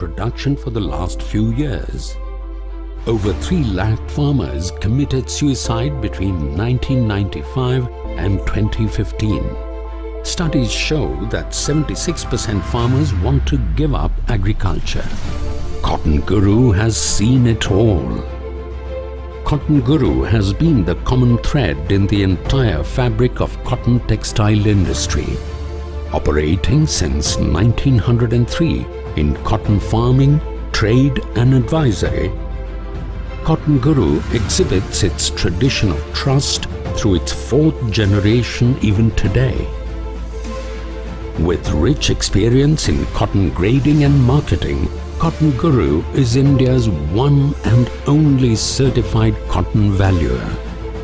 production for the last few years. Over 3 lakh farmers committed suicide between 1995 and 2015. Studies show that 76% farmers want to give up agriculture. Cotton Guru has seen it all. Cotton Guru has been the common thread in the entire fabric of cotton textile industry. Operating since 1903 in cotton farming, trade and advisory, Cotton Guru exhibits its tradition of trust through its 4th generation even today. With rich experience in cotton grading and marketing, Cotton Guru is India's one and only certified cotton valuer.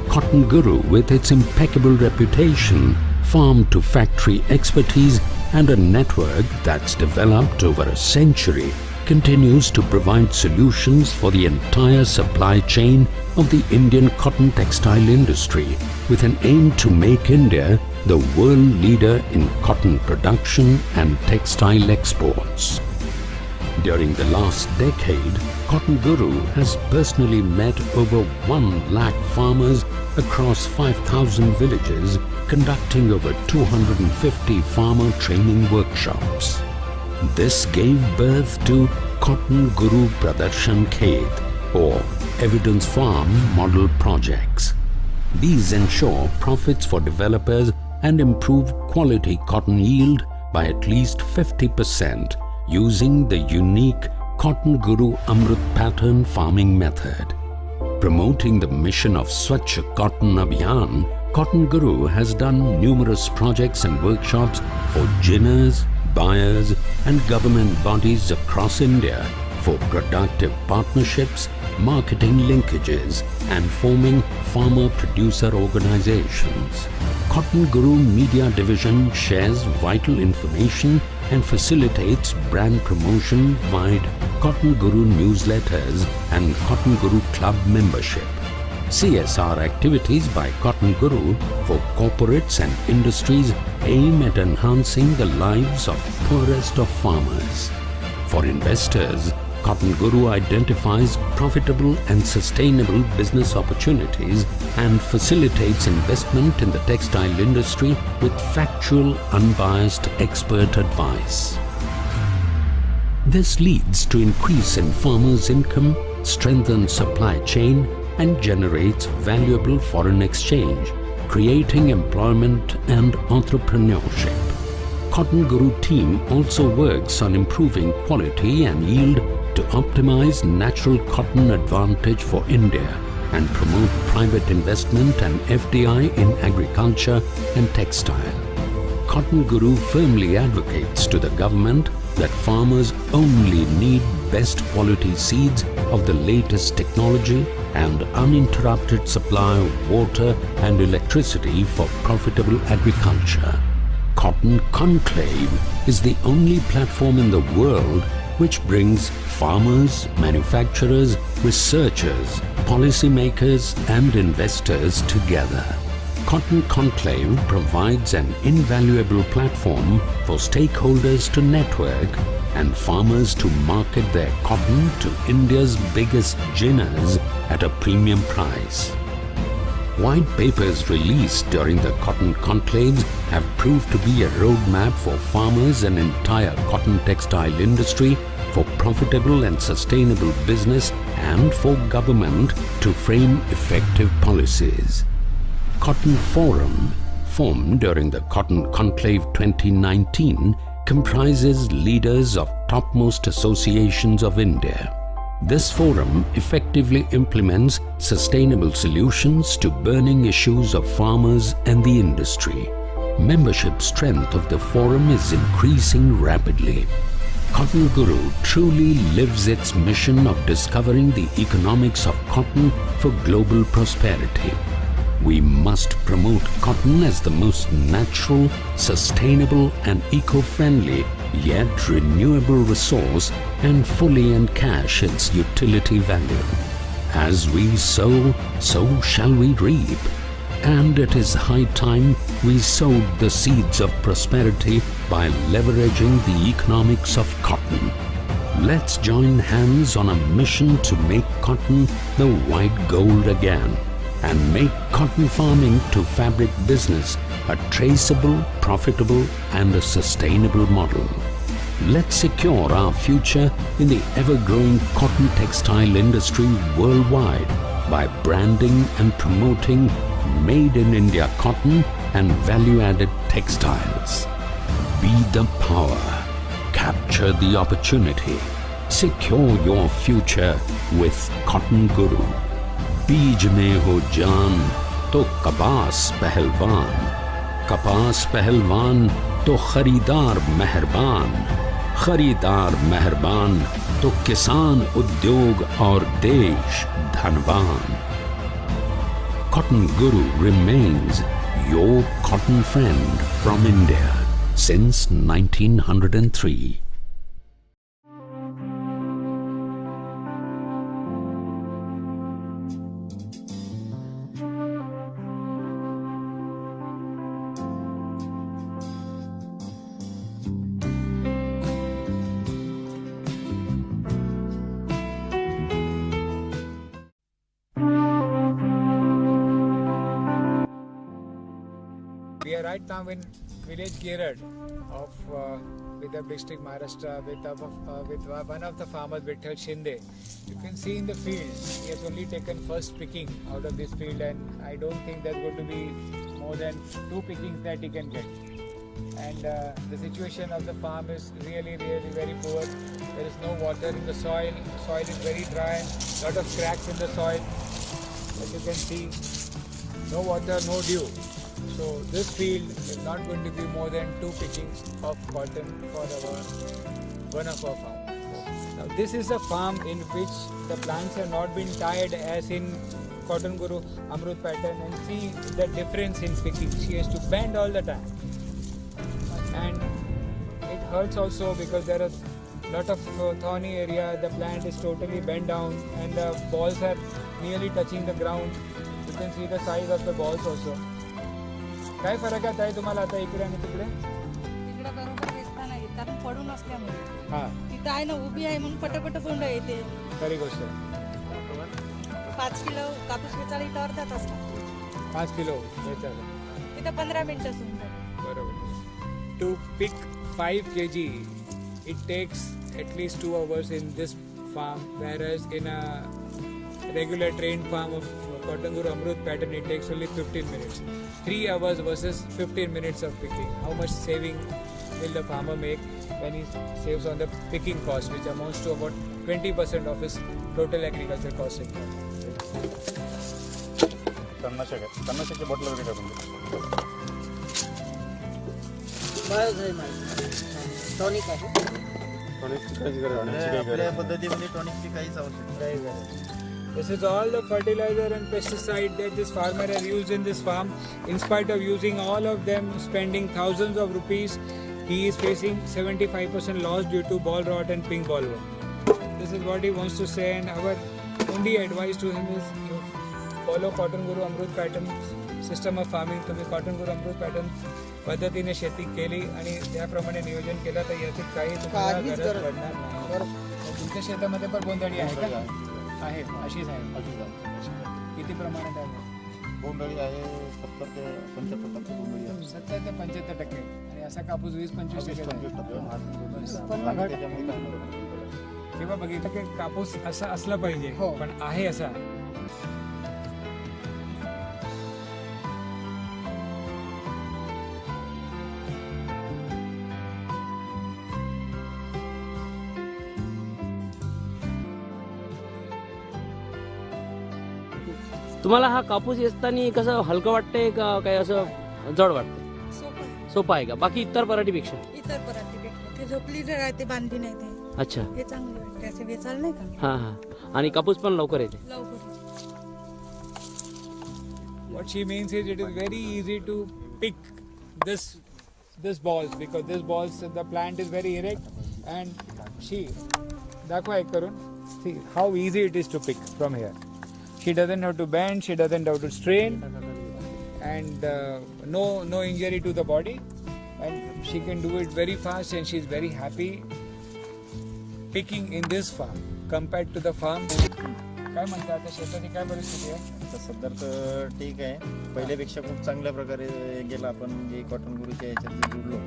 Cotton Guru, with its impeccable reputation, farm-to-factory expertise and a network that's developed over a century, continues to provide solutions for the entire supply chain of the Indian cotton textile industry with an aim to make India the world leader in cotton production and textile exports. During the last decade, Cotton Guru has personally met over 1 lakh farmers across 5,000 villages, conducting over 250 farmer training workshops. This gave birth to Cotton Guru Pradarshan Khet, or Evidence Farm Model Projects. These ensure profits for developers and improve quality cotton yield by at least 50% using the unique Cotton Guru Amrut pattern farming method. Promoting the mission of Swachh Cotton Abhiyan, Cotton Guru has done numerous projects and workshops for ginners, buyers and government bodies across India for productive partnerships, marketing linkages and forming farmer-producer organizations. Cotton Guru Media Division shares vital information and facilitates brand promotion via Cotton Guru newsletters and Cotton Guru Club membership. CSR activities by Cotton Guru for corporates and industries aim at enhancing the lives of poorest of farmers. For investors, Cotton Guru identifies profitable and sustainable business opportunities and facilitates investment in the textile industry with factual, unbiased expert advice. This leads to increase in farmers' income, strengthens supply chain and generates valuable foreign exchange, creating employment and entrepreneurship. Cotton Guru team also works on improving quality and yield to optimize natural cotton advantage for India and promote private investment and FDI in agriculture and textile. Cotton Guru firmly advocates to the government that farmers only need best quality seeds of the latest technology and uninterrupted supply of water and electricity for profitable agriculture. Cotton Conclave is the only platform in the world which brings farmers, manufacturers, researchers, policymakers and investors together. Cotton Conclave provides an invaluable platform for stakeholders to network and farmers to market their cotton to India's biggest ginners at a premium price. White papers released during the cotton conclaves have proved to be a roadmap for farmers and entire cotton textile industry for profitable and sustainable business and for government to frame effective policies. Cotton Forum, formed during the Cotton Conclave 2019, comprises leaders of topmost associations of India. This forum effectively implements sustainable solutions to burning issues of farmers and the industry. Membership strength of the forum is increasing rapidly. Cotton Guru truly lives its mission of discovering the economics of cotton for global prosperity. We must promote cotton as the most natural, sustainable and eco-friendly yet renewable resource and fully encash its utility value. As we sow, so shall we reap. And it is high time we sowed the seeds of prosperity by leveraging the economics of cotton. Let's join hands on a mission to make cotton the white gold again and make cotton farming to fabric business a traceable, profitable and a sustainable model. Let's secure our future in the ever-growing cotton textile industry worldwide by branding and promoting Made in India cotton and value-added textiles. Be the power. Capture the opportunity. Secure your future with Cotton Guru. बीज में हो जान तो कपास पहलवान, कपास पहलवान तो खरीदार मेहरबान, खरीदार मेहरबान तो किसान उद्योग और देश धनवान. Cotton Guru remains your cotton friend from India since 1903. We are right now in village Gerad of Vidarbha district, Maharashtra, with one of the farmers, Vittal Shinde. You can see in the field, he has only taken first picking out of this field, and I don't think there's going to be more than 2 pickings that he can get. And the situation of the farm is really very poor. There is no water in the soil. The soil is very dry. Lot of cracks in the soil. As you can see, no water, no dew. So this field is not going to be more than 2 pickings of cotton for one of our farms. Now this is a farm in which the plants have not been tied as in Cotton Guru Amrut pattern, and see the difference in picking. She has to bend all the time, and it hurts also because there are lot of thorny area. The plant is totally bent down and the balls are nearly touching the ground. You can see the size of the balls also. काय फरक आहे ताई तुम्हाला आता इकडे आणि तिकडे? तिकडे बरोबर दिसता नाही कारण पडून असल्यामुळे. हां. तिथं आहे ना उभी आहे म्हणून पटपट बोंड येते. खरी गोष्ट. 5 किलो कापूस वेचायला इथं अर्धा तास लागतो. 5 किलो वेचायला. इथं 15 मिनिटं सुंदर. बरोबर. To pick 5 kg, it takes at least 2 hours in this farm, whereas in a regular trained farm of Cotton Guru Amrut pattern, it takes only 15 minutes. 3 hours versus 15 minutes of picking. How much saving will the farmer make when he saves on the picking cost, which amounts to about 20% of his total agriculture cost income. कर्नाशक bottle वगैरे टाकून tonic आहे. टॉनिकची काहीच गरज नाही. आपल्या पद्धतीमध्ये टॉनिकची काहीच आवश्यकता नाही. This is all the fertilizer and pesticide that this farmer has used in this farm. In spite of using all of them, spending thousands of rupees, he is facing 75% loss due to ball rot and pink bollworm. This is what he wants to say, and our only advice to him is you follow Cotton Guru Amrut pattern system of farming. तुम्ही Cotton Guru Amrut pattern पद्धतीने शेती केली आणि त्याप्रमाणे नियोजन केलं तर याची काही तुम्हाला गरज पडणार नाही. तुमच्या शेतामध्ये पण बोंडअळी आहे का? आहे, अशीच आहे. किती प्रमाणात आहे? बोंडअळी आहे 70 ते 75% बोंडअळी आहे. 70 ते 75%. आणि असा कापूस 20-25% किंवा बघितलं की कापूस असा असला पाहिजे, पण आहे असा. तुम्हाला हा कापूस असताना कसं हलकं वाटतंय का काय असं जड वाटतंय? सोपं आहे का बाकी इतर पराठीपेक्षा? इतर पराठीपेक्षा ते झोपली राहते, बांधली नाही ते. अच्छा, हे चांगलं वाटतं असं वेचायला नाही का? हां हां. आणि कापूस पण लवकर येते. What she means is it is very easy to pick this balls because this balls the plant is very erect, and she दाखवा एक करून. See how easy it is to pick from here. She doesn't have to bend, she doesn't have to strain, and no injury to the body, and she can do it very fast, and she's very happy picking in this farm compared to the farm. काय म्हणता आता शेताची काय परिस्थिती आहे? आता सध्या तर ठीक आहे, पहिल्यापेक्षा खूप चांगल्या प्रकारे गेला. आपण जे कॉटन गुरूच्या याच्यात जुडलो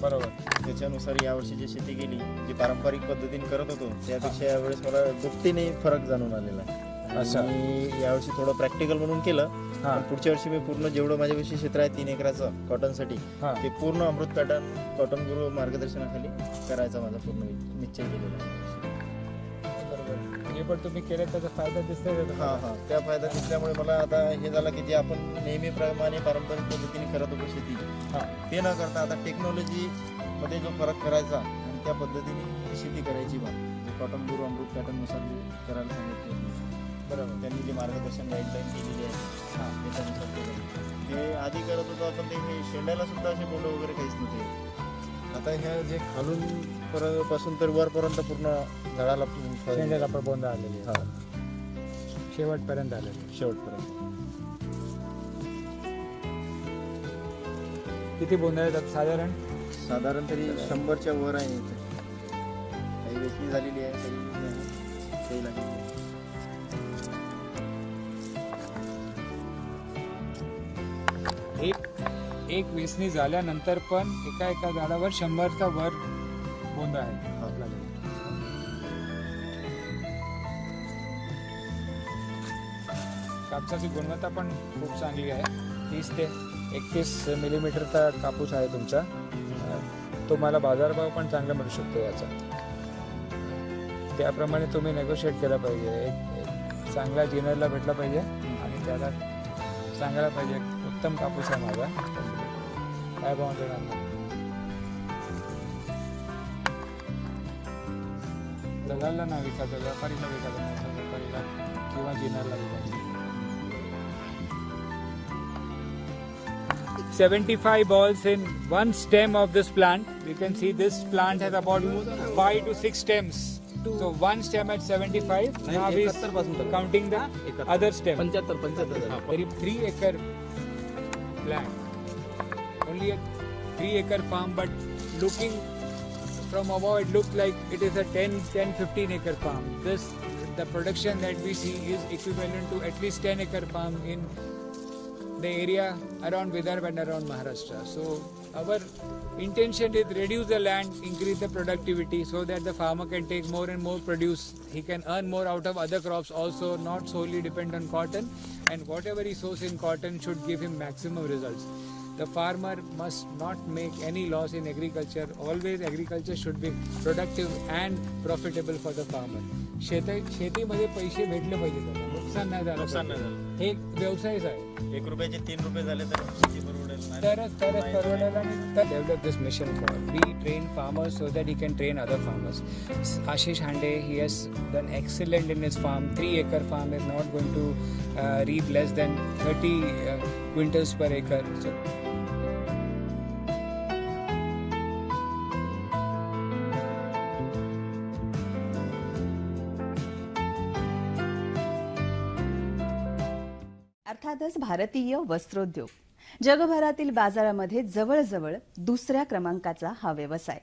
बरोबर, त्याच्यानुसार यावर्षी जी शेती केली, जी पारंपरिक पद्धतीने करत होतो त्यापेक्षा यावेळेस मला दुपटीने फरक जाणून आलेला आहे. आणि यावर्षी थोडं प्रॅक्टिकल म्हणून केलं, पण पुढच्या वर्षी मी पूर्ण जेवढं माझ्याविषयी क्षेत्र आहे 3 एकराचं कॉटनसाठी ते पूर्ण अमृत पॅटर्न कॉटन गुरु मार्गदर्शनाखाली करायचा माझा पूर्ण निश्चय केलेला आहे. हे पण तुम्ही केलं त्याचा फायदा दिसतोय. हां, त्या फायदा दिसल्यामुळे मला आता हे झालं की जे आपण नेहमीप्रमाणे पारंपरिक पद्धतीने करत होतो शेती, ते न करता आता टेक्नॉलॉजी मध्ये जो फरक करायचा आणि त्या पद्धतीने शेती करायची बा, जे कॉटन गुरु अमृत पॅटर्ननुसार जे करायला सांगितलं बरोबर, त्यांनी जे मार्गदर्शन गाईडलाईन केलेली आहे त्याच्यानुसार केलं. ते आधी करत होतो आपण, ते हे शेंड्याला सुद्धा असे बोंड वगैरे काहीच नव्हते. आता ह्या जे खालून पासून तर वरपर्यंत पूर्ण झाडाला शेंड्याला प्रबोंध आलेली आहे, शेवटपर्यंत आलेली. शेवटपर्यंत किती बोंड आहेत साधारण तरी 100च्या वर आहे. काही वेचणी झालेली आहे, काही लागलेली आहे. एक वेचणी झाल्यानंतर पण एका झाडावर 100चा वर बोंड आहे. कापसाची गुणवत्ता पण खूप चांगली आहे. 30 ते 31 मिलीमीटरचा कापूस आहे तुमचा. तुम्हाला बाजारभाव पण चांगला मिळू शकतो याचा. त्याप्रमाणे तुम्ही नेगोशिएट केला पाहिजे. एक चांगला जिनरला भेटला पाहिजे आणि त्याला सांगायला पाहिजे उत्तम कापूस आहे माझा, काय भाव देणार. दलालला नाही विकायचं, व्यापारीला विकायचं नाही, व्यापारीला किंवा जिनरला विकायचं. 75 balls in one stem of this plant. You can see this plant has about 5 to 6 stems. So one stem at 75. Now we counting the other stem. 75. 3 acre plant. Only a 3 acre farm, but looking from above, it looks like it is a 10-15 acre farm. The production that we see is equivalent to at least 10 acre farm in the area around Vidarbha and around Maharashtra. So our intention is reduce the land, increase the productivity so that the farmer can take more and more produce. He can earn more out of other crops also, not solely depend on cotton, and whatever he sows in cotton should give him maximum results. The farmer must not make any loss in agriculture. Always agriculture should be productive and profitable for the farmer. शेतीमध्ये पैसे भेटले पाहिजे, नुकसान नाही झालं. हे एक व्यवसायच आहे. 1 रुपयाचे 3 रुपये झाले तर शेती परवडेल. तरच परवडेल. आणि develop this mission for we train farmers so that he can train other farmers. Ashish Hande, he has done excellent in his farm. 3 acre farm is not going to reap less than 30 quintals per acre. So अर्थातच भारतीय वस्त्रोद्योग जगभरातील बाजारामध्ये जवळजवळ दुसऱ्या क्रमांकाचा हा व्यवसाय.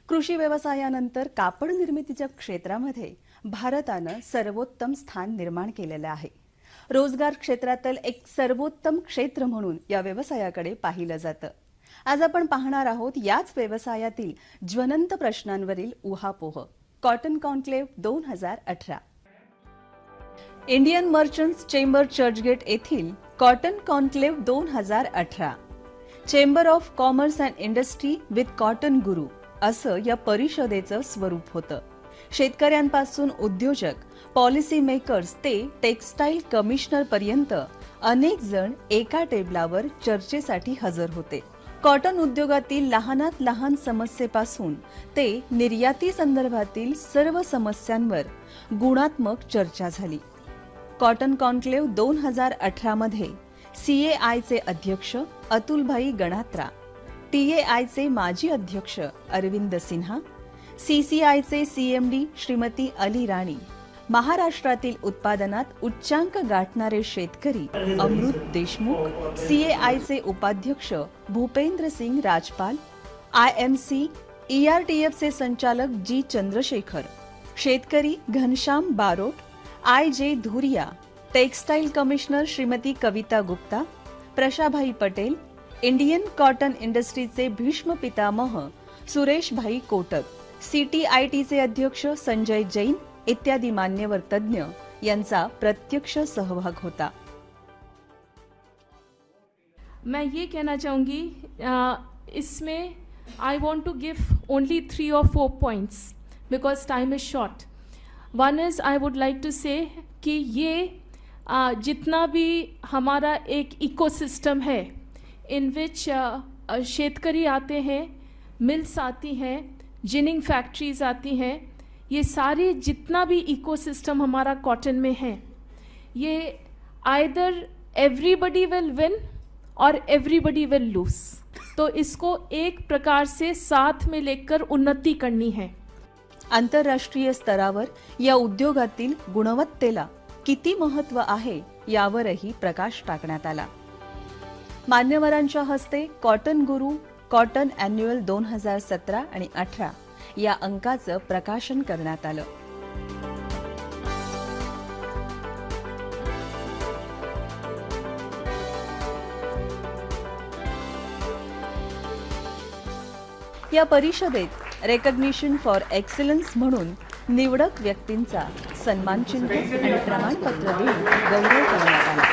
कृषी व्यवसायानंतर कापड निर्मितीच्या क्षेत्रामध्ये भारतानं सर्वोत्तम स्थान निर्माण केलेलं आहे. रोजगार क्षेत्रातील एक सर्वोत्तम क्षेत्र म्हणून या व्यवसायाकडे पाहिलं जातं. आज आपण पाहणार आहोत याच व्यवसायातील ज्वलंत प्रश्नांवरील उहापोह. Cotton conclave 2018. Indian merchants chamber Churchgate येथील cotton conclave 2018. Chamber of commerce and industry with cotton Guru असं या परिषदेचं स्वरूप होतं. शेतकऱ्यांपासून उद्योजक, पॉलिसी मेकर्स ते टेक्स्टाईल कमिशनर पर्यंत अनेक जण एका टेबलावर चर्चेसाठी हजर होते. कॉटन उद्योगातील लहानात लहान समस्येपासून ते निर्याती संदर्भातील सर्व समस्यांवर गुणात्मक चर्चा झाली. कॉटन कॉन्क्लेव्ह 2018 मध्ये CAIचे अध्यक्ष अतुलभाई गणात्रा, TAIचे माजी अध्यक्ष अरविंद सिन्हा, CCIचे CMD श्रीमती अली राणी, महाराष्ट्रातील उत्पादनात उच्चांक गाठणारे शेतकरी अमृत देशमुख, CAIचे उपाध्यक्ष भूपेंद्र सिंग राजपाल, IMC ERTFचे संचालक G चंद्रशेखर, शेतकरी Ghanshyam Barot, IJ Dhuria, textile commissioner Shrimati Kavita Gupta, Prashabhai Patel, Indian cotton इंडस्ट्रीचे भीष्म पितामह सुरेशभाई कोटक, CTITचे अध्यक्ष संजय जैन इत्यादी मान्यवर तज्ज्ञ यांचा प्रत्यक्ष सहभाग होता. मैं ये कहना चाहूँगी इसमें I want to give only 3 or 4 points because time is short. One is I would like to say कि ये जितना भी हमारा एक इकोसिस्टम है in which शेतकरी आते हैं, मिल्स आती हैं, जिनिंग फैक्ट्रीज आती हैं, ये सारी जितना भी इकोसिस्टम हमारा कॉटन में है, ये आइदर एवरीबडी विल विन और एवरीबडी विल लूज. तो इसको एक प्रकार से साथ में लेकर उन्नति करनी है. आंतरराष्ट्रीय स्तरावर या उद्योगातील गुणवत्तेला किती महत्त्व आहे यावरही प्रकाश टाकण्यात आला. मान्यवरांच्या हस्ते कॉटन गुरु कॉटन ॲन्युअल 2017 आणि 18 या अंकाचं प्रकाशन करण्यात आलं. या परिषदेत रेकग्निशन फॉर एक्सलन्स म्हणून निवडक व्यक्तींचा सन्मानचिन्ह आणि प्रमाणपत्र देऊन गौरव करण्यात आला.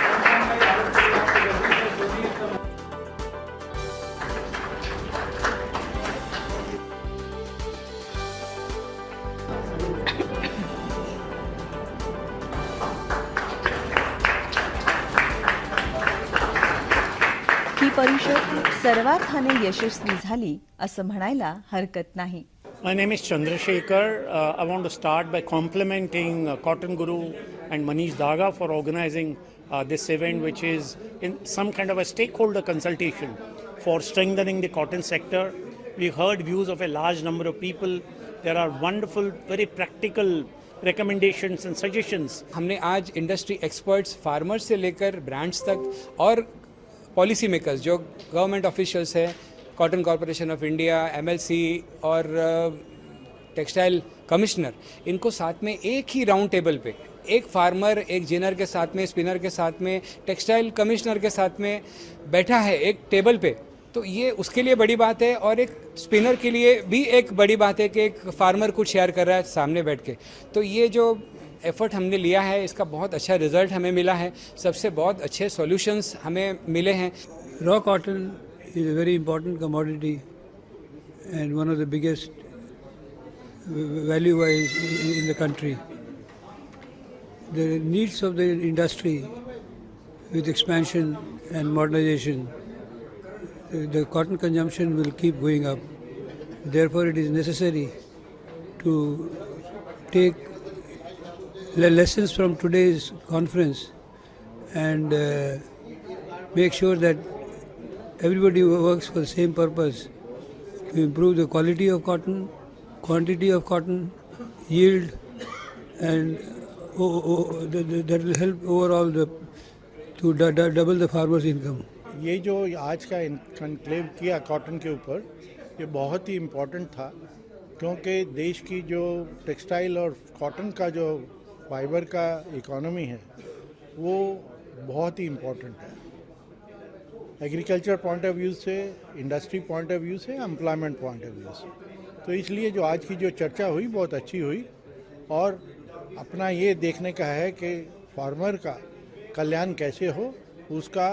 ही परिषद सर्वार्थाने यशस्वी झाली असं म्हणायला हरकत नाही. My name is Chandrasekhar. I want to start by complimenting Cotton Guru and Manish Daga for organizing this event, which is in some kind of a stakeholder consultation for strengthening the cotton sector. We heard views of a large number of people. There are wonderful, very practical recommendations and suggestions. हमने आज industry experts, farmers से लेकर brands तक और policy makers जो government officials हैं, cotton corporation of India, MLC और textile commissioner, इनको साथ में एक ही राउंड टेबल पे, एक फार्मर, एक जिनर के साथ में, स्पिनर के साथ में, टेक्सटाइल कमिश्नर के साथ में बैठा है एक टेबल पे. तो ये उसके लिए बड़ी बात है और एक स्पिनर के लिए भी एक बड़ी बात है कि एक फार्मर कुछ शेयर कर रहा है सामने बैठ के. तो ये जो एफर्ट हमने लिया है इसका बहुत अच्छा रिजल्ट हमें मिला है. सबसे बहुत अच्छे सॉल्यूशंस हमें मिले हैं. Raw cotton is a very important commodity and one of the biggest value-wise in the country. The needs of the industry with expansion and modernization, the cotton consumption will keep going up. Therefore, it is necessary to take lessons from today's conference and make sure that everybody works for the same purpose to improve the quality of cotton, quantity of cotton, yield, and that will help overall to double the farmer's income. ये जो आज का conclave किया cotton के ऊपर, ये बहुत ही important था क्योंकि देश की जो टेक्सटाइल और कॉटन का जो फाइबर का इकोनॉमी है वो बहुत ही इम्पोर्टेंट है. एग्रीकल्चर पॉइंट ऑफ व्यू से, इंडस्ट्री पॉइंट ऑफ व्यू से, एम्प्लॉयमेंट पॉइंट ऑफ व्यू से. तो इसलिए जो आज की जो चर्चा हुई बहुत अच्छी हुई और अपना ये देखने का है कि फार्मर का कल्याण कैसे हो, उसका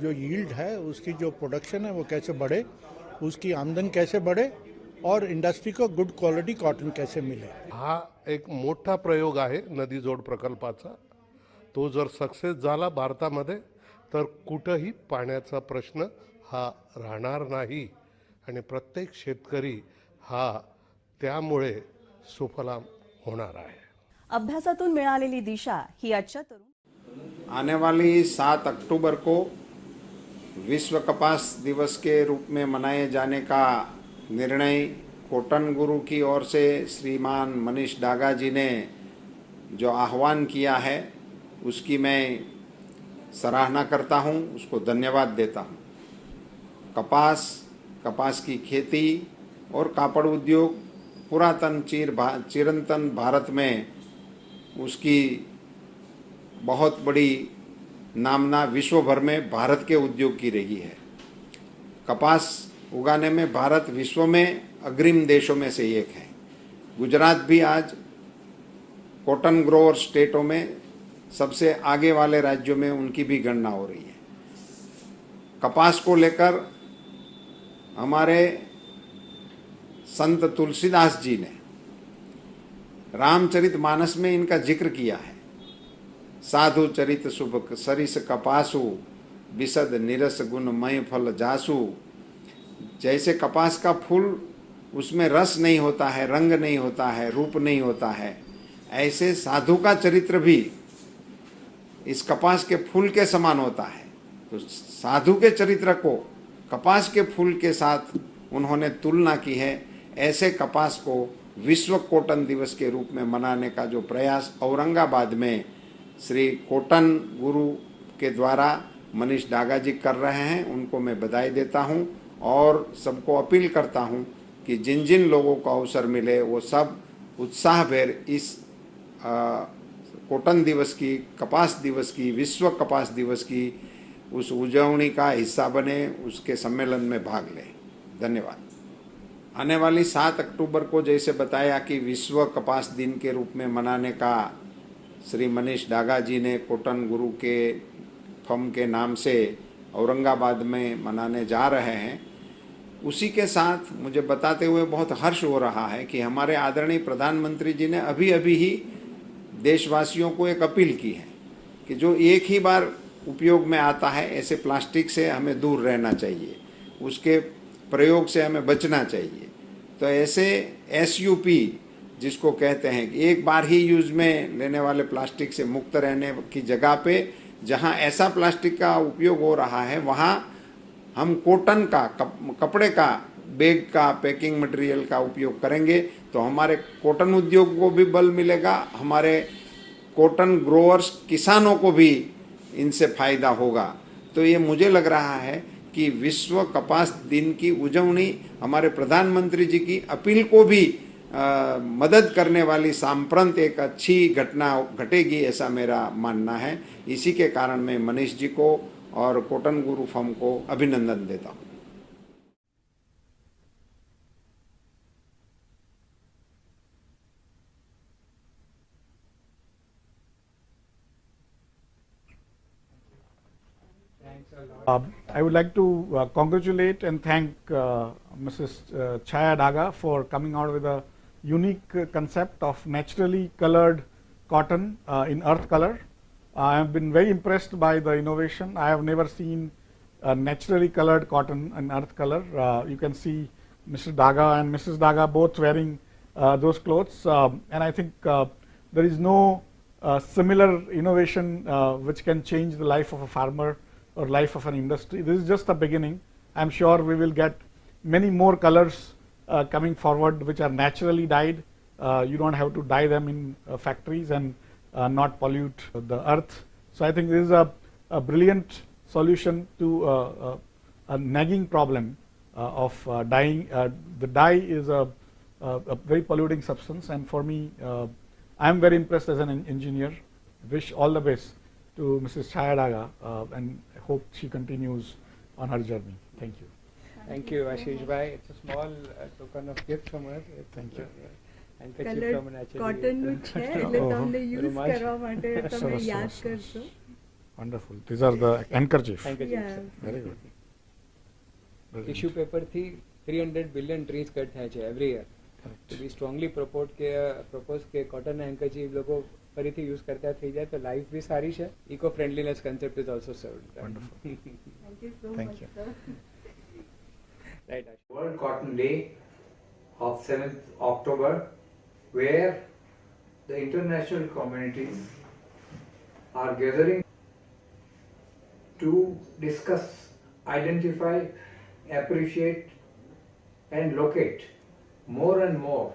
जो यील्ड है, उसकी जो प्रोडक्शन है वो कैसे बढ़े, उसकी आमदन कैसे बढ़े और इंडस्ट्री को गुड क्वालिटी कॉटन कैसे मिले. हा एक मोठा प्रयोग आहे नदीजोड प्रकल्पाचा. तो जर सक्सेस झाला भारतामध्ये तर कुठंही पाण्याचा प्रश्न हा राहणार नाही आणि प्रत्येक शेतकरी हा त्यामुळे सुफलाम होणार आहे. अभ्यासातून मिळालेली दिशा ही आजच्या तरुण. आने वाली 7 अक्टूबर को विश्व कपास दिवस के रूप में मनाए जाने का निर्णय कॉटन गुरु की ओर से श्रीमान मनीष डागा जी ने जो आह्वान किया है उसकी मैं सराहना करता हूं, उसको धन्यवाद देता हूं. कपास की खेती और कापड़ उद्योग पुरातन चिरंतन भारत में उसकी बहुत बड़ी नामना विश्व भर में भारत के उद्योग की रही है। कपास उगाने में भारत विश्व में अग्रिम देशों में से एक है। गुजरात भी आज कॉटन ग्रोअर स्टेटों में सबसे आगे वाले राज्यों में उनकी भी गणना हो रही है। कपास को लेकर हमारे संत तुलसीदास जी ने रामचरितमानस में इनका जिक्र किया है। साधु चरित शुभ सरिस कपासु विशद निरस गुण मय फल जासु। जैसे कपास का फूल, उसमें रस नहीं होता है, रंग नहीं होता है, रूप नहीं होता है, ऐसे साधु का चरित्र भी इस कपास के फूल के समान होता है। तो साधु के चरित्र को कपास के फूल के साथ उन्होंने तुलना की है। ऐसे कपास को विश्व कॉटन दिवस के रूप में मनाने का जो प्रयास औरंगाबाद में श्री कॉटन गुरु के द्वारा मनीष डागा जी कर रहे हैं, उनको मैं बधाई देता हूं और सबको अपील करता हूं कि जिन जिन लोगों को अवसर मिले वो सब उत्साहभेर इस कॉटन दिवस की, कपास दिवस की, विश्व कपास दिवस की उस उजवनी का हिस्सा बने, उसके सम्मेलन में भाग लें। धन्यवाद। आने वाली 7 अक्टूबर को जैसे बताया कि विश्व कपास दिन के रूप में मनाने का श्री मनीष डागा जी ने कॉटन गुरु के फर्म के नाम से औरंगाबाद में मनाने जा रहे हैं, उसी के साथ मुझे बताते हुए बहुत हर्ष हो रहा है कि हमारे आदरणीय प्रधानमंत्री जी ने अभी अभी ही देशवासियों को एक अपील की है कि जो एक ही बार उपयोग में आता है ऐसे प्लास्टिक से हमें दूर रहना चाहिए, उसके प्रयोग से हमें बचना चाहिए। तो ऐसे SUP जिसको कहते हैं कि एक बार ही यूज में लेने वाले प्लास्टिक से मुक्त रहने की जगह पे जहां ऐसा प्लास्टिक का उपयोग हो रहा है वहां हम कॉटन का, कपड़े का, बैग का, पैकिंग मटेरियल का उपयोग करेंगे तो हमारे कॉटन उद्योग को भी बल मिलेगा, हमारे कॉटन ग्रोअर्स किसानों को भी इनसे फायदा होगा। तो ये मुझे लग रहा है कि विश्व कपास दिन की उजवनी हमारे प्रधानमंत्री जी की अपील को भी मदद करने वाली सांप्रत एक अच्छी घटना घटेगी, ऐसा मेरा मानना है। इसी के कारण मैं मनीष जी को और कॉटन गुरु फर्म को अभिनंदन देता हूँ। I would like to congratulate and thank Mrs. Chaya Daga for coming out with a unique concept of naturally colored cotton in earth color. I have been very impressed by the innovation. I have never seen naturally colored cotton in earth color. You can see Mr. Daga and Mrs. Daga both wearing those clothes, and I think there is no similar innovation which can change the life of a farmer or life of an industry. This is just the beginning. I'm sure we will get many more colors coming forward which are naturally dyed. You don't have to dye them in factories and not pollute the earth. So I think this is a brilliant solution to a nagging problem of dyeing. The dye is a very polluting substance, and for me, I'm very impressed as an engineer. Wish all the best to Mrs. Chaya Daga and hope she continues on her journey. Thank you. Thank you, Ashish bhai. It's a small token of gift from us. Thank you. Handkerchief from naturally. Cotton નું છે એટલે તમને use કરવા માટે તમે યાદ કરશો. Wonderful. These are the handkerchief. Handkerchiefs. Very good. Tissue paper થી 300 billion trees cut થાય છે every year. So we strongly propose કે cotton handkerchief લોકો ફરીથી યુઝ કરતા થઈ જાય તો લાઈફ બી સારી છે. Eco friendliness concept is also served. Wonderful. Thank you so Thank much, you. sir. Right. World Cotton Day of 7th October, where the international communities are gathering to discuss, identify, appreciate and locate more and more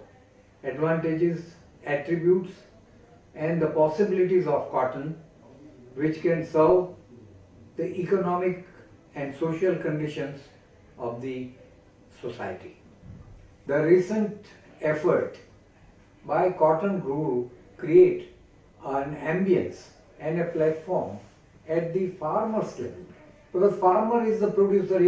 advantages, attributes and the possibilities of cotton which can serve the economic and social conditions of the society. The recent effort by Cotton Guru create an ambience and a platform at the farmer's level. Because farmer is the producer,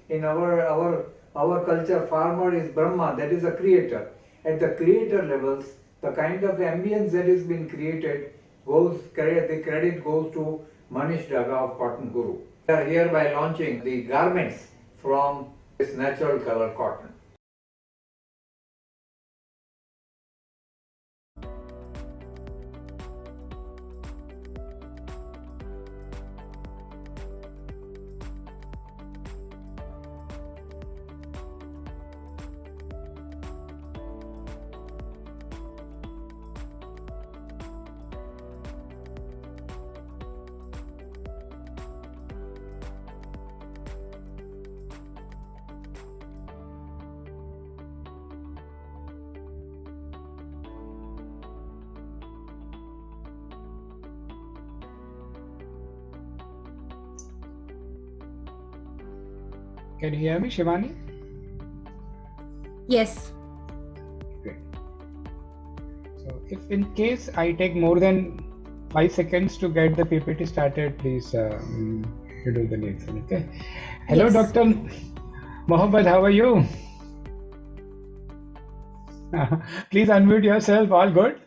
in our culture, farmer is Brahma, that is a creator. At the creator levels, the kind of ambience that has been created the credit goes to Manish Daga of Cotton Guru. We are hereby launching the garments from this natural color cotton. Can you hear me, Shivani? Yes. Okay. So if in case I take more than 5 seconds to get the PPT started, please you do the needful. Okay. Hello, Yes. Dr. Mohammed, how are you? Please unmute yourself. All good?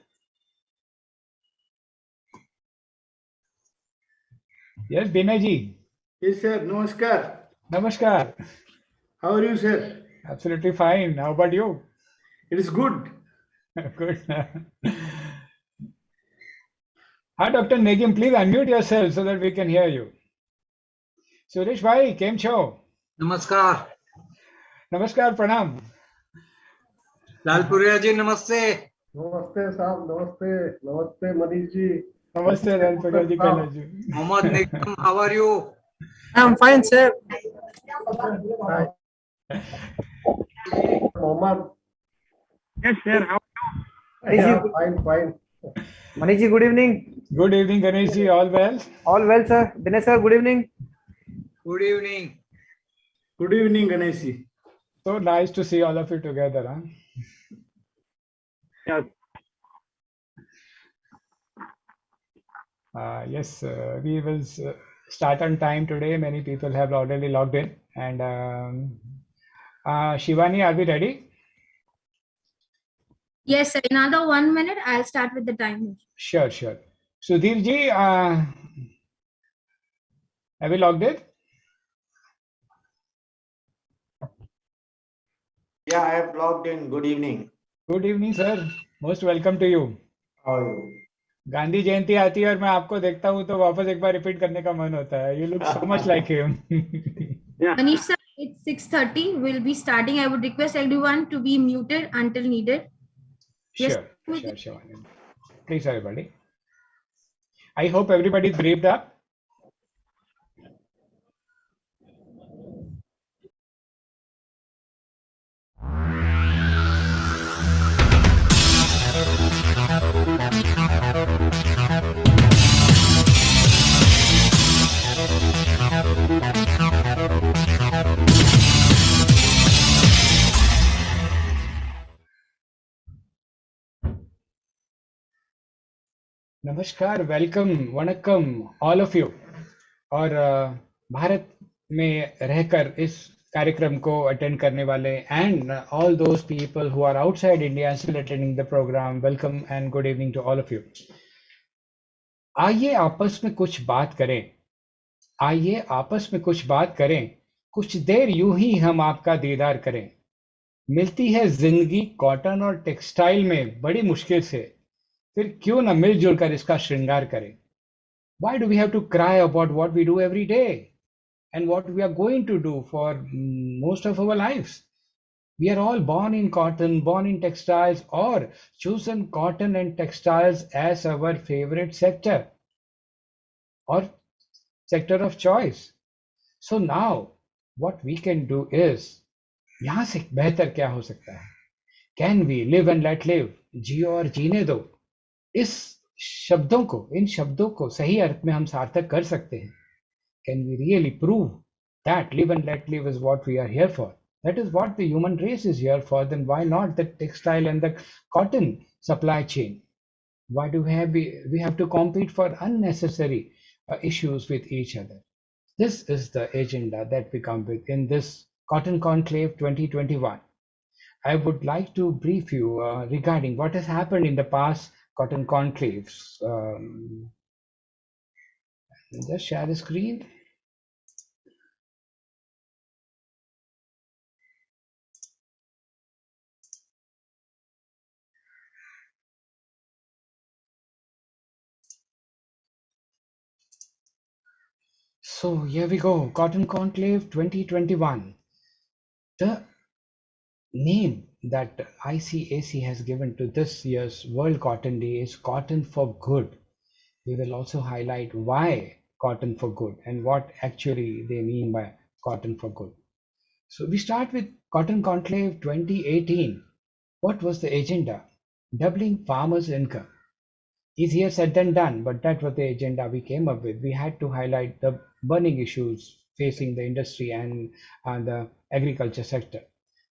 Yes, Binay ji. Yes, sir. Namaskar. Namaskar. How are you, sir? Absolutely fine. How about you? It is good. Good. Hi, Dr. Negim, please unmute yourself so that we can hear you. Suresh bhai, kem cho? नमस्कार Namaskar, pranam. लालपुरिया जी नमस्ते Namaste, साहब. Namaste. Namaste, Manish ji. Namaste, Lalpuria ji, Kaila ji. Mohammad Nikam how are you I'm fine, sir. Hi. Mohammed. Yes, sir. How Yeah, fine, fine. Manish ji, good evening. Good evening, Ganesh ji. All well? All well, sir. Dinesh sir, good evening. Good evening Good evening, Ganesh ji. So nice to see all of you together. Huh? Yeah. Yes, we will start on time today. Many people have already logged in. And Shivani, are we ready? Yes, sir. Another 1 minute. I'll start with the timer. Sure, sure. Sudhir ji, have you logged in? Yeah, I have logged in. Good evening. Good evening, sir. Most welcome to you. How are you? Gandhi Jayanti आती है और मैं आपको देखता हूँ तो वापस एक बार रिपीट करने का मन होता है. You look so much like him. Manish sir, it's 6:30. We'll be starting. I would request everyone to be muted until needed. Yes. Sure. Please, everybody. I hope everybody is briefed up. नमस्कार, welcome, Vanakkam, all of you. और भारत में रहकर इस कार्यक्रम को attend करने वाले and all those people who are outside India still attending the programme, welcome and good evening to all of you. आइए आपस में कुछ बात करें. कुछ देर यूं ही हम आपका दीदार करें. मिलती है जिंदगी कॉटन और टेक्सटाइल में बड़ी मुश्किल से, फिर क्यों न मिलजुल कर इसका श्रृंगार करें. Why do we have to cry about what we do every day and what we are going to do for most of our lives? We are all born in cotton, born in textiles, or chosen cotton and textiles as our favorite sector or sector of choice. So now what we can do is, यहाँ से बेहतर क्या हो सकता है? Can we live and let live? जियो और जीने दो. इन शब्दों को सही अर्थ में हम सार्थक कर सकते हैं. Can we really prove that live and let live is what we are here for? That is what the human race is here for. Then why not the textile and the cotton supply chain? Why do we have to compete for unnecessary issues with each other? This is the agenda that we come with in this Cotton Conclave 2021. I would like to brief you regarding what has happened in the past Cotton Conclaves. Just share the screen. So here we go, Cotton Conclave 2021. The name that ICAC has given to this year's World Cotton Day is Cotton for Good. We will also highlight why Cotton for Good and what actually they mean by Cotton for Good. So we start with Cotton Conclave 2018. What was the agenda? Doubling farmers' income. Easier said than done, but that was the agenda we came up with. We had to highlight the burning issues facing the industry and the agriculture sector.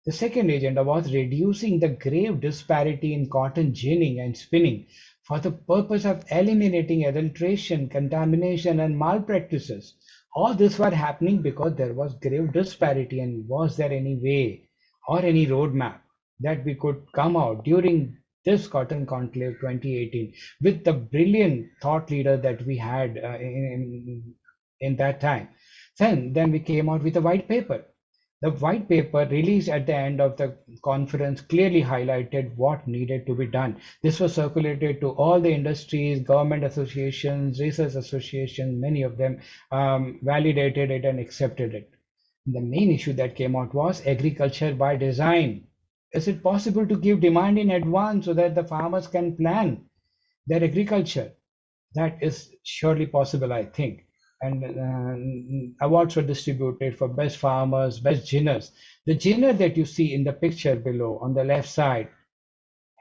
The second agenda was reducing the grave disparity in cotton ginning and spinning for the purpose of eliminating adulteration, contamination, and malpractices. All this was happening because there was grave disparity, and was there any way or any roadmap that we could come out during this Cotton Conclave 2018 with the brilliant thought leader that we had in that time. Then we came out with a white paper. The white paper released at the end of the conference clearly highlighted what needed to be done. This was circulated to all the industries, government associations, research associations, many of them validated it and accepted it. The main issue that came out was agriculture by design. Is it possible to give demand in advance so that the farmers can plan their agriculture? That is surely possible, I think. And awards were distributed for best farmers, best ginners. The ginner that you see in the picture below on the left side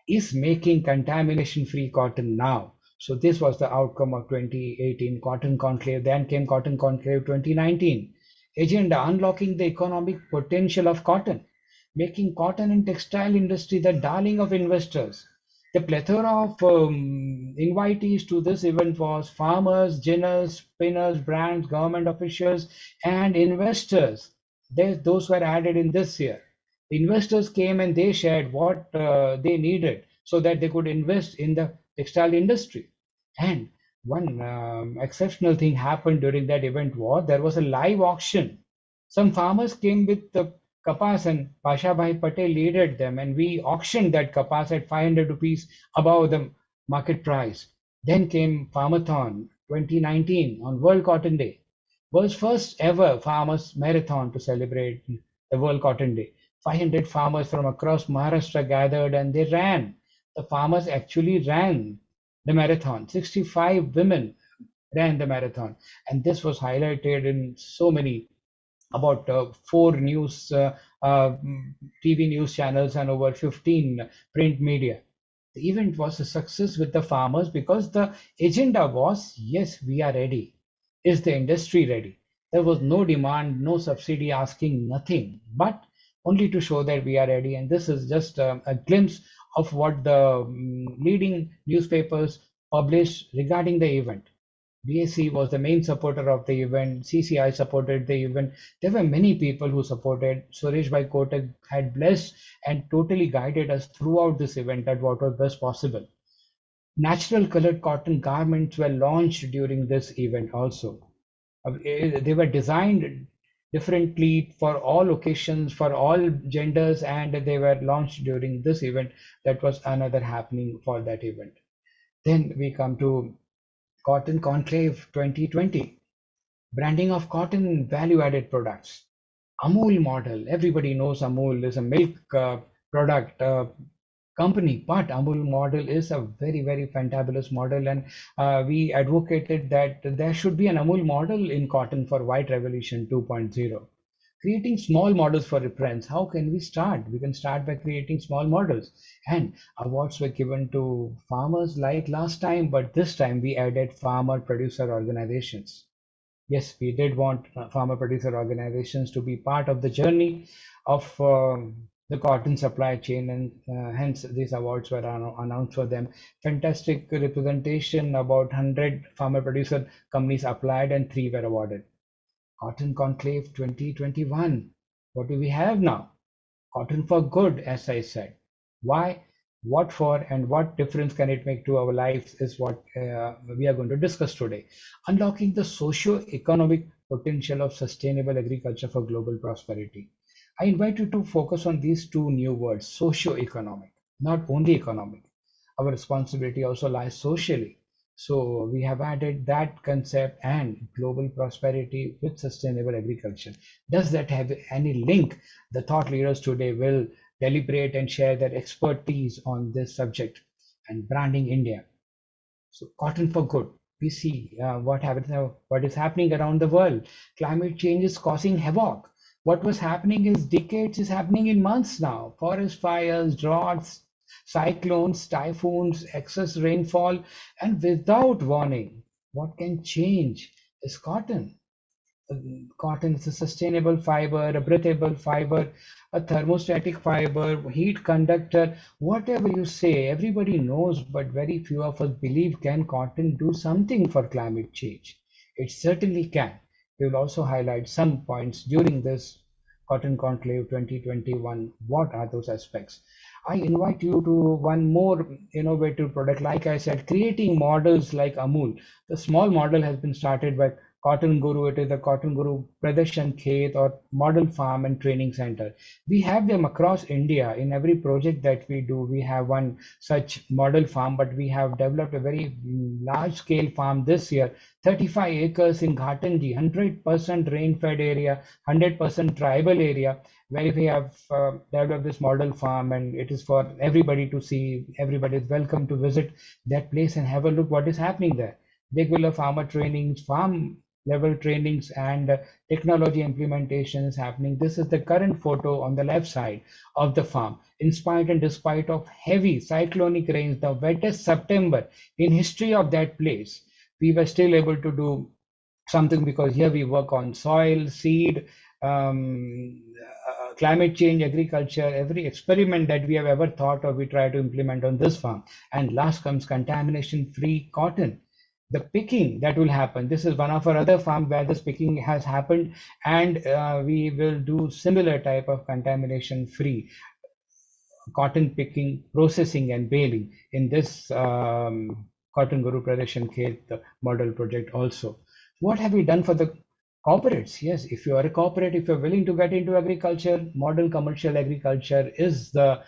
is making contamination-free cotton now. So this was the outcome of 2018 Cotton Conclave. Then came Cotton Conclave 2019. Agenda: unlocking the economic potential of cotton, making cotton and textile industry the darling of investors. The plethora of invitees to this event was farmers, ginners, spinners, brands, government officials, and investors. Those were added in this year. The investors came and they shared what they needed so that they could invest in the textile industry. And one exceptional thing happened during that event was there was a live auction. Some farmers came with the kapas and Pasha Bhai Patel leaded them, and we auctioned that kapas at 500 rupees above the market price. Then came Farmathon 2019 on World Cotton Day, world's first ever farmers marathon to celebrate the World Cotton Day. 500 farmers from across Maharashtra gathered and they ran. The farmers actually ran the marathon. 65 women ran the marathon, and this was highlighted in so many about 4 TV news channels and over 15 print media. The event was a success with the farmers because the agenda was, yes, we are ready. Is the industry ready? There was no demand, no subsidy asking, nothing, but only to show that we are ready. And this is just a glimpse of what the leading newspapers published regarding the event. BSc was the main supporter of the event. CCI supported the event. There were many people who supported. Suresh Bhai Kotak had blessed and totally guided us throughout this event at what was best possible. Natural colored cotton garments were launched during this event also. They were designed differently for all occasions, for all genders, and they were launched during this event. That was another happening for that event. Then we come to Cotton Conclave 2020, branding of cotton value-added products. Amul model, everybody knows Amul is a milk product company, but Amul model is a very, very fantabulous model, and we advocated that there should be an Amul model in cotton for White Revolution 2.0. Creating small models for reference. How can we start? We can start by creating small models. And awards were given to farmers like last time, but this time we added farmer producer organizations. Yes, we did want farmer producer organizations to be part of the journey of the cotton supply chain, and hence these awards were announced for them. Fantastic representation. About 100 farmer producer companies applied and 3 were awarded. Cotton Conclave 2021. What do we have now? Cotton for good, as I said. Why, what for, and what difference can it make to our lives is what we are going to discuss today. Unlocking the socio-economic potential of sustainable agriculture for global prosperity. I invite you to focus on these two new words, socio-economic, not only economic. Our responsibility also lies socially. So we have added that concept and global prosperity with sustainable agriculture. Does that have any link? The thought leaders today will deliberate and share their expertise on this subject. And branding India. So cotton for good. We see what happens, what is happening around the world. Climate change is causing havoc. What was happening in decades is happening in months now. Forest fires, droughts, cyclones, typhoons, excess rainfall, and without warning. What can change is cotton. Cotton is a sustainable fiber, a breathable fiber, a thermostatic fiber, heat conductor, whatever you say, everybody knows, but very few of us believe can cotton do something for climate change. It certainly can. We will also highlight some points during this Cotton Conclave 2021. What are those aspects? I invite you to one more innovative product. Like I said, creating models like Amul. The small model has been started by Cotton Guru. It is the Cotton Guru Pradershan Khet or Model Farm and Training Center. We have them across India. In every project that we do, we have one such model farm, but we have developed a very large scale farm this year, 35 acres in Ghatanji, 100% rain-fed area, 100% tribal area, where we have developed this model farm, and it is for everybody to see. Everybody is welcome to visit that place and have a look what is happening there. Regular farmer trainings, farm level trainings, and technology implementation is happening. This is the current photo on the left side of the farm. In spite and despite of heavy cyclonic rains, the wettest September in history of that place, we were still able to do something, because here we work on soil, seed, climate change, agriculture. Every experiment that we have ever thought of, we try to implement on this farm. And last comes contamination-free cotton. The picking that will happen, this is one of our other farms where this picking has happened, and we will do similar type of contamination-free cotton picking, processing, and baling in this Cotton Guru Pradesh Khet model project also. What have we done for the corporates? Yes, if you are a corporate, if you're willing to get into agriculture, modern commercial agriculture is the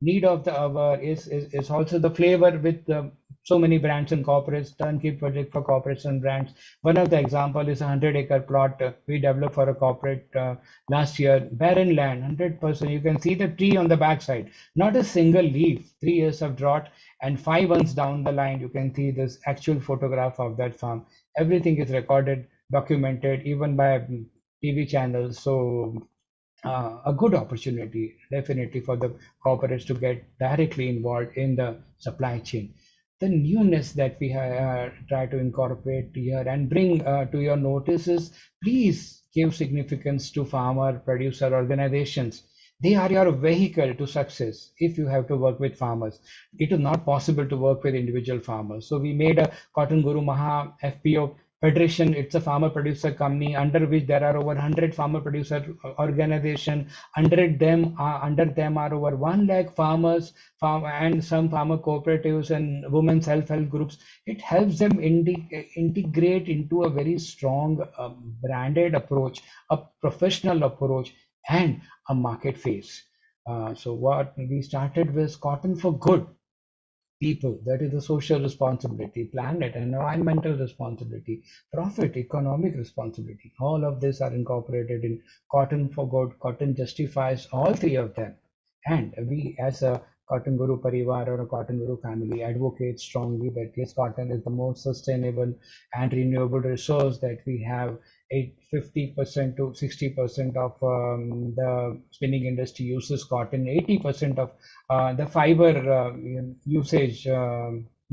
need of the hour, is also the flavor with so many brands and corporates, turnkey project for corporates and brands. One of the example is a 100-acre plot we developed for a corporate last year, barren land, 100%. You can see the tree on the backside, not a single leaf, 3 years of drought, and 5 months down the line, you can see this actual photograph of that farm. Everything is recorded, documented, even by TV channels. So a good opportunity definitely for the corporates to get directly involved in the supply chain. The newness that we try to incorporate here and bring to your notices, please give significance to farmer producer organizations. They are your vehicle to success. If you have to work with farmers, it is not possible to work with individual farmers. So we made a Cotton Guru Maha FPO Federation. It's a farmer producer company under which there are over 100 farmer producer organization. Under them are over 1 lakh farmers, and some farmer cooperatives and women self-help groups. It helps them integrate into a very strong branded approach, a professional approach, and a market phase. So what we started with Cotton for Good people, that is the social responsibility, planet, environmental responsibility, profit, economic responsibility. All of this are incorporated in Cotton for Good. Cotton justifies all 3 of them. And we as a Cotton Guru Parivar or a Cotton Guru family advocate strongly that yes, cotton is the most sustainable and renewable resource that we have. 50% to 60% of the spinning industry uses cotton. 80% of the fiber usage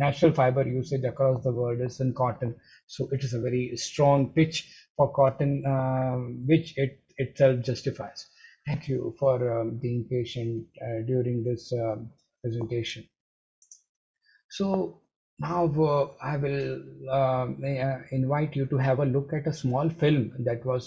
natural fiber usage across the world is in cotton. So it is a very strong pitch for cotton, which it itself justifies. Thank you for being patient during this presentation. So now I will invite you to have a look at a small film that was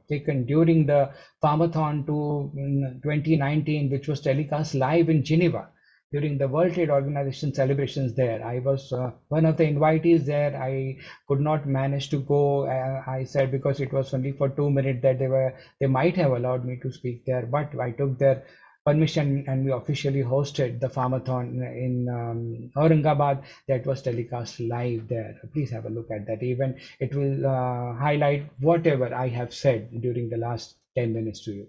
taken during the Farmathon 2019, which was telecast live in Geneva during the World Trade Organization celebrations there. I was one of the invitees there. I could not manage to go. I said because it was only for 2 minutes that they might have allowed me to speak there, but I took their permission and we officially hosted the Farmathon in Aurangabad that was telecast live there. Please have a look at that event. It will highlight whatever I have said during the last 10 minutes to you.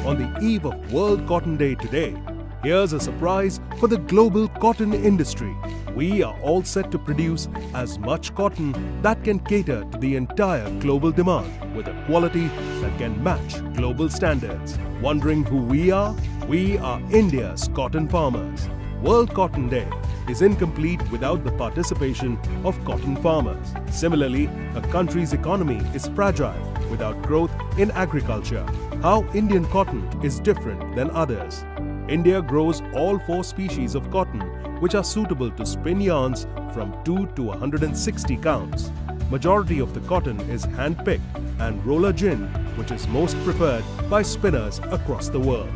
On the eve of World Cotton Day today, here's a surprise for the global cotton industry. We are all set to produce as much cotton that can cater to the entire global demand with a quality that can match global standards. Wondering who we are? We are India's cotton farmers. World Cotton Day is incomplete without the participation of cotton farmers. Similarly, a country's economy is fragile without growth in agriculture. How Indian cotton is different than others. India grows all 4 species of cotton, which are suitable to spin yarns from 2 to 160 counts. Majority of the cotton is hand-picked and roller gin, which is most preferred by spinners across the world.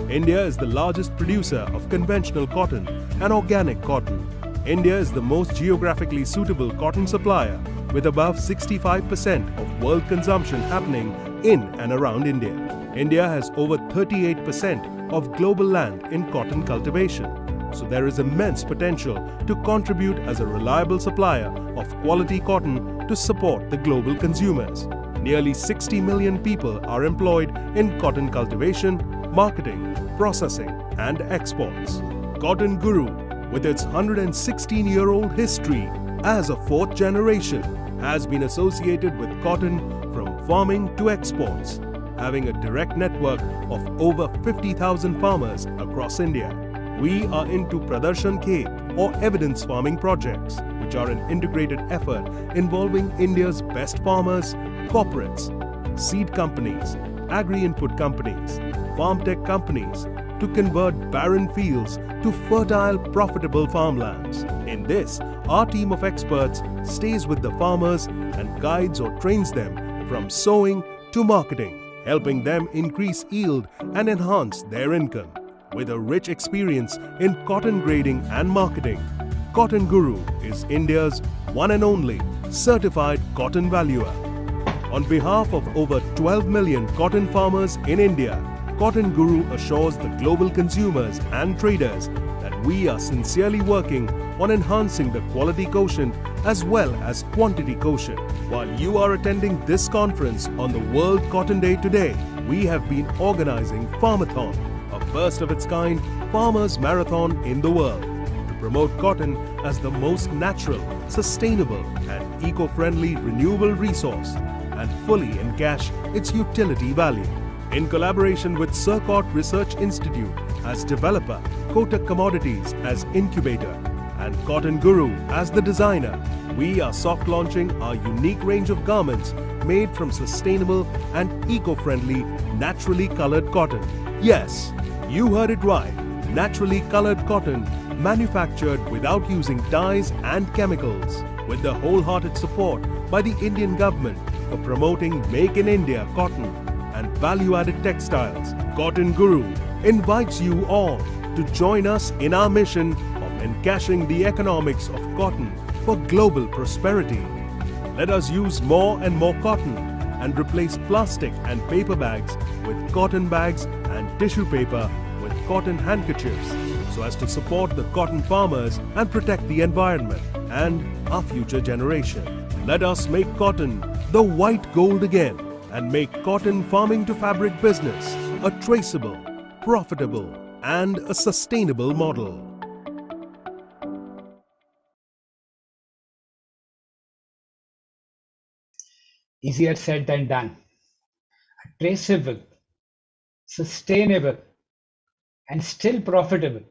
India is the largest producer of conventional cotton and organic cotton. India is the most geographically suitable cotton supplier, with above 65% of world consumption happening in and around India. India has over 38% of global land in cotton cultivation, so there is immense potential to contribute as a reliable supplier of quality cotton to support the global consumers. Nearly 60 million people are employed in cotton cultivation, marketing, processing and exports. Cotton Guru, with its 116-year-old history as a 4th generation, has been associated with cotton from farming to exports, having a direct network of over 50,000 farmers across India. We are into Pradarshan Khet or evidence farming projects, which are an integrated effort involving India's best farmers, corporates, seed companies, agri-input companies, farm tech companies to convert barren fields to fertile, profitable farmlands. In this, our team of experts stays with the farmers and guides or trains them from sowing to marketing, helping them increase yield and enhance their income. With a rich experience in cotton grading and marketing, Cotton Guru is India's one and only certified cotton valuer. On behalf of over 12 million cotton farmers in India, Cotton Guru assures the global consumers and traders that we are sincerely working on enhancing the quality quotient as well as quantity quotient. While you are attending this conference on the World Cotton Day today, we have been organizing Farmathon, a first of its kind farmers marathon in the world, to promote cotton as the most natural, sustainable and eco-friendly renewable resource and fully encash its utility value. In collaboration with Surcot Research Institute as developer, Kotak Commodities as incubator, and Cotton Guru as the designer, we are soft launching our unique range of garments made from sustainable and eco-friendly, naturally colored cotton. Yes, you heard it right. Naturally colored cotton manufactured without using dyes and chemicals, with the wholehearted support by the Indian government for promoting Make in India cotton and value-added textiles. Cotton Guru invites you all to join us in our mission of encashing the economics of cotton for global prosperity. Let us use more and more cotton and replace plastic and paper bags with cotton bags and tissue paper with cotton handkerchiefs so as to support the cotton farmers and protect the environment and our future generation. Let us make cotton the white gold again and make cotton farming to fabric business a traceable, profitable and a sustainable model. Easier said than done. Traceable, sustainable and still profitable.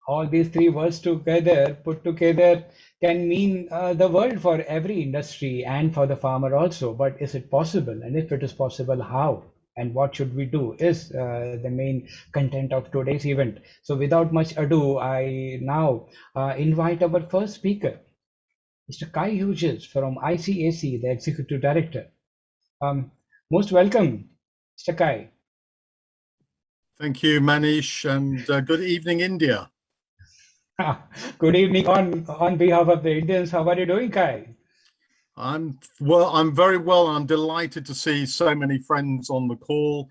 All these three words together, put together, can mean the world for every industry and for the farmer also. But is it possible? And if it is possible, how? And what should we do is the main content of today's event. So without much ado, I now invite our first speaker, Mr. Kai Hughes from ICAC, the Executive Director. Most welcome, Mr. Kai. Thank you, Manish, and good evening, India. Good evening on behalf of the Indians. How are you doing, Kai? I'm very well. I'm delighted to see so many friends on the call.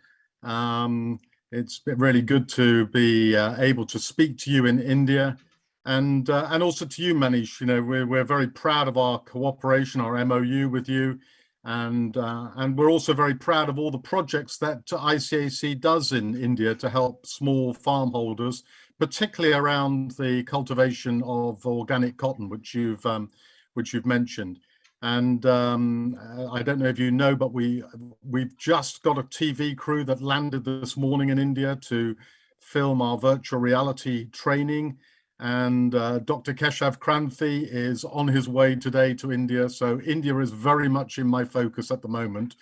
It's been really good to be able to speak to you in India, and also to you, Manish. You know, we're very proud of our cooperation, our MOU with you, and we're also very proud of all the projects that ICAC does in India to help small farm holders, particularly around the cultivation of organic cotton, which you've mentioned. And I don't know if you know, but we've just got a TV crew that landed this morning in India to film our virtual reality training. And Dr. Keshav Kranthi is on his way today to India. So India is very much in my focus at the moment,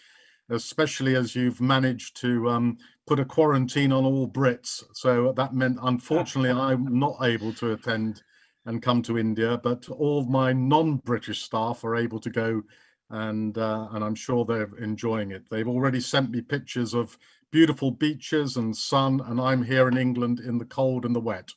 especially as you've managed to put a quarantine on all Brits. So that meant, unfortunately, I'm not able to attend and come to India, but all my non-British staff are able to go, and I'm sure they're enjoying it. They've already sent me pictures of beautiful beaches and sun, and I'm here in England in the cold and the wet.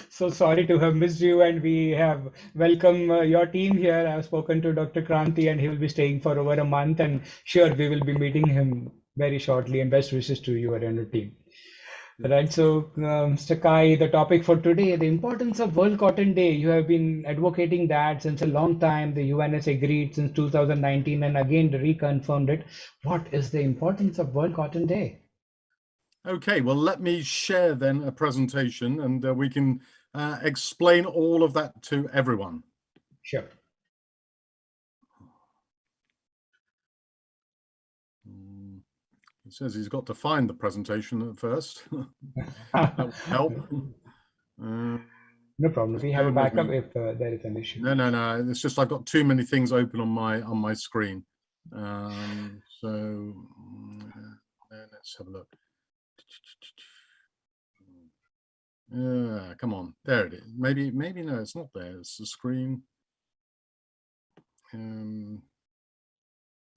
So sorry to have missed you, and we have welcomed your team here. I've spoken to Dr. Kranthi, and he will be staying for over a month, and sure, we will be meeting him very shortly, and best wishes to you and your team. Right, so Mr. Kai, the topic for today, the importance of World Cotton Day. You have been advocating that since a long time. The UN has agreed since 2019 and again reconfirmed it. What is the importance of World Cotton Day? Okay, well, let me share then a presentation, and we can explain all of that to everyone. Sure. He says he's got to find the presentation at first. That would help. No problem. We have a backup if there is an issue. No. It's just I've got too many things open on my screen. So let's have a look. Come on, there it is. Maybe no, it's not there. It's the screen.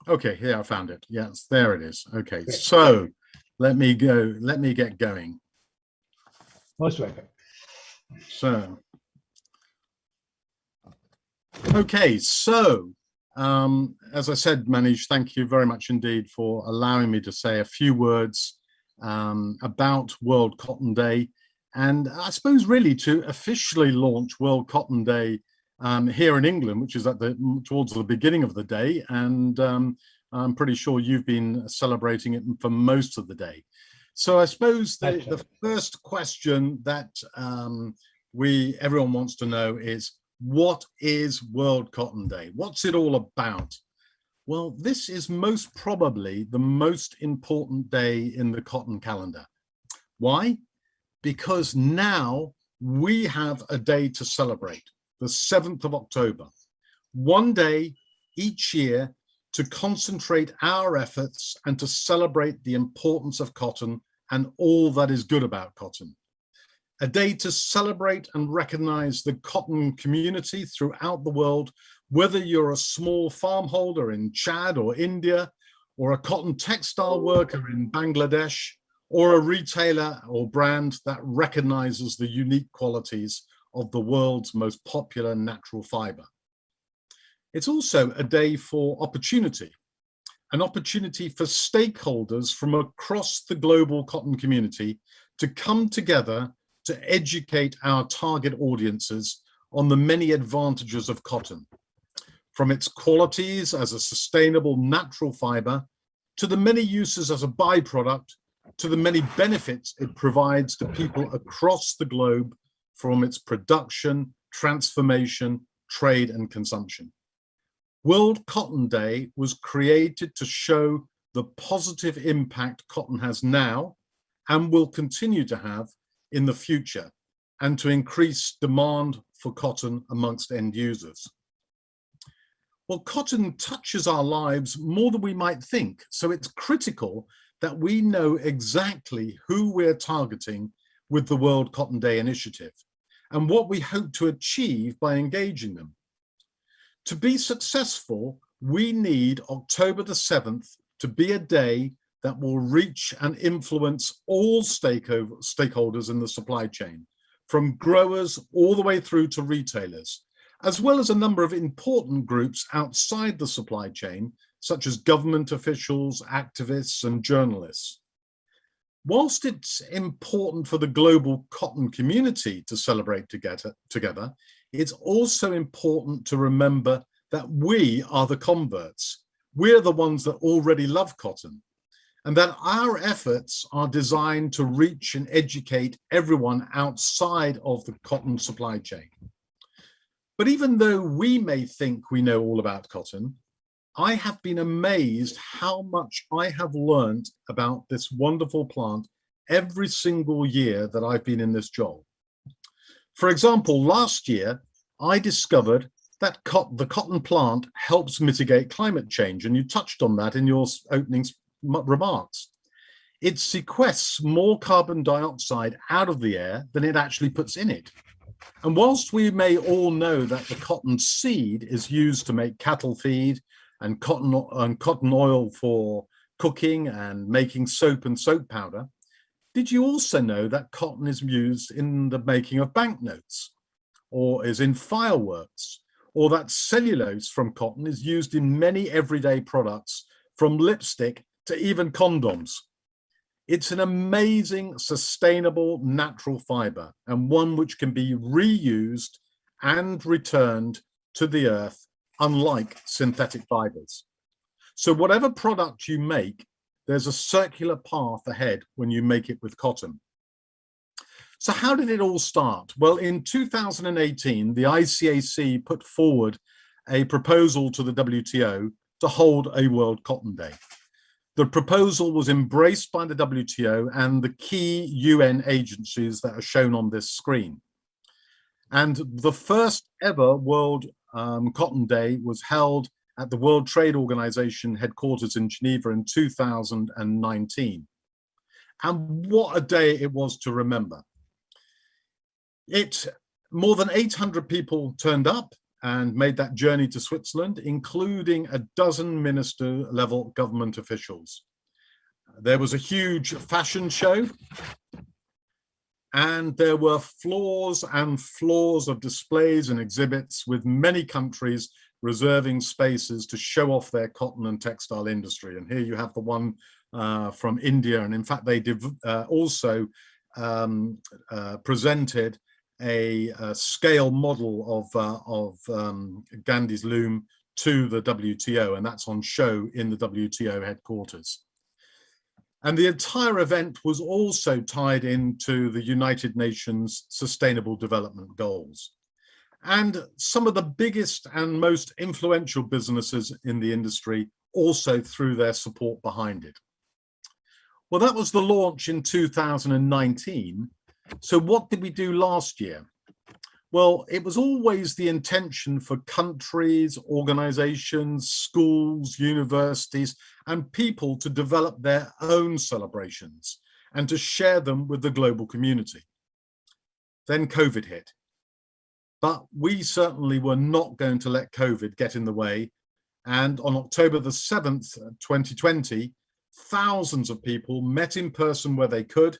Okay, here I found it. Yes, there it is. Okay, so let me get going. Most welcome. So, okay, so as I said, Manish, thank you very much indeed for allowing me to say a few words about World Cotton Day, and I suppose really to officially launch World Cotton Day here in England, which is towards the beginning of the day, and I'm pretty sure you've been celebrating it for most of the day. So I suppose the first question that everyone wants to know is, what is World Cotton Day? What's it all about? Well, this is most probably the most important day in the cotton calendar. Why? Because now we have a day to celebrate, the 7th of October, one day each year to concentrate our efforts and to celebrate the importance of cotton and all that is good about cotton. A day to celebrate and recognize the cotton community throughout the world, whether you're a small farm holder in Chad or India, or a cotton textile worker in Bangladesh, or a retailer or brand that recognizes the unique qualities of the world's most popular natural fiber. It's also a day for opportunity, an opportunity for stakeholders from across the global cotton community to come together to educate our target audiences on the many advantages of cotton, from its qualities as a sustainable natural fiber, to the many uses as a byproduct, to the many benefits it provides to people across the globe from its production, transformation, trade, and consumption. World Cotton Day was created to show the positive impact cotton has now and will continue to have in the future, and to increase demand for cotton amongst end users. Well, cotton touches our lives more than we might think, so it's critical that we know exactly who we're targeting with the World Cotton Day initiative and what we hope to achieve by engaging them. To be successful, we need October the 7th to be a day that will reach and influence all stakeholders in the supply chain, from growers all the way through to retailers, as well as a number of important groups outside the supply chain, such as government officials, activists, and journalists. Whilst it's important for the global cotton community to celebrate together, it's also important to remember that we are the converts. We're the ones that already love cotton, and that our efforts are designed to reach and educate everyone outside of the cotton supply chain. But even though we may think we know all about cotton, I have been amazed how much I have learned about this wonderful plant every single year that I've been in this job. For example, last year, I discovered that the cotton plant helps mitigate climate change, and you touched on that in your opening remarks. It sequests more carbon dioxide out of the air than it actually puts in it. And whilst we may all know that the cotton seed is used to make cattle feed and cotton oil for cooking and making soap and soap powder, did you also know that cotton is used in the making of banknotes, or is in fireworks, or that cellulose from cotton is used in many everyday products, from lipstick to even condoms? It's an amazing, sustainable, natural fiber, and one which can be reused and returned to the earth, unlike synthetic fibers. So whatever product you make, there's a circular path ahead when you make it with cotton. So how did it all start? Well, in 2018, the ICAC put forward a proposal to the WTO to hold a World Cotton Day. The proposal was embraced by the WTO and the key UN agencies that are shown on this screen. And the first ever World Cotton Day was held at the World Trade Organization headquarters in Geneva in 2019. And what a day it was to remember. More than 800 people turned up and made that journey to Switzerland, including a dozen minister-level government officials. There was a huge fashion show, and there were floors and floors of displays and exhibits, with many countries reserving spaces to show off their cotton and textile industry. And here you have the one from India, and in fact they also presented a scale model of Gandhi's loom to the WTO, and that's on show in the WTO headquarters. And the entire event was also tied into the United Nations Sustainable Development Goals. And some of the biggest and most influential businesses in the industry also threw their support behind it. Well, that was the launch in 2019. So what did we do last year? Well, it was always the intention for countries, organizations, schools, universities, and people to develop their own celebrations and to share them with the global community. Then COVID hit. But we certainly were not going to let COVID get in the way. And on October the 7th, 2020, thousands of people met in person where they could.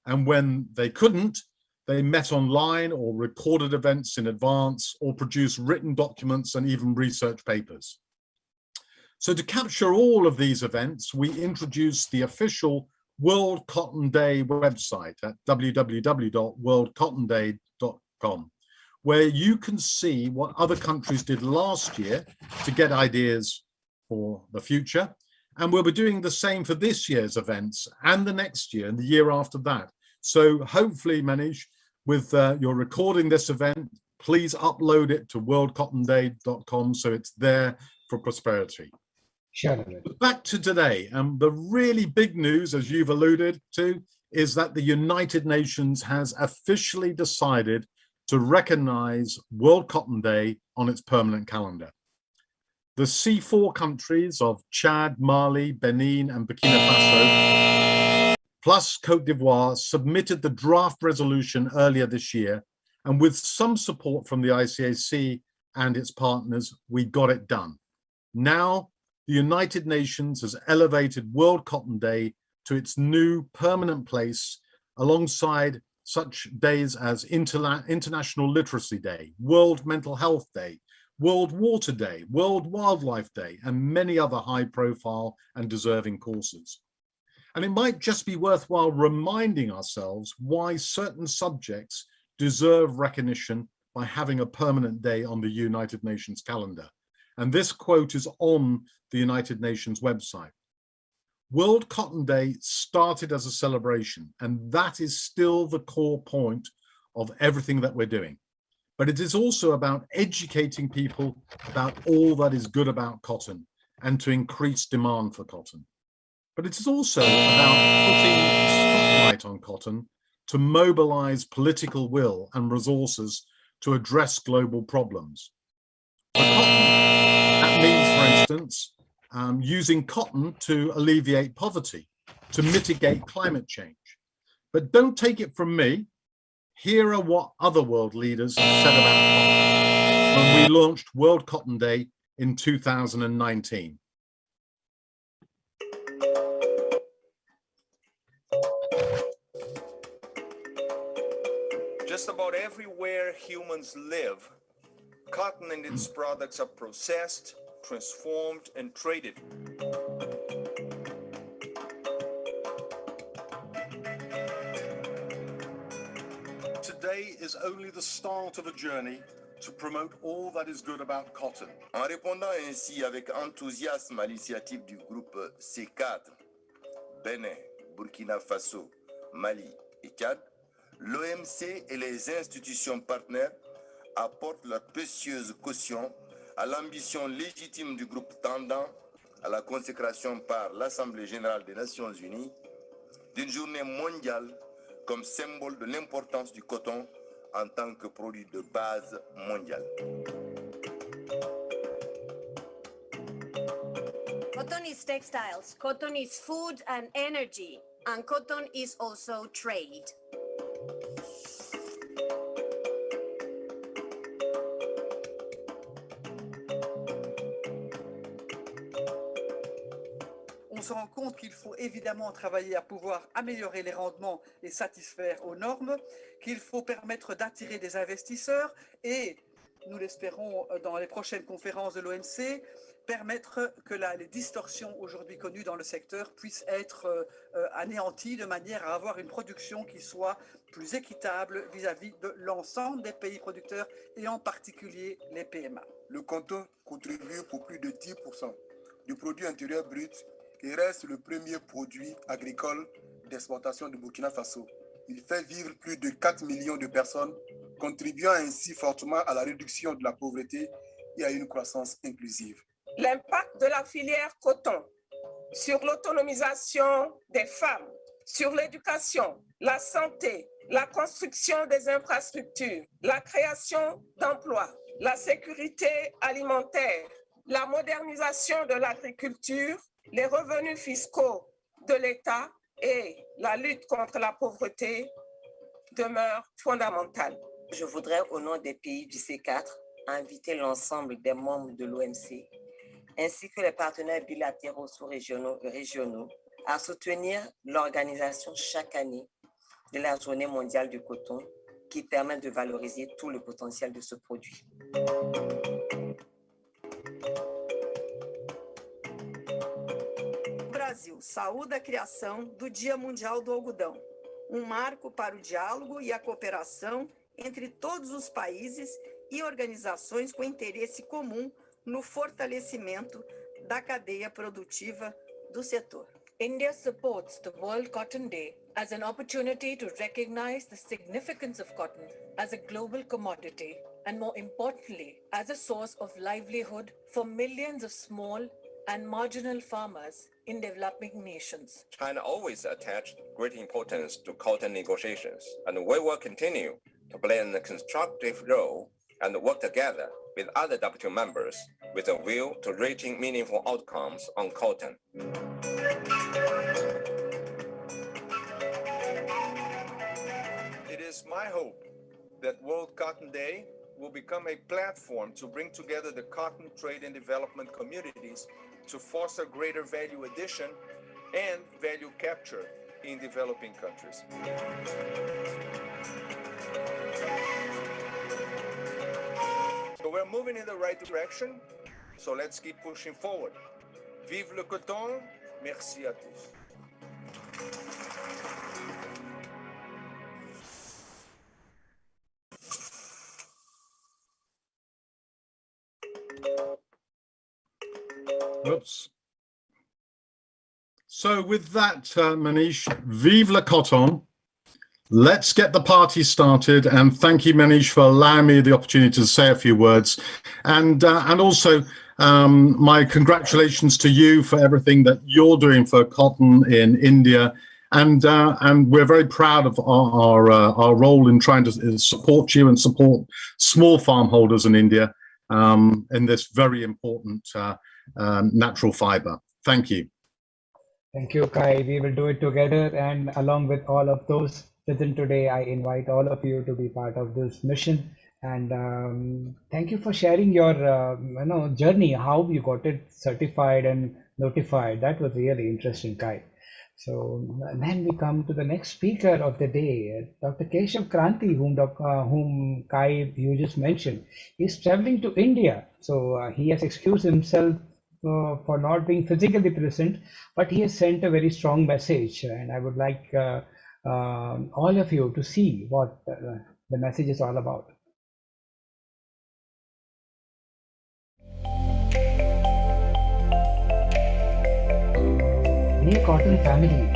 And when they couldn't, they met online or recorded events in advance or produced written documents and even research papers. So to capture all of these events, we introduced the official World Cotton Day website at www.worldcottonday.com, where you can see what other countries did last year to get ideas for the future. And we'll be doing the same for this year's events and the next year and the year after that. So hopefully, Manish, with your recording this event, please upload it to worldcottonday.com so it's there for prosperity. Sure. Back to today, the really big news, as you've alluded to, is that the United Nations has officially decided to recognize World Cotton Day on its permanent calendar. The C4 countries of Chad, Mali, Benin, and Burkina Faso, plus Cote d'Ivoire, submitted the draft resolution earlier this year, and with some support from the ICAC and its partners, we got it done. Now, the United Nations has elevated World Cotton Day to its new permanent place alongside such days as International Literacy Day, World Mental Health Day, World Water Day, World Wildlife Day, and many other high-profile and deserving causes. And it might just be worthwhile reminding ourselves why certain subjects deserve recognition by having a permanent day on the United Nations calendar. And this quote is on the United Nations website. World Cotton Day started as a celebration, and that is still the core point of everything that we're doing. But it is also about educating people about all that is good about cotton and to increase demand for cotton. But it is also about putting a spotlight on cotton to mobilize political will and resources to address global problems. For cotton, that means, for instance, using cotton to alleviate poverty, to mitigate climate change. But don't take it from me. Here are what other world leaders have said about cotton when we launched World Cotton Day in 2019. Just about everywhere humans live, cotton and its products are processed, transformed, and traded. Today is only the start of a journey to promote all that is good about cotton. En répondant ainsi avec enthousiasme à l'initiative du groupe C4, Bénin, Burkina Faso, Mali et Tchad, l'OMC et les institutions partenaires apportent leur précieuse caution à l'ambition légitime du groupe tendant à la consécration par l'Assemblée générale des Nations unies d'une journée mondiale comme symbole de l'importance du coton en tant que produit de base mondial. Cotton is textiles, cotton is food and energy, and cotton is also trade. On se rend compte qu'il faut évidemment travailler à pouvoir améliorer les rendements et satisfaire aux normes, qu'il faut permettre d'attirer des investisseurs et, nous l'espérons dans les prochaines conférences de l'OMC, permettre que les distorsions aujourd'hui connues dans le secteur puissent être anéanties de manière à avoir une production qui soit plus équitable vis-à-vis de l'ensemble des pays producteurs et en particulier les PMA. Le coton contribue pour plus de 10% du produit intérieur brut et reste le premier produit agricole d'exportation du Burkina Faso. Il fait vivre plus de 4 millions de personnes, contribuant ainsi fortement à la réduction de la pauvreté et à une croissance inclusive. L'impact de la filière coton sur l'autonomisation des femmes, sur l'éducation, la santé, la construction des infrastructures, la création d'emplois, la sécurité alimentaire, la modernisation de l'agriculture, les revenus fiscaux de l'État et la lutte contre la pauvreté demeurent fondamentales. Je voudrais, au nom des pays du C4, inviter l'ensemble des membres de l'OMC, ainsi que les partenaires bilatéraux sous-régionaux et régionaux, à soutenir l'organisation chaque année de la Journée mondiale du coton, qui permet de valoriser tout le potentiel de ce produit. O Brasil saúda a criação do Dia Mundial do Algodão, marco para o diálogo e a cooperação entre todos os países e organizações com interesse comum no fortalecimento da cadeia produtiva do setor. India supports the World Cotton Day as an opportunity to recognize the significance of cotton as a global commodity and, more importantly, as a source of livelihood for millions of small and marginal farmers in developing nations. China always attached great importance to cotton negotiations, and we will continue to play a constructive role and work together with other WTO members with a view to reaching meaningful outcomes on cotton. It is my hope that World Cotton Day will become a platform to bring together the cotton trade and development communities to foster greater value addition and value capture in developing countries. So we're moving in the right direction, so let's keep pushing forward. Vive le coton, merci à tous. Oops. So with that, Manish, vive le coton. Let's get the party started. And thank you, Manish, for allowing me the opportunity to say a few words. And also my congratulations to you for everything that you're doing for cotton in India. And we're very proud of our role in trying to support you and support small farm holders in India in this very important natural fiber. Thank you. Thank you, Kai. We will do it together, and along with all of those present today, I invite all of you to be part of this mission. And thank you for sharing your journey, how you got it certified and notified. That was really interesting, Kai. So then we come to the next speaker of the day, Dr. Keshav Kranti, whom Kai you just mentioned. He's traveling to India, so he has excused himself for not being physically present, but he has sent a very strong message, and I would like all of you to see what the message is all about. Dear Cotton family,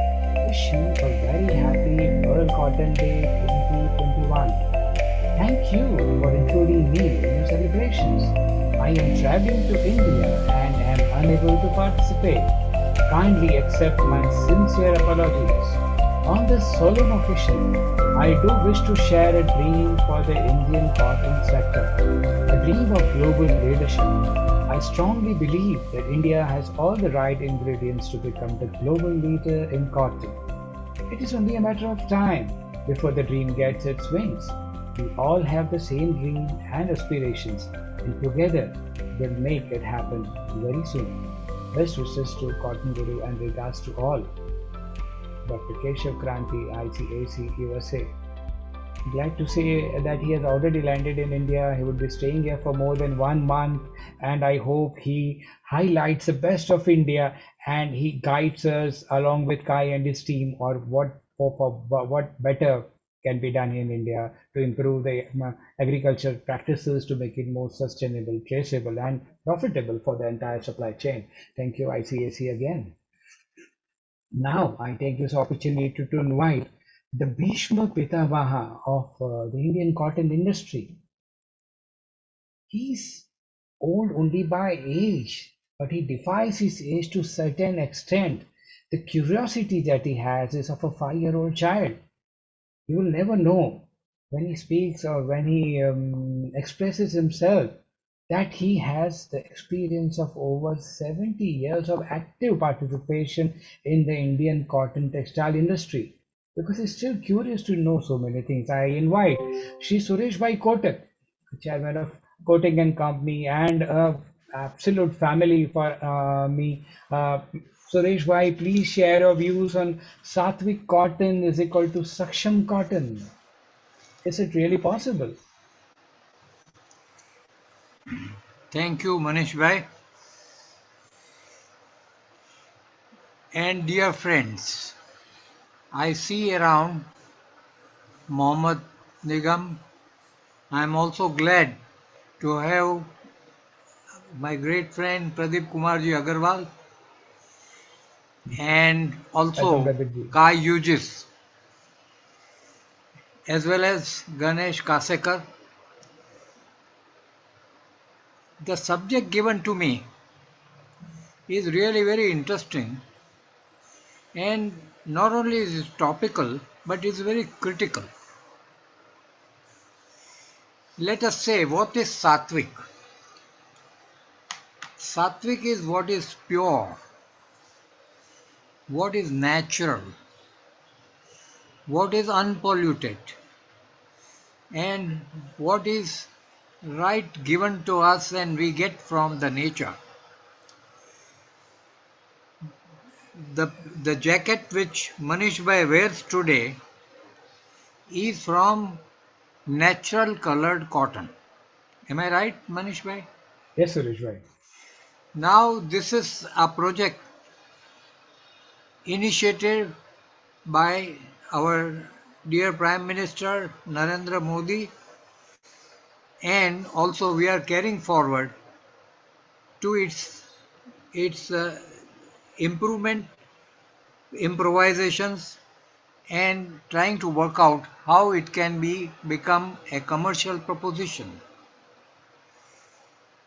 wish you a very happy World Cotton Day 2021. Thank you for including me in your celebrations. I am traveling to India and am unable to participate. Kindly accept my sincere apologies. On this solemn occasion, I do wish to share a dream for the Indian cotton sector, a dream of global leadership. I strongly believe that India has all the right ingredients to become the global leader in cotton. It is only a matter of time before the dream gets its wings. We all have the same dream and aspirations, and together we'll make it happen very soon. Best wishes to Cotton Guru and regards to all. Dr. Keshav Kranti, ICAC, USA. Glad to say that he has already landed in India. He would be staying here for more than 1 month, and I hope he highlights the best of India and he guides us along with Kai and his team or what better can be done in India to improve the agriculture practices to make it more sustainable, traceable, and profitable for the entire supply chain. Thank you, ICAC, again. Now, I take this opportunity to invite the Bhishma Pitavaha of the Indian cotton industry. He's old only by age, but he defies his age to a certain extent. The curiosity that he has is of a 5-year-old child. You will never know when he speaks or when he expresses himself that he has the experience of over 70 years of active participation in the Indian cotton textile industry, because he's still curious to know so many things. I invite Shri Suresh Bhai Kotak, chairman of Kotak and Company, and absolute family for me. Suresh Bhai, please share your views on Sattvic cotton is equal to Saksham cotton. Is it really possible? Thank you, Manish Bhai. And dear friends, I see around Mohammad Nigam. I am also glad to have my great friend Pradeep Kumarji Agarwal and also Kai Yujis, as well as Ganesh Kasekar. The subject given to me is really very interesting, and not only is it topical, but is very critical. Let us say, what is Sattvic? Sattvic is what is pure, what is natural, what is unpolluted, and what is right given to us and we get from the nature. The jacket which Manish Bhai wears today is from natural colored cotton. Am I right, Manish Bhai? Yes, Suresh bhai. Now this is a project initiated by our dear Prime Minister Narendra Modi, and also we are carrying forward to its improvement, improvisations, and trying to work out how it can become a commercial proposition.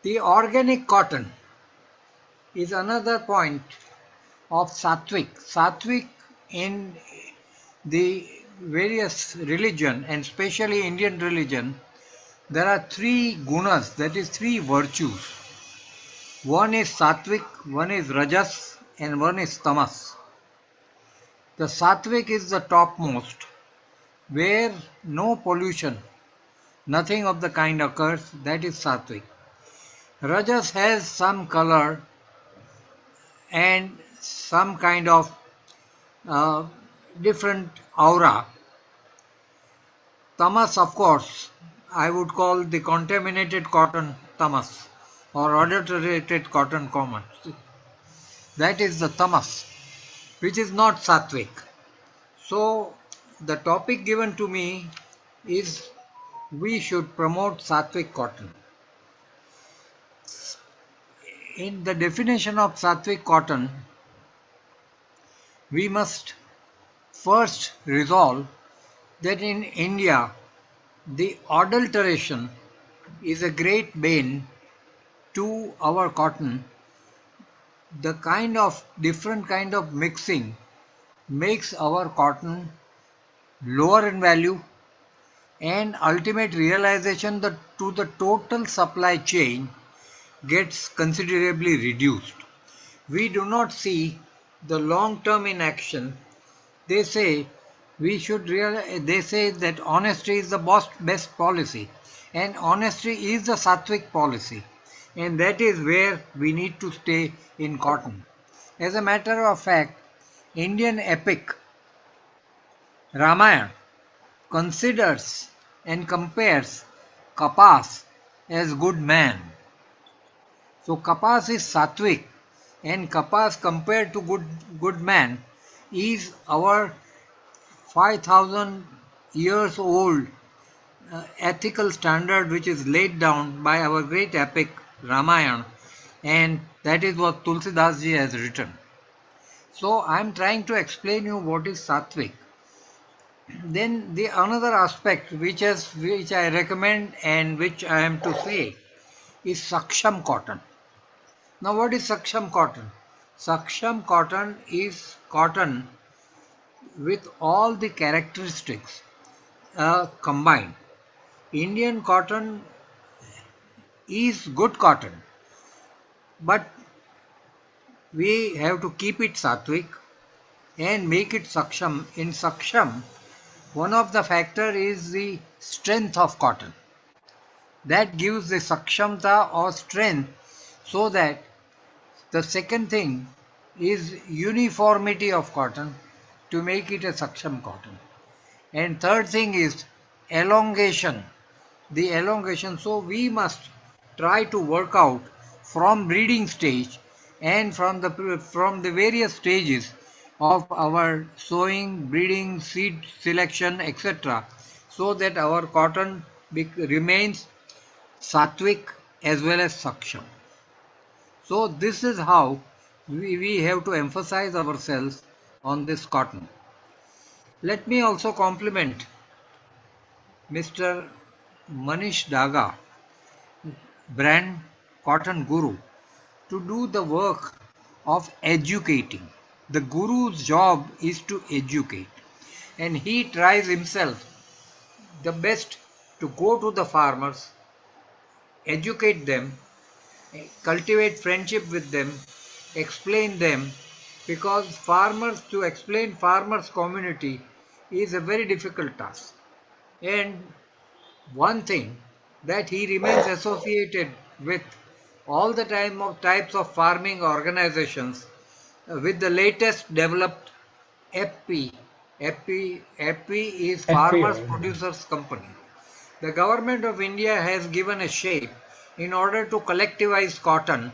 The organic cotton is another point of Sattvic. Sattvic in the various religion, and especially Indian religion, there are three gunas, that is three virtues. One is Sattvic, one is Rajas, and one is Tamas. The Sattvic is the topmost, where no pollution, nothing of the kind occurs, that is Sattvic. Rajas has some color and some kind of uh, different aura. Tamas, of course, I would call the contaminated cotton tamas or adulterated cotton common. That is the tamas, which is not sattvic. So the topic given to me is we should promote sattvic cotton. In the definition of sattvic cotton, we must first resolve that in India, the adulteration is a great bane to our cotton. The kind of different kind of mixing makes our cotton lower in value, and ultimate realization that to the total supply chain gets considerably reduced. We do not see the long term in action. They say they say that honesty is the best policy, and honesty is the sattvic policy, and that is where we need to stay in cotton. As a matter of fact, Indian epic Ramayana considers and compares Kapas as good man. So Kapas is sattvic, and Kapas compared to good man is our 5,000 years old ethical standard which is laid down by our great epic Ramayana, and that is what Tulsidas ji has written. So I am trying to explain you what is sattvic. Then the another aspect which I recommend and which I am to say is Saksham cotton. Now what is Saksham cotton? Saksham cotton is cotton with all the characteristics combined. Indian cotton is good cotton, but we have to keep it sattvic and make it Saksham. In Saksham, one of the factor is the strength of cotton. That gives the Sakshamta or strength, so that the second thing is uniformity of cotton to make it a Saksham cotton. And third thing is elongation. The elongation. So we must try to work out from breeding stage and from the various stages of our sowing, breeding, seed selection, etc., so that our cotton remains sattvic as well as saksham. So this is how we have to emphasize ourselves on this cotton. Let me also compliment Mr. Manish Daga, brand Cotton Guru, to do the work of educating. The guru's job is to educate, and he tries himself the best to go to the farmers, educate them, cultivate friendship with them, explain them, because to explain farmers community is a very difficult task. And one thing that he remains associated with all the time of types of farming organizations with the latest developed FP. FP is Farmers FPO. Producers Company. The government of India has given a shape in order to collectivize cotton,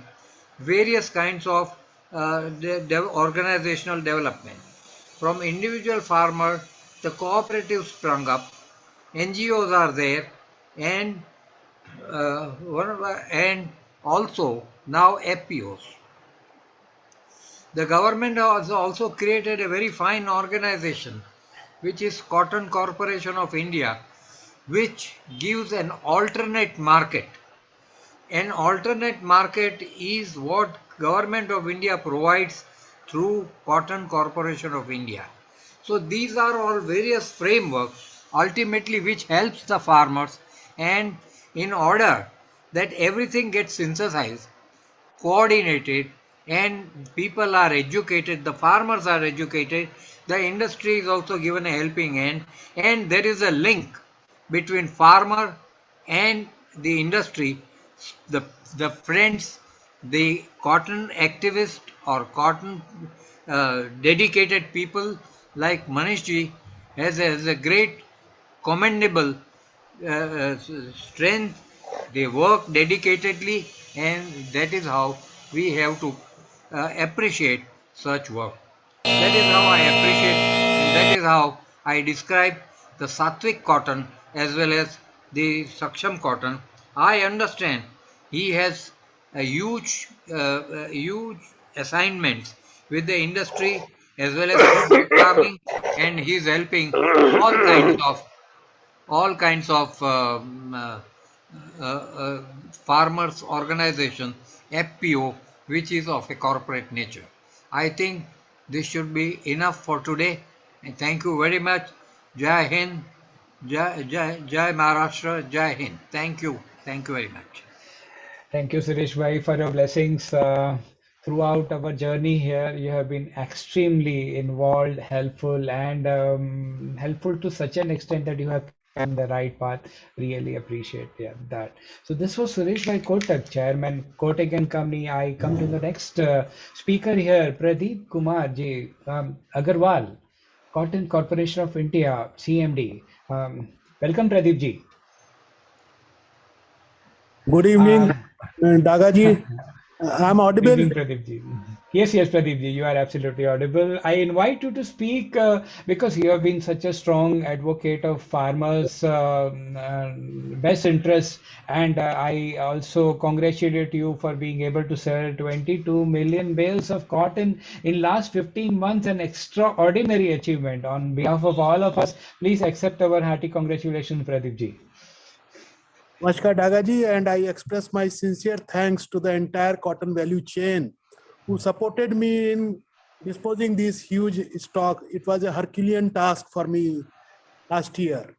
various kinds of organizational development. From individual farmer, the cooperatives sprung up, NGOs are there, and and also now FPOs. The government has also created a very fine organization, which is Cotton Corporation of India, which gives an alternate market. An alternate market is what Government of India provides through Cotton Corporation of India. So these are all various frameworks ultimately which helps the farmers, and in order that everything gets synthesized, coordinated, and people are educated, the farmers are educated, the industry is also given a helping hand, and there is a link between farmer and the industry, the friends, the cotton activists or cotton dedicated people like Manishji has a great commendable strength. They work dedicatedly, and that is how we have to appreciate such work. That is how I appreciate, and that is how I describe the Sattvic cotton as well as the Saksham cotton. I understand he has a huge assignments with the industry as well as project farming, and he is helping all kinds of farmers organization, FPO, which is of a corporate nature. I think this should be enough for today. And thank you very much. Jai Hind, Jai Maharashtra, Jai Hind. Thank you. Thank you very much. Thank you, Suresh Bhai, for your blessings. Throughout our journey here, you have been extremely involved, helpful, and helpful to such an extent that you have on the right path. Really appreciate that. So this was Suresh Bhai Kotak, Chairman, Kotak and Company. I come to the next speaker here, Pradeep Kumar Ji Agarwal, Cotton Corporation of India, CMD. Welcome, Pradeep Ji. Good evening, Dagaji. I'm audible. Good evening, Pradeep Ji. Yes, Pradeep Ji, you are absolutely audible. I invite you to speak because you have been such a strong advocate of farmers' best interests, and I also congratulate you for being able to sell 22 million bales of cotton in last 15 months, an extraordinary achievement. On behalf of all of us, please accept our hearty congratulations, Pradeep Ji. Namaskar, Dagaji, and I express my sincere thanks to the entire cotton value chain who supported me in disposing this huge stock. It was a Herculean task for me last year.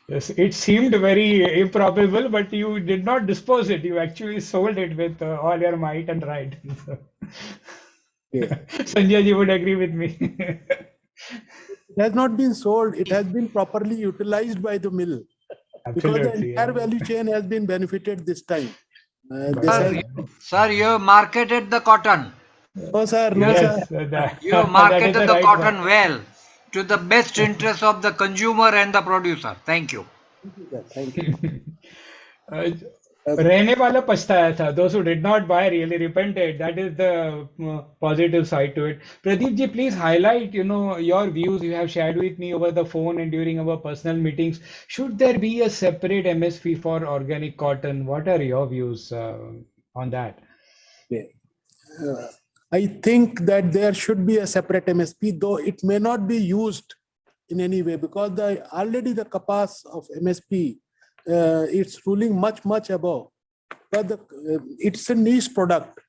Yes, it seemed very improbable, but you did not dispose it. You actually sold it with all your might and right. Yeah. Sanjay ji would agree with me. It has not been sold. It has been properly utilized by the mill. Because the entire value chain has been benefited this time. Sir, you marketed the cotton. No, sir. No, sir. You marketed the cotton well to the best interest of the consumer and the producer. Thank you. Thank you. रहने वाला पछताया था. Those who did not buy really repented. That is the positive side to it. Pradeep ji, please highlight, your views you have shared with me over the phone and during our personal meetings. Should there be a separate MSP for organic cotton? What are your views on that? I think that there should be a separate MSP, though it may not be used in any way because already the capas of MSP it's ruling much above. But it's a niche product.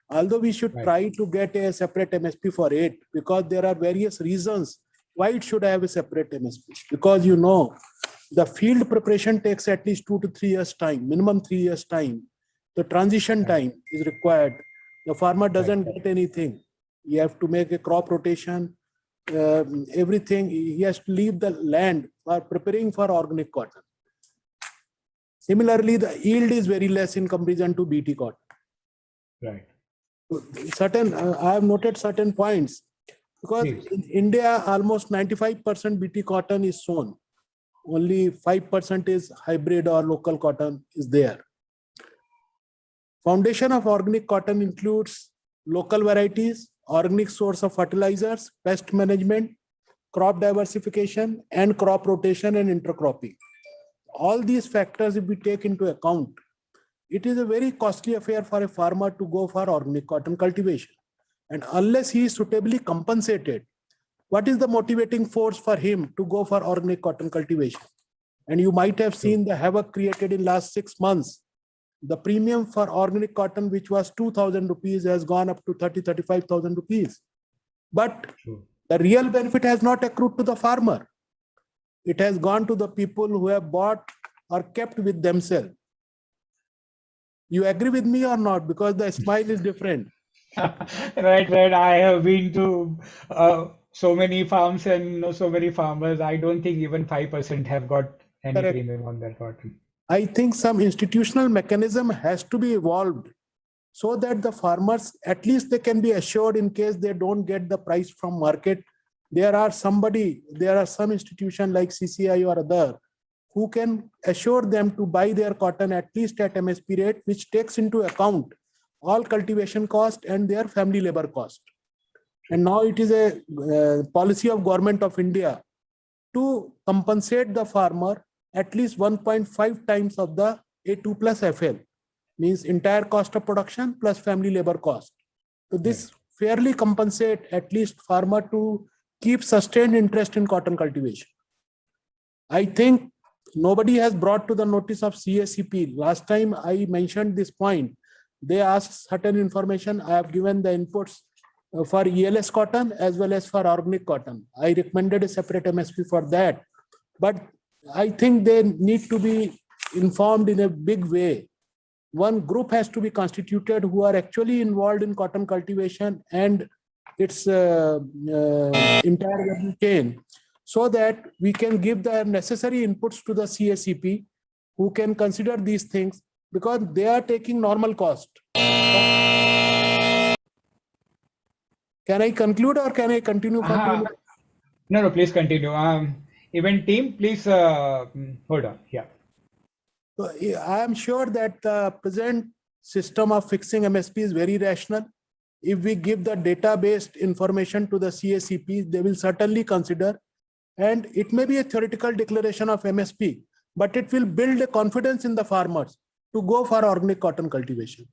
Although we should try to get a separate MSP for it, because there are various reasons why it should have a separate MSP. Because you know, the field preparation takes at least 2 to 3 years time, minimum 3 years time. The transition time is required. The farmer doesn't get anything. You have to make a crop rotation, everything. He has to leave the land for preparing for organic cotton. Similarly, the yield is very less in comparison to BT cotton. Right. Certain, I have noted certain points, because in India, almost 95% BT cotton is sown. Only 5% is hybrid or local cotton is there. Foundation of organic cotton includes local varieties, organic source of fertilizers, pest management, crop diversification, and crop rotation and intercropping. All these factors, if we take into account, it is a very costly affair for a farmer to go for organic cotton cultivation. And unless he is suitably compensated, what is the motivating force for him to go for organic cotton cultivation? And you might have seen the havoc created in last 6 months. The premium for organic cotton, which was 2,000 rupees, has gone up to 35,000 rupees. But the real benefit has not accrued to the farmer. It has gone to the people who have bought or kept with themselves. You agree with me or not? Because the smile is different. Right. I have been to so many farms and know so many farmers. I don't think even 5% have got any premium on their cotton. I think some institutional mechanism has to be evolved so that the farmers, at least they can be assured in case they don't get the price from market. There are some institution like CCI or other who can assure them to buy their cotton at least at MSP rate, which takes into account all cultivation cost and their family labor cost. And now it is a policy of Government of India to compensate the farmer at least 1.5 times of the A2 plus FL, means entire cost of production plus family labor cost. So this fairly compensate at least farmer to keep sustained interest in cotton cultivation. I think nobody has brought to the notice of CACP. Last time I mentioned this point, they asked certain information. I have given the inputs for ELS cotton as well as for organic cotton. I recommended a separate MSP for that. But I think they need to be informed in a big way. One group has to be constituted who are actually involved in cotton cultivation and its entire value chain, so that we can give the necessary inputs to the CACP who can consider these things, because they are taking normal cost. Can I conclude or can I continue for 2 minutes? No, please continue. Event team, please hold on. Yeah. So I am sure that the present system of fixing MSP is very rational. If we give the data-based information to the CACP, they will certainly consider. And it may be a theoretical declaration of MSP, but it will build a confidence in the farmers to go for organic cotton cultivation.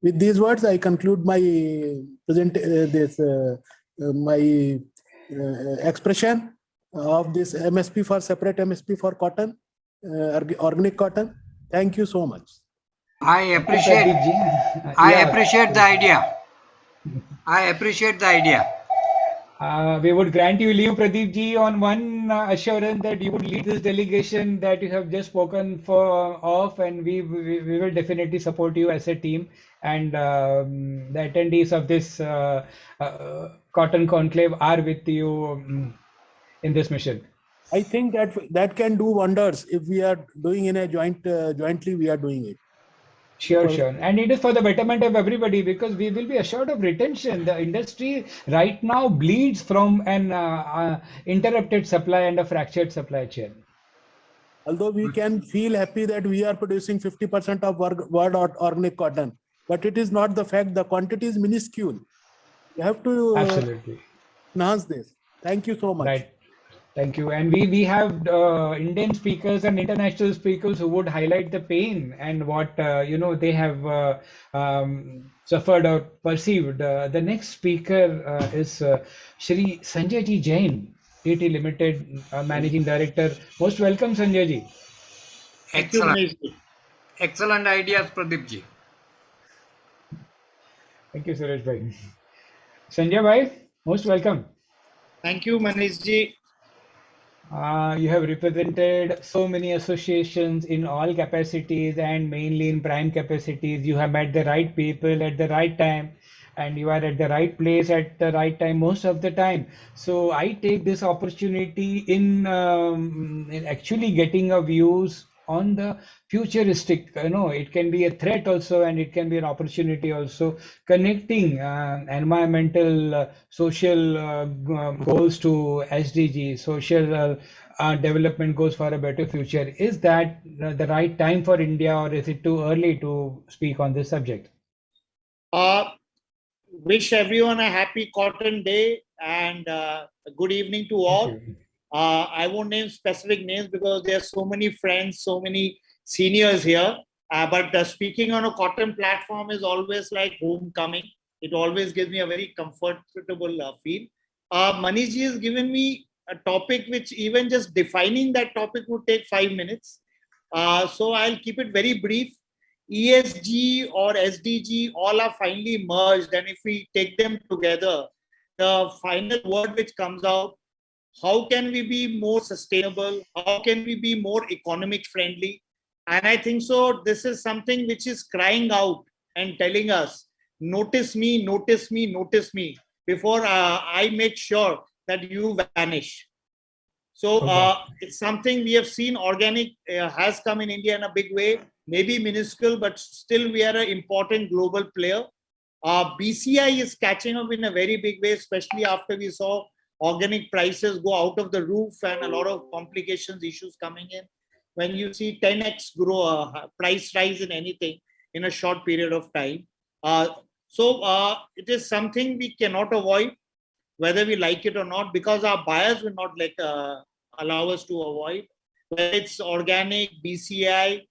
With these words, I conclude my expression of this MSP for separate MSP for cotton, organic cotton. Thank you so much. I appreciate the idea. I appreciate the idea. We would grant you leave, Pradeep ji, on one assurance that you would lead this delegation that you have just spoken of, and we will definitely support you as a team. And the attendees of this Cotton Conclave are with you in this mission. I think that can do wonders if we are doing in a jointly we are doing it. Sure. And it is for the betterment of everybody, because we will be assured of retention. The industry right now bleeds from an interrupted supply and a fractured supply chain. Although we can feel happy that we are producing 50% of world organic cotton, but it is not the fact. The quantity is minuscule. You have to absolutely enhance this. Thank you so much. Right. Thank you. And we have Indian speakers and international speakers who would highlight the pain and what they have suffered or perceived. The next speaker is Shri Sanjay Ji Jain, TT Limited Managing Director. Most welcome, Sanjay Ji. Excellent. Excellent ideas, Pradeep Ji. Thank you, Suresh bhai. Sanjay bhai, most welcome. Thank you, Manish ji. You have represented so many associations in all capacities and mainly in prime capacities. You have met the right people at the right time and you are at the right place at the right time most of the time. So I take this opportunity in actually getting a views on the futuristic. It can be a threat also and it can be an opportunity also, connecting environmental social goals to SDG, social development goals for a better future. Is that the right time for India, or is it too early to speak on this subject? Wish everyone a happy Cotton Day and good evening to all. I won't name specific names because there are so many friends, so many seniors here. But speaking on a cotton platform is always like homecoming. It always gives me a very comfortable feel. Manish ji has given me a topic which even just defining that topic would take 5 minutes. So I'll keep it very brief. ESG or SDG all are finally merged, and if we take them together, the final word which comes out, how can we be more sustainable? How can we be more economic friendly? And I think so this is something which is crying out and telling us, notice me, notice me, notice me, before I make sure that you vanish. So it's something we have seen. Organic has come in India in a big way, maybe minuscule, but still we are an important global player. BCI is catching up in a very big way, especially after we saw organic prices go out of the roof and a lot of complications, issues coming in. When you see 10x grow price rise in anything in a short period of time. So it is something we cannot avoid, whether we like it or not, because our buyers will not allow us to avoid, whether it's organic, BCI.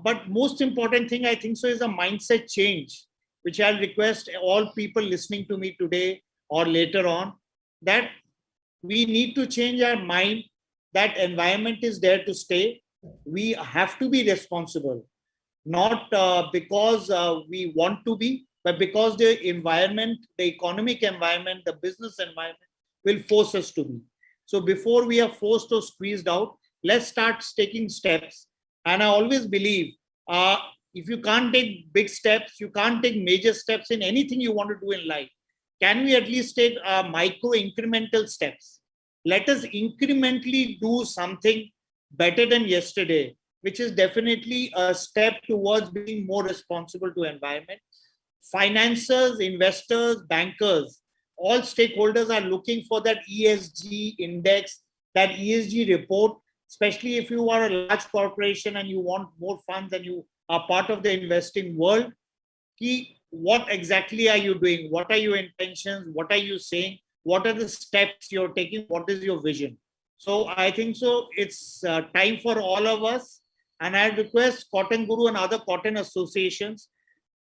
But most important thing, I think so, is a mindset change, which I'll request all people listening to me today or later on, that we need to change our mind that environment is there to stay. We have to be responsible, not because we want to be, but because the environment, the economic environment, the business environment will force us to be. So before we are forced or squeezed out, let's start taking steps. And I always believe, if you can't take big steps, you can't take major steps in anything you want to do in life. Can we at least take micro incremental steps? Let us incrementally do something better than yesterday, which is definitely a step towards being more responsible to environment. Financiers, investors, bankers, all stakeholders are looking for that ESG index, that ESG report, especially if you are a large corporation and you want more funds and you are part of the investing world. What exactly are you doing? What are your intentions? What are you saying? What are the steps you're taking? What is your vision? So I think so it's time for all of us. And I request Cotton Guru and other cotton associations,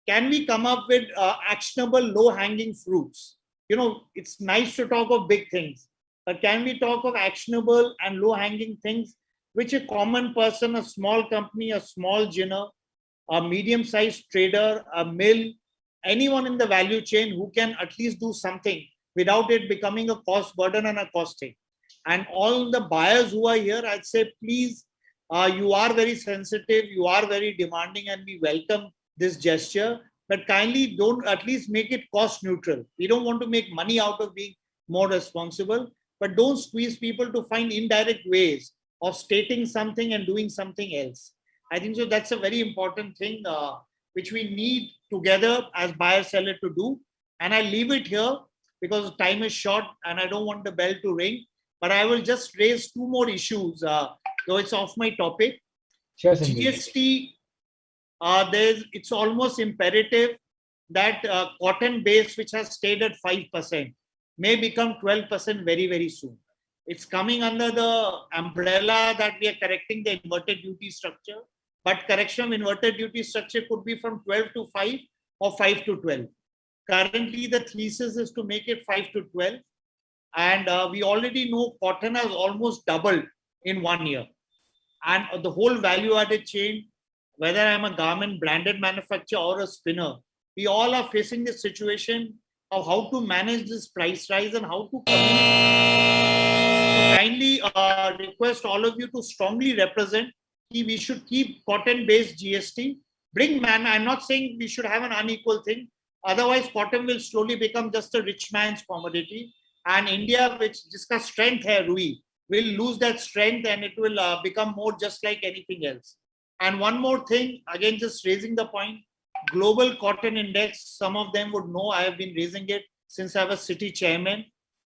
can we come up with actionable low-hanging fruits? It's nice to talk of big things, but can we talk of actionable and low-hanging things which a common person, a small company, a small ginner, a medium-sized trader, a mill, anyone in the value chain who can at least do something without it becoming a cost burden and a cost thing? And all the buyers who are here, I'd say, please, you are very sensitive, you are very demanding, and we welcome this gesture, but kindly don't at least make it cost neutral. We don't want to make money out of being more responsible, but don't squeeze people to find indirect ways of stating something and doing something else. I think so that's a very important thing which we need together as buyer seller to do. And I leave it here because time is short and I don't want the bell to ring, but I will just raise two more issues, though it's off my topic. Sure, GST, it's almost imperative that cotton base, which has stayed at 5%, may become 12% very, very soon. It's coming under the umbrella that we are correcting the inverted duty structure, but correction of inverted duty structure could be from 12 to 5 or 5 to 12. Currently, the thesis is to make it 5 to 12. And we already know cotton has almost doubled in 1 year. And the whole value added chain, whether I'm a garment branded manufacturer or a spinner, We all are facing this situation of how to manage this price rise and how to communicate. So kindly request all of you to strongly represent that we should keep cotton-based GST. I'm not saying we should have an unequal thing. Otherwise, cotton will slowly become just a rich man's commodity. And India, which discuss strength here, Rui, will lose that strength and it will become more just like anything else. And one more thing, again, just raising the point, Global Cotton Index, some of them would know I have been raising it since I was city chairman.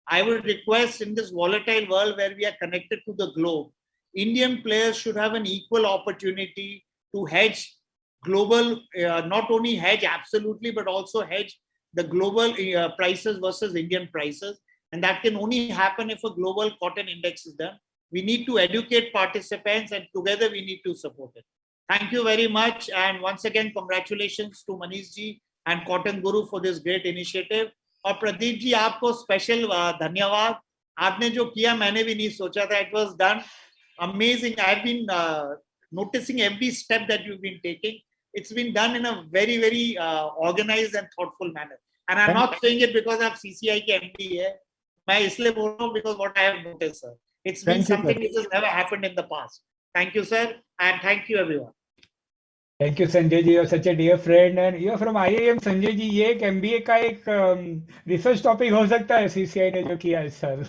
I would request in this volatile world where we are connected to the globe, Indian players should have an equal opportunity to hedge global, not only hedge absolutely, but also hedge the global prices versus Indian prices. And that can only happen if a global cotton index is done. We need to educate participants and together we need to support it. Thank you very much. And once again, congratulations to Manish ji and Cotton Guru for this great initiative. और प्रदीप जी आपको special धन्यवाद. आपने जो किया मैंने भी नहीं सोचा था. It was done amazing. I've been noticing every step that you've been taking. It's been done in a very, very organized and thoughtful manner. And I'm not saying it because I'm CCI के MD है. मैं इसलिए बोल रहा हूँ because what I have noticed, sir. It's been something which has never happened in the past. Thank you, sir, and thank you, everyone. Thank you, Sanjay ji. You're such a dear friend, and you're from IIM, Sanjay ji. ये एक MBA का एक research topic हो सकता है CCI ने जो किया है, sir.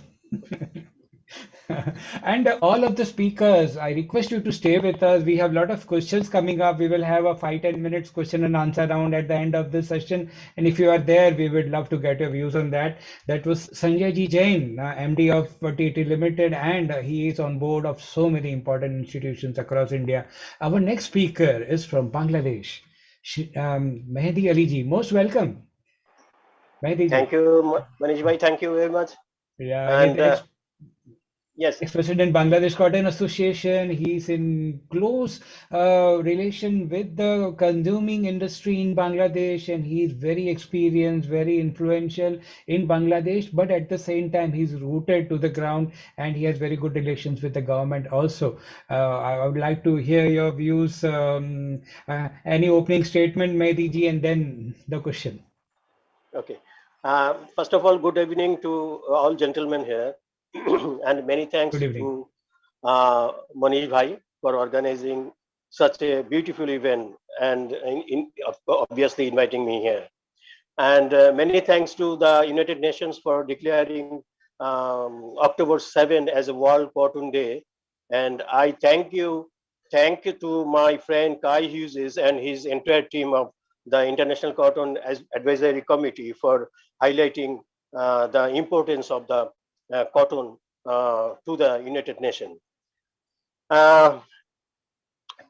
And all of the speakers, I request you to stay with us. We have a lot of questions coming up. We will have a 5-10 minutes question and answer round at the end of this session. And if you are there, we would love to get your views on that. That was Sanjay Ji Jain, MD of TT Limited, and he is on board of so many important institutions across India. Our next speaker is from Bangladesh, Mehdi Ali Ji. Most welcome. Mehdi Ji. Thank you, Manish bhai. Thank you very much. Yeah, and yes, ex-president Bangladesh Cotton Association. He's in close relation with the consuming industry in Bangladesh, and he's very experienced, very influential in Bangladesh, but at the same time he's rooted to the ground and he has very good relations with the government also. I would like to hear your views. Any opening statement, Mehdi ji, and then the question. Okay. First of all, good evening to all gentlemen here. And many thanks to Manish bhai for organizing such a beautiful event and obviously inviting me here. And many thanks to the United Nations for declaring October 7 as a World Cotton Day. And I thank you to my friend Kai Hughes and his entire team of the International Cotton Advisory Committee for highlighting the importance of the cotton to the United Nations.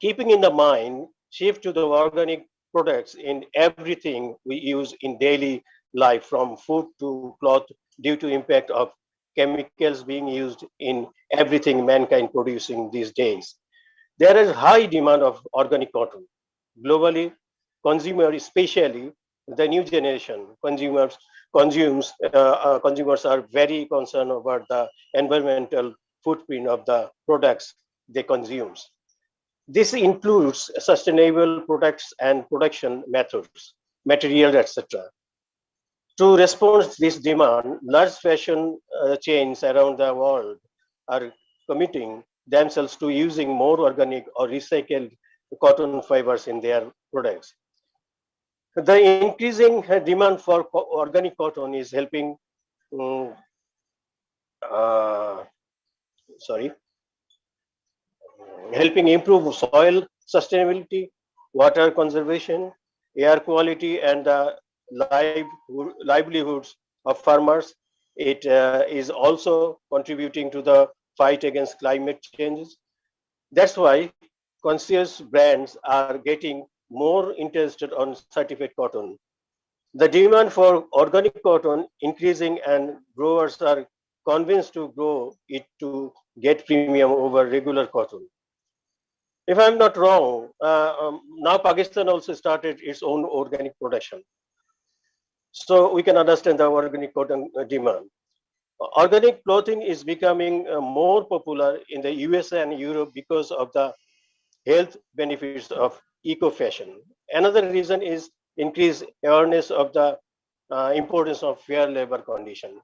Keeping in the mind, shift to the organic products in everything we use in daily life, from food to cloth, due to impact of chemicals being used in everything mankind producing these days. There is high demand of organic cotton. Globally, consumers, especially the new generation consumers are very concerned about the environmental footprint of the products they consume. This includes sustainable products and production methods, materials, etc. To respond to this demand, large fashion chains around the world are committing themselves to using more organic or recycled cotton fibers in their products. The increasing demand for organic cotton is helping helping improve soil sustainability, water conservation, air quality, and the livelihoods of farmers. It is also contributing to the fight against climate changes. That's why conscious brands are getting more interested on certified cotton. The demand for organic cotton increasing and growers are convinced to grow it to get premium over regular cotton. If I'm not wrong, now Pakistan also started its own organic production. So we can understand the organic cotton demand. Organic clothing is becoming more popular in the USA and Europe because of the health benefits of eco-fashion. Another reason is increase awareness of the importance of fair labor condition.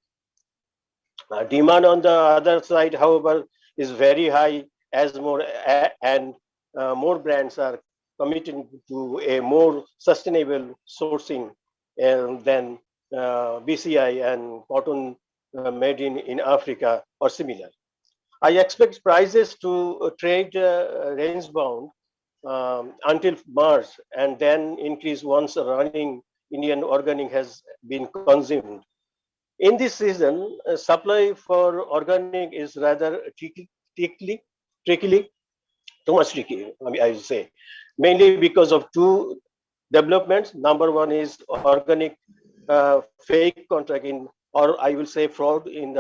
Demand on the other side, however, is very high as more brands are committing to a more sustainable sourcing than BCI and cotton made in Africa or similar. I expect prices to trade range bound until March and then increase once running Indian organic has been consumed. In this season, supply for organic is rather tricky, too much tricky, I would say, mainly because of two developments. Number one is organic fake contract or I will say fraud in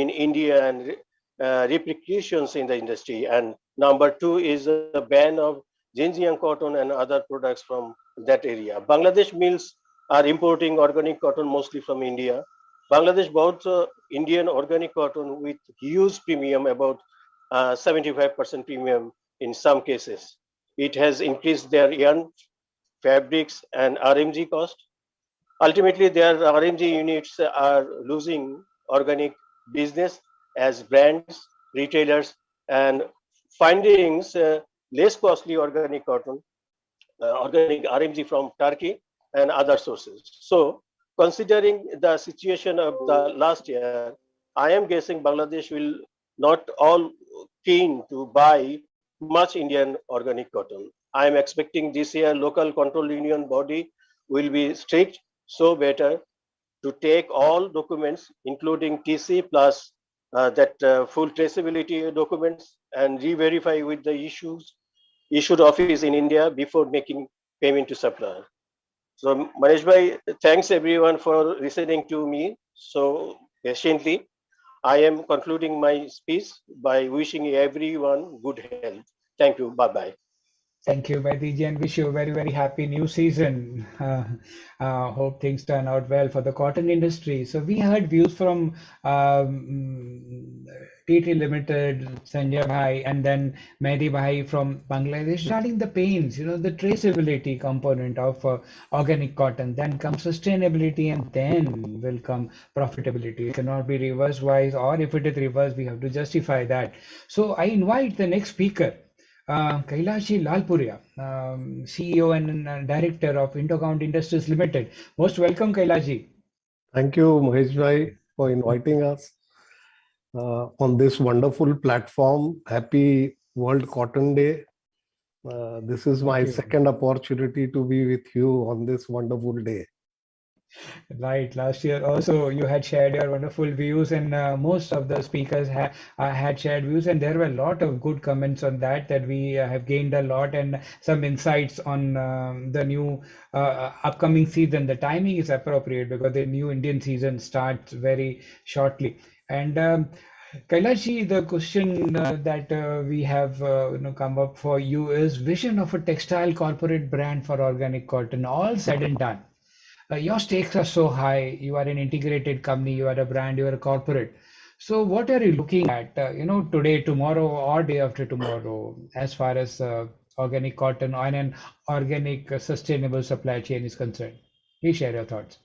India and repercussions in the industry. And number two is the ban of Xinjiang cotton and other products from that area. Bangladesh mills are importing organic cotton mostly from India. Bangladesh bought Indian organic cotton with huge premium, about 75% premium in some cases. It has increased their yarn, fabrics, and RMG cost. Ultimately, their RMG units are losing organic business as brands, retailers, and findings less costly organic cotton, organic RMG from Turkey and other sources. So, considering the situation of the last year, I am guessing Bangladesh will not all keen to buy much Indian organic cotton. I am expecting this year local control union body will be strict, so better to take all documents, including TC plus that full traceability documents, and re-verify with the issued office in India before making payment to supplier. So Manish bhai, thanks everyone for listening to me so patiently. I am concluding my speech by wishing everyone good health. Thank you. Bye-bye. Thank you, Vaidiji, and wish you a very, very happy new season. Hope things turn out well for the cotton industry. So we heard views from TT Limited, Sanjay Bhai, and then Mehdi Bhai from Bangladesh regarding the pains, the traceability component of organic cotton. Then comes sustainability, and then will come profitability. It cannot be reverse wise, or if it is reverse, we have to justify that. So I invite the next speaker. Kailashi Lalpuria, CEO and Director of Intercount Industries Limited. Most welcome, Kailashi. Thank you, Mahesh bhai, for inviting us on this wonderful platform. Happy World Cotton Day. This is my second opportunity to be with you on this wonderful day. Right. Last year also you had shared your wonderful views, and most of the speakers had shared views, and there were a lot of good comments on that we have gained a lot, and some insights on the new upcoming season. The timing is appropriate because the new Indian season starts very shortly. And Kailashi, the question that we have come up for you is vision of a textile corporate brand for organic cotton, all said and done. Your stakes are so high. You are an integrated company. You are a brand. You are a corporate. So, what are you looking at? Today, tomorrow, or day after tomorrow, as far as organic cotton and an organic sustainable supply chain is concerned? Please share your thoughts.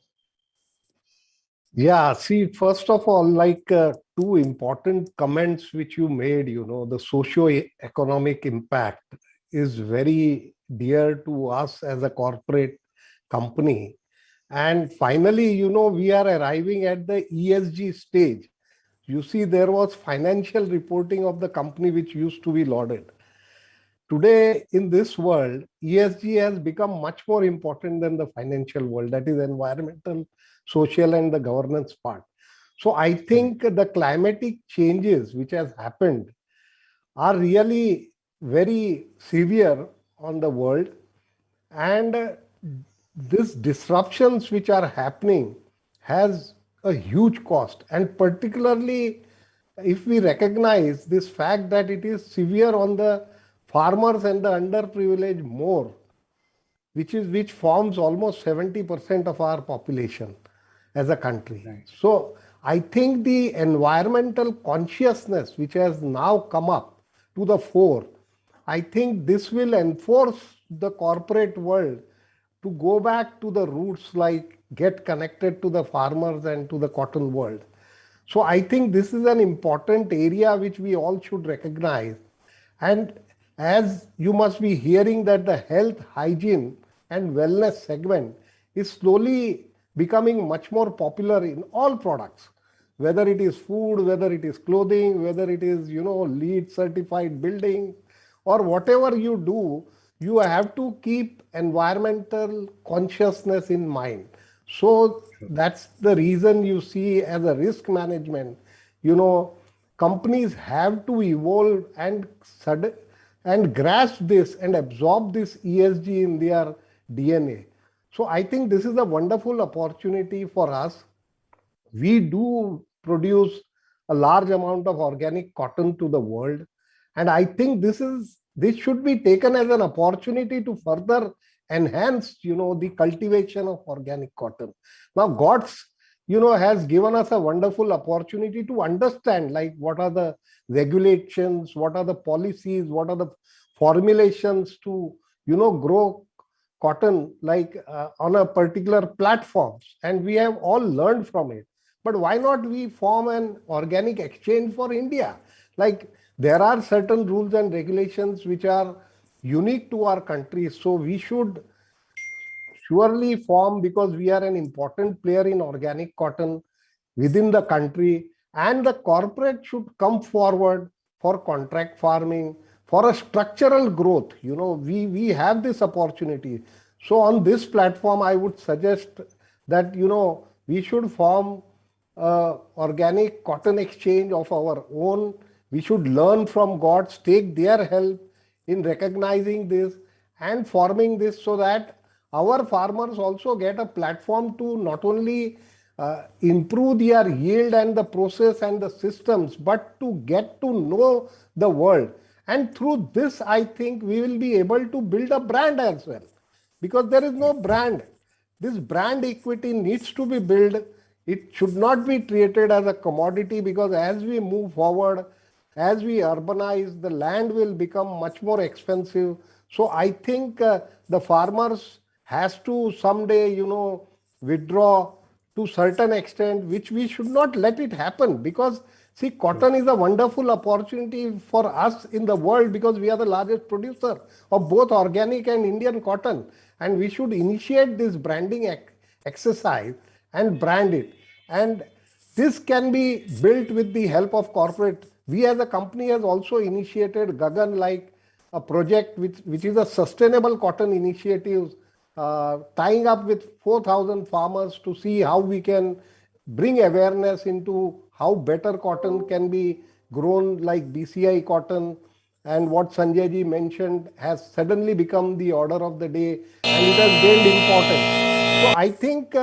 Yeah, see, first of all, two important comments which you made, the socio-economic impact is very dear to us as a corporate company. And finally, we are arriving at the ESG stage. You see, there was financial reporting of the company which used to be lauded. Today, in this world, ESG has become much more important than the financial world. That is environmental, social, and the governance part. So I think the climatic changes which has happened are really very severe on the world. And these disruptions which are happening has a huge cost, and particularly if we recognize this fact that it is severe on the farmers and the underprivileged more, which forms almost 70% of our population as a country. Right. So I think the environmental consciousness which has now come up to the fore, I think this will enforce the corporate world to go back to the roots, like get connected to the farmers and to the cotton world. So I think this is an important area which we all should recognize. And as you must be hearing that the health, hygiene and wellness segment is slowly becoming much more popular in all products, whether it is food, whether it is clothing, whether it is, LEED certified building, or whatever you do, you have to keep environmental consciousness in mind. So that's the reason you see as a risk management, companies have to evolve and grasp this and absorb this ESG in their DNA. So I think this is a wonderful opportunity for us. We do produce a large amount of organic cotton to the world. And I think this should be taken as an opportunity to further enhance, the cultivation of organic cotton. Now, God's, has given us a wonderful opportunity to understand, like, what are the regulations, what are the policies, what are the formulations to, grow cotton, like on a particular platforms. And we have all learned from it. But why not we form an organic exchange for India? Like, there are certain rules and regulations which are unique to our country. So we should surely form, because we are an important player in organic cotton within the country, and the corporate should come forward for contract farming, for a structural growth. We have this opportunity. So on this platform, I would suggest that, we should form organic cotton exchange of our own. We should learn from Gods, take their help in recognizing this and forming this, so that our farmers also get a platform to not only improve their yield and the process and the systems, but to get to know the world. And through this, I think we will be able to build a brand as well, because there is no brand. This brand equity needs to be built. It should not be treated as a commodity, because as we move forward, as we urbanize, the land will become much more expensive. So I think the farmers has to someday, withdraw to certain extent, which we should not let it happen, because see, cotton is a wonderful opportunity for us in the world, because we are the largest producer of both organic and Indian cotton. And we should initiate this branding exercise and brand it. And this can be built with the help of corporate. We as a company has also initiated Gagan, like a project which is a sustainable cotton initiative, tying up with 4,000 farmers to see how we can bring awareness into how better cotton can be grown, like BCI cotton. And what Sanjay ji mentioned has suddenly become the order of the day, and it has gained importance. So I think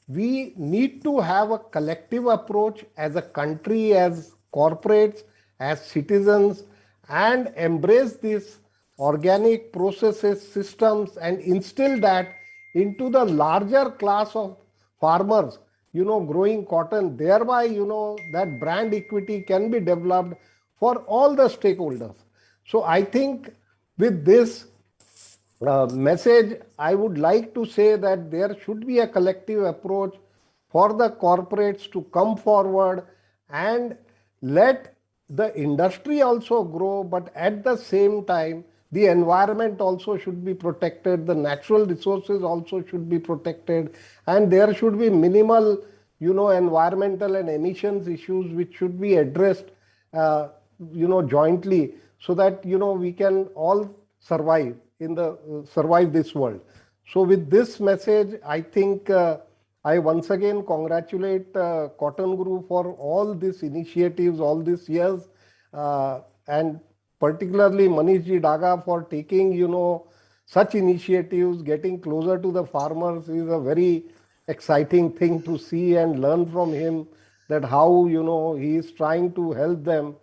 we need to have a collective approach as a country, as corporates, as citizens, and embrace these organic processes, systems, and instill that into the larger class of farmers, growing cotton. Thereby, that brand equity can be developed for all the stakeholders. So I think with this message, I would like to say that there should be a collective approach for the corporates to come forward and let the industry also grow, but at the same time, the environment also should be protected, the natural resources also should be protected, and there should be minimal, environmental and emissions issues which should be addressed, jointly, so that, we can all survive survive this world. So with this message, I think I once again congratulate Cotton Group for all these initiatives, all these years, and particularly Manish Ji Daga for taking, such initiatives, getting closer to the farmers is a very exciting thing to see and learn from him, that how, he is trying to help them,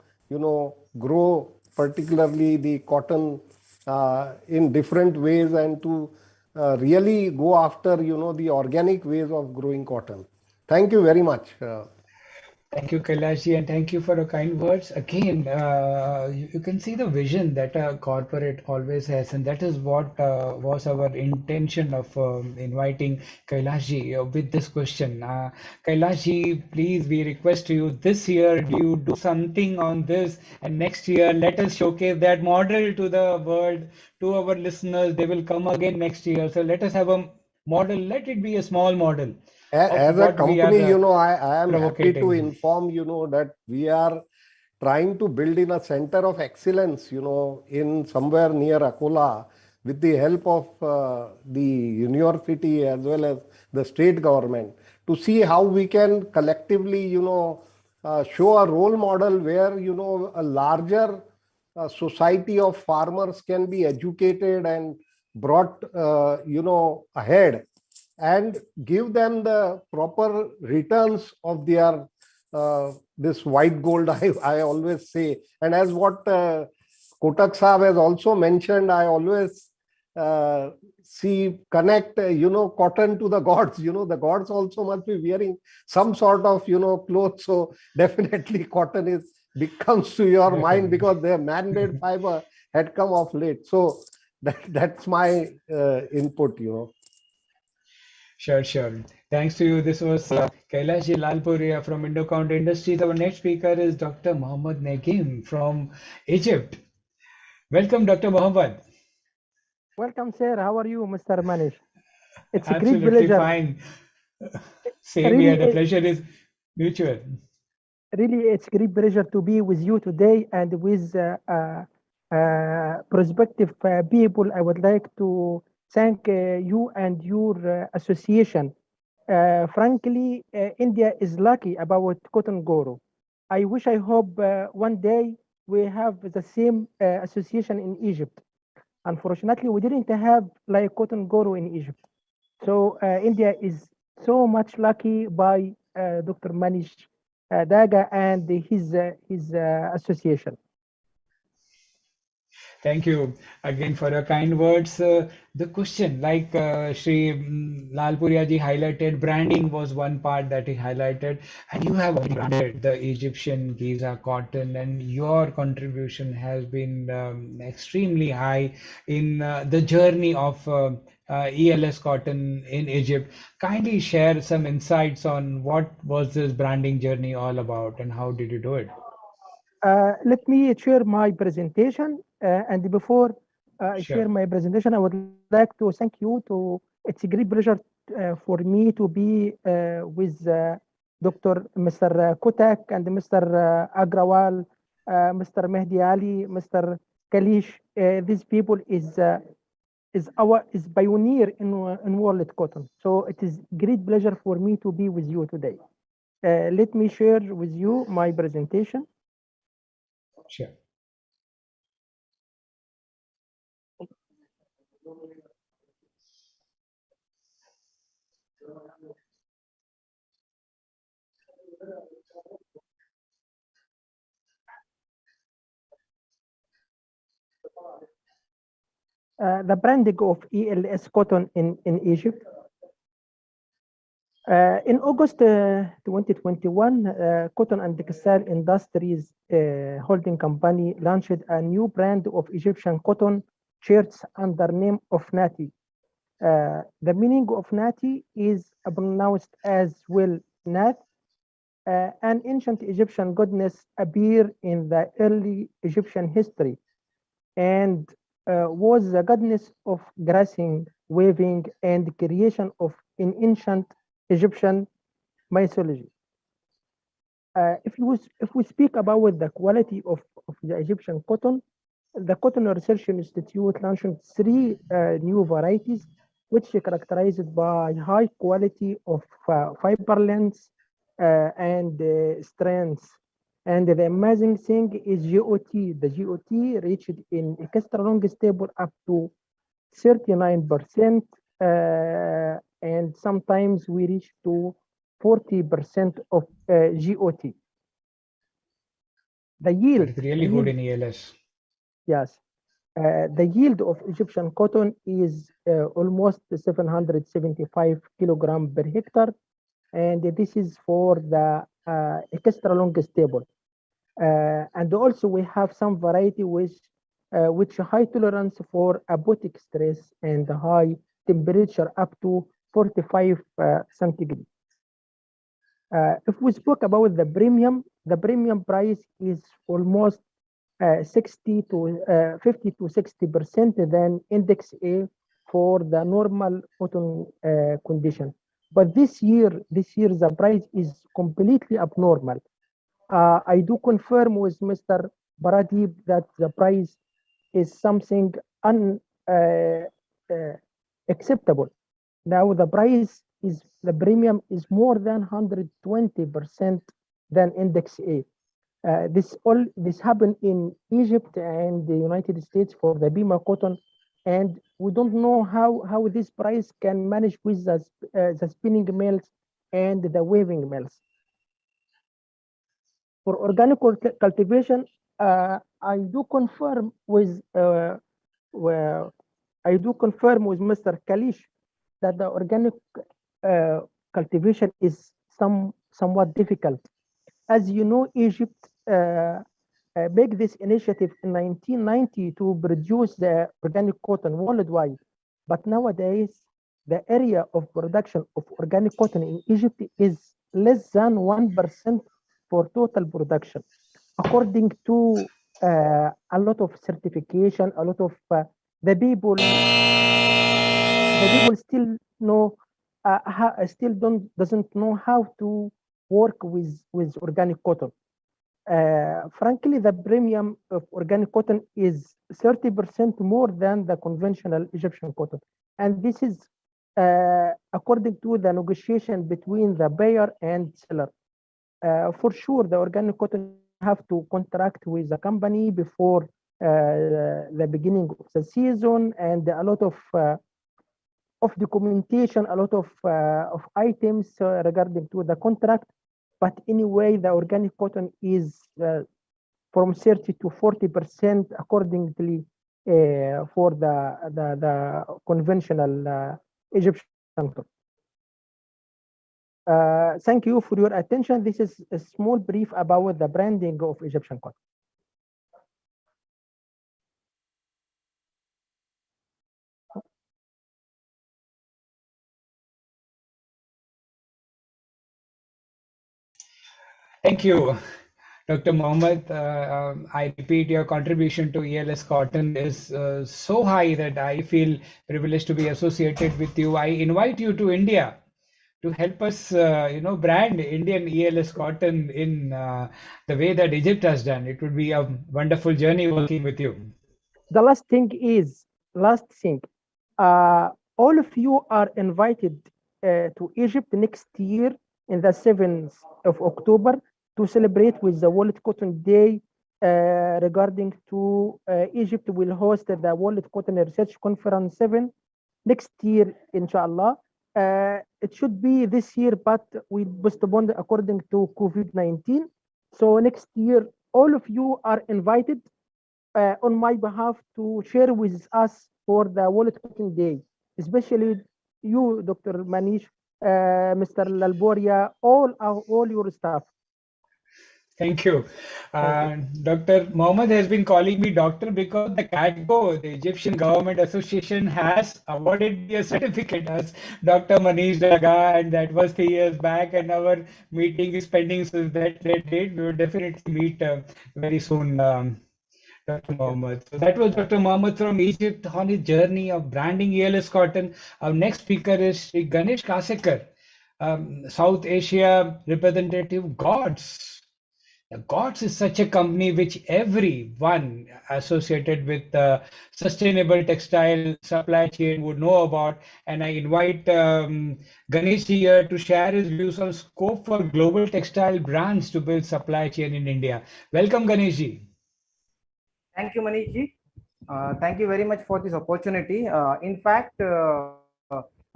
grow particularly the cotton in different ways, and to really go after, the organic ways of growing cotton. Thank you very much. Thank you, Kailashi, and thank you for your kind words. Again, you can see the vision that a corporate always has, and that is what was our intention of inviting Kailashi with this question. Kailashi, please, we request you this year, do you do something on this, and next year, let us showcase that model to the world, to our listeners. They will come again next year. So let us have a model. Let it be a small model of As a what we company, are I am happy to provocating. inform, that we are trying to build in a center of excellence, in somewhere near Akola, with the help of the university as well as the state government, to see how we can collectively, show a role model where, a larger society of farmers can be educated and brought, ahead, and give them the proper returns of their this white gold. I always say, and as what Kotak Saab has also mentioned, I always connect cotton to the gods. The gods also must be wearing some sort of clothes, so definitely cotton comes to your mind, because their man-made fiber had come of late. So that's my input. Sure. Thanks to you. This was Kailashi Lalpuria from Indocount Industries. Our next speaker is Dr. Mohammad Negim from Egypt. Welcome, Dr. Mohammad. Welcome, sir. How are you, Mr. Manish? It's a great Absolutely pleasure. fine. Same here. Really, The pleasure is mutual. really, it's a great pleasure to be with you today and with prospective people. I would like to thank you and your association. Frankly, India is lucky about cotton goro. I hope one day we have the same association in Egypt. Unfortunately, we didn't have like cotton goro in Egypt. So India is so much lucky by Dr. Manish Daga and his association. Thank you again for your kind words. The question, like Shri Lalpuria ji highlighted, branding was one part that he highlighted, and you have already branded the Egyptian Giza cotton, and your contribution has been extremely high in the journey of ELS cotton in Egypt. Kindly share some insights on what was this branding journey all about, and how did you do it? Let me share my presentation. And before I Sure. share my presentation, I would like to thank you. It's a great pleasure for me to be with Mr. Kotak and Mr. Agrawal, Mr. Mehdi Ali, Mr. Kalish. These people is pioneer in world cotton. So it is great pleasure for me to be with you today. Let me share with you my presentation. Sure. The branding of ELS cotton in Egypt. In August 2021, Cotton and Textile Industries Holding Company launched a new brand of Egyptian cotton shirts under name of Nati. The meaning of Nati is pronounced as well Nath. An ancient Egyptian goddess appeared in the early Egyptian history and was the goddess of grazing, weaving, and creation of in ancient Egyptian mythology. If we speak about the quality of the Egyptian cotton, the Cotton Research Institute launched three new varieties, which are characterized by high quality of fiber length and strength. And the amazing thing is GOT. The GOT reached in extra long stable up to 39%, and sometimes we reach to 40% of GOT. The yield. It's really good in ELS. Yes. The yield of Egyptian cotton is almost 775 kilogram per hectare. And this is for the extra long stable. And also we have some variety which high tolerance for abiotic stress and high temperature up to 45 centigrade. If we spoke about the premium price is almost 50 to 60% than index A for the normal cotton condition. But this year the price is completely abnormal. I do confirm with Mr. Baradib that the price is something unacceptable. Now the premium is more than 120% than index A. This happened in Egypt and the United States for the Bima cotton, and we don't know how this price can manage with the spinning mills and the weaving mills. For organic cultivation, I do confirm with Mr. Kalish that the organic cultivation is somewhat difficult. As you know, Egypt made this initiative in 1990 to produce the organic cotton worldwide. But nowadays, the area of production of organic cotton in Egypt is less than 1% for total production. According to a lot of certification, a lot of the people still know doesn't know how to work with organic cotton. Frankly, the premium of organic cotton is 30% more than the conventional Egyptian cotton, and this is according to the negotiation between the buyer and seller. For sure, the organic cotton have to contract with the company before the beginning of the season, and a lot of documentation, a lot of items regarding to the contract. But anyway, the organic cotton is from 30 to 40% accordingly for the conventional Egyptian cotton. Thank you for your attention. This is a small brief about the branding of Egyptian cotton. Thank you, Dr. Mohammed. I repeat, your contribution to ELS Cotton is so high that I feel privileged to be associated with you. I invite you to India to help us, brand Indian ELS Cotton in the way that Egypt has done. It would be a wonderful journey working with you. The last thing, all of you are invited to Egypt next year in the 7th of October to celebrate with the World Cotton Day. Regarding to Egypt will host the World Cotton Research Conference 7 next year, inshallah. It should be this year, but we postponed according to COVID-19. So next year, all of you are invited on my behalf to share with us for the World Cotton Day, especially you, Dr. Manish, Mr. Lalboria, all your staff. Thank you. Dr. Mohammed has been calling me doctor because the CATGO, the Egyptian Government Association, has awarded me a certificate as Dr. Manish Daga, and that was 3 years back, and our meeting is pending since that date. We will definitely meet very soon, Dr. Mohammed. So that was Dr. Mohammed from Egypt on his journey of branding ELS Cotton. Our next speaker is Sri Ganesh Kasekar, South Asia representative, GODS. GODS is such a company which everyone associated with sustainable textile supply chain would know about. And I invite Ganesh here to share his views on scope for global textile brands to build supply chain in India. Welcome, Ganesh ji. Thank you, Manish ji. Thank you very much for this opportunity. In fact,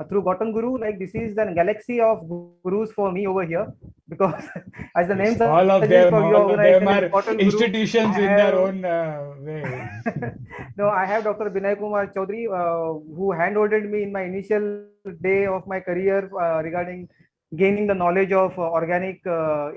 through Cotton Guru, like this is the galaxy of gurus for me over here, because as the names all of them are institutions in their own way. No, I have Dr. Binay Kumar Chaudhary, who handholded me in my initial day of my career regarding gaining the knowledge of organic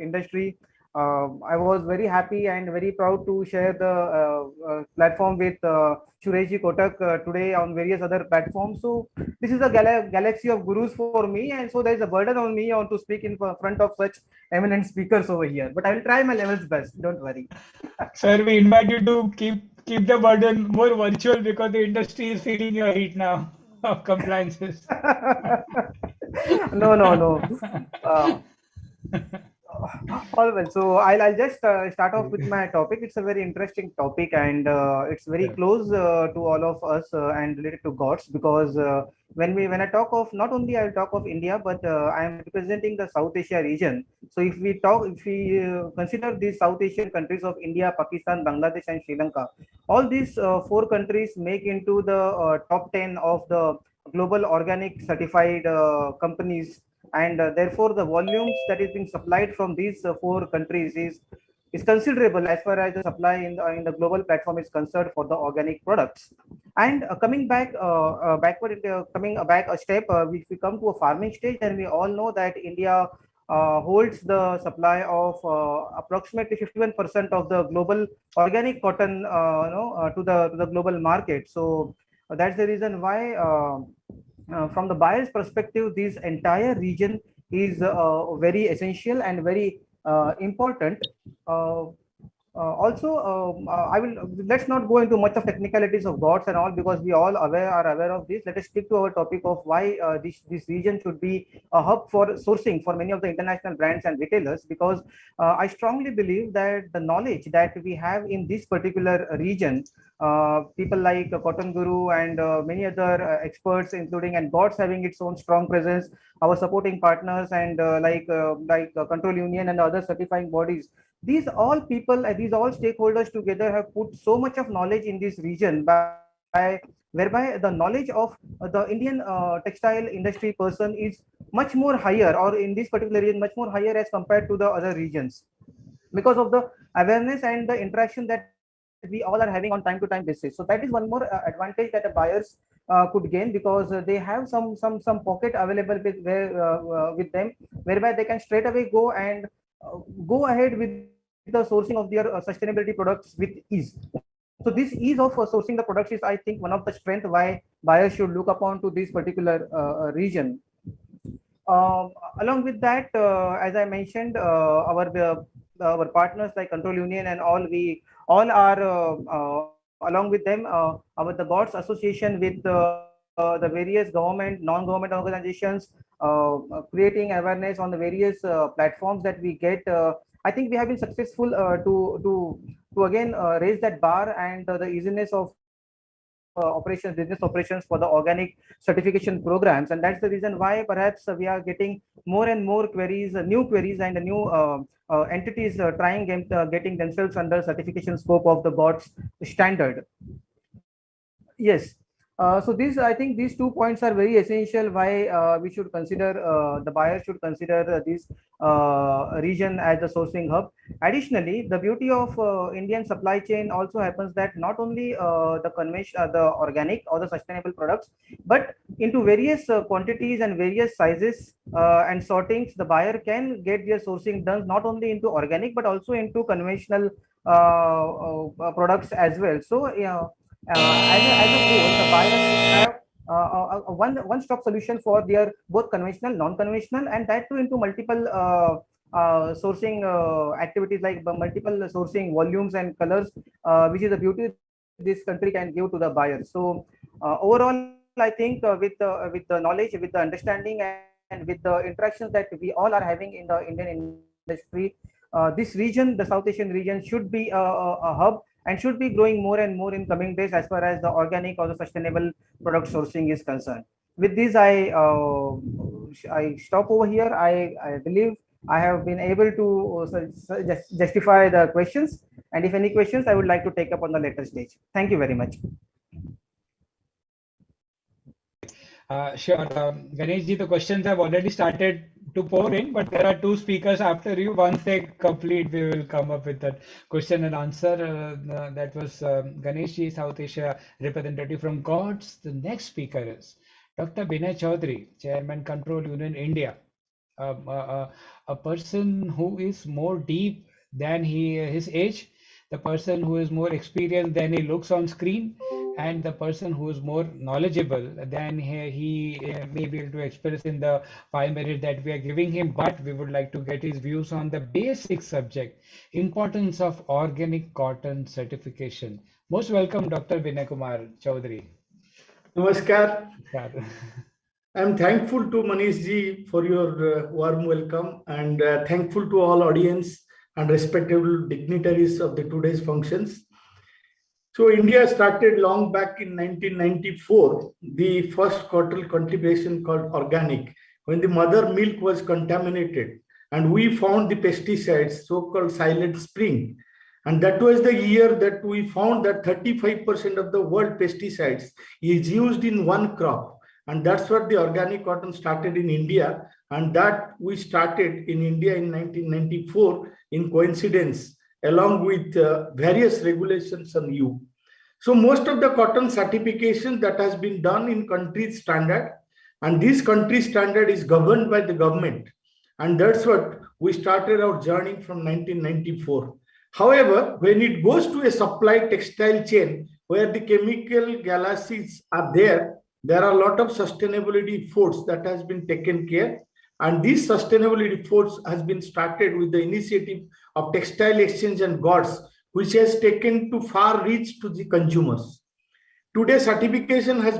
industry. I was very happy and very proud to share the platform with Suresh Kotak today on various other platforms. So this is a galaxy of gurus for me, and so there is a burden on me on to speak in front of such eminent speakers over here. But I will try my levels best. Don't worry. Sir, we invite you to keep the burden more virtual because the industry is feeling your heat now of compliances. No, no, no. All well. So I'll just start off with my topic. It's a very interesting topic, and it's very close to all of us and related to gods, because when I talk of, not only I'll talk of India, but I am representing the South Asia region. So if we consider these South Asian countries of India, Pakistan, Bangladesh, and Sri Lanka, all these four countries make into the top 10 of the global organic certified companies, and therefore the volumes that is being supplied from these four countries is considerable as far as the supply in the global platform is concerned for the organic products. And coming back coming back a step, if we come to a farming stage, then we all know that India holds the supply of approximately 51% of the global organic cotton to the global market. So that's the reason why from the buyer's perspective, this entire region is very essential and very important. Uh, I will let's not go into much of technicalities of gods and all, because we all are aware of this. Let us stick to our topic of why this region should be a hub for sourcing for many of the international brands and retailers. Because I strongly believe that the knowledge that we have in this particular region, people like Cotton Guru and many other experts, including and gods having its own strong presence, our supporting partners, and Control Union and other certifying bodies, these all people, these all stakeholders together have put so much of knowledge in this region, whereby the knowledge of the Indian textile industry person is much more higher, or in this particular region much more higher as compared to the other regions, because of the awareness and the interaction that we all are having on time to time basis. So that is one more advantage that the buyers could gain, because they have some pocket available with them, whereby they can straight away go and go ahead with the sourcing of their sustainability products with ease. So this ease of sourcing the products is, I think, one of the strength why buyers should look upon to this particular region. Along with that, as I mentioned, our partners like Control Union and all, we all are along with them, our the Gods Association with the various government, non-government organizations, creating awareness on the various platforms that we get. I think we have been successful to again raise that bar and the easiness of business operations for the organic certification programs, and that's the reason why perhaps we are getting more and more queries, new queries, and new entities trying getting themselves under certification scope of the GOTS standard. Yes. So I think these 2 points are very essential why we should consider, the buyer should consider this region as the sourcing hub. Additionally, the beauty of Indian supply chain also happens that not only the conventional, the organic or the sustainable products, but into various quantities and various sizes and sortings, the buyer can get their sourcing done not only into organic but also into conventional products as well. So as a whole, the buyers have one-stop solution for their both conventional, non-conventional, and that too into multiple sourcing activities, like multiple sourcing volumes and colors, which is the beauty this country can give to the buyers. So overall, I think with the knowledge, with the understanding, and with the interactions that we all are having in the Indian industry, this region, the South Asian region, should be a hub and should be growing more and more in coming days as far as the organic or the sustainable product sourcing is concerned. With this, I stop over here. I believe I have been able to justify the questions, and if any questions, I would like to take up on the later stage. Thank you very much. Sure. Ganesh ji, the questions have already started to pour in, but there are two speakers after you. Once they complete, we will come up with that question and answer. That was Ganesh ji, South Asia representative from GOTS. The next speaker is Dr. Binay Chaudhary, Chairman, Control Union, India. a person who is more deep than his age, the person who is more experienced than he looks on screen, and the person who is more knowledgeable than he may be able to express in the 5 minutes that we are giving him. But we would like to get his views on the basic subject, importance of organic cotton certification. Most welcome, Dr. Vinay Kumar Chaudhary. Namaskar. Namaskar. I'm thankful to Manish ji for your warm welcome, and thankful to all audience and respectable dignitaries of the today's functions. So India started long back in 1994, the first cotton cultivation called organic, when the mother milk was contaminated, and we found the pesticides, so-called silent spring. And that was the year that we found that 35% of the world pesticides is used in one crop. And that's what the organic cotton started in India. And that we started in India in 1994 in coincidence, along with various regulations on EU. So most of the cotton certification that has been done in country standard, and this country standard is governed by the government. And that's what we started our journey from 1994. However, when it goes to a supply textile chain where the chemical galaxies are there are a lot of sustainability efforts that has been taken care. And these sustainability efforts has been started with the initiative of Textile Exchange and GODS, which has taken to far reach to the consumers. Today, certification has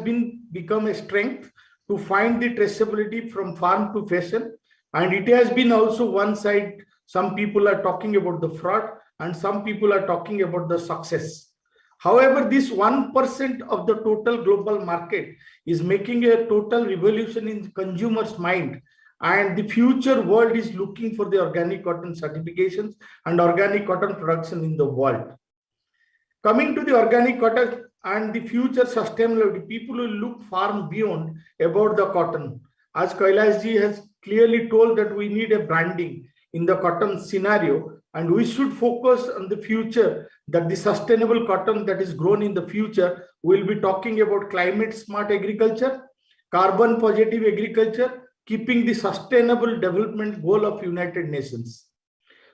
become a strength to find the traceability from farm to fashion. And it has been also one side, some people are talking about the fraud and some people are talking about the success. However, this 1% of the total global market is making a total revolution in the consumer's mind. And the future world is looking for the organic cotton certifications and organic cotton production in the world. Coming to the organic cotton and the future sustainability, people will look far beyond about the cotton. As Kailash ji has clearly told that we need a branding in the cotton scenario, and we should focus on the future, that the sustainable cotton that is grown in the future will be talking about climate smart agriculture, carbon positive agriculture, keeping the sustainable development goal of United Nations.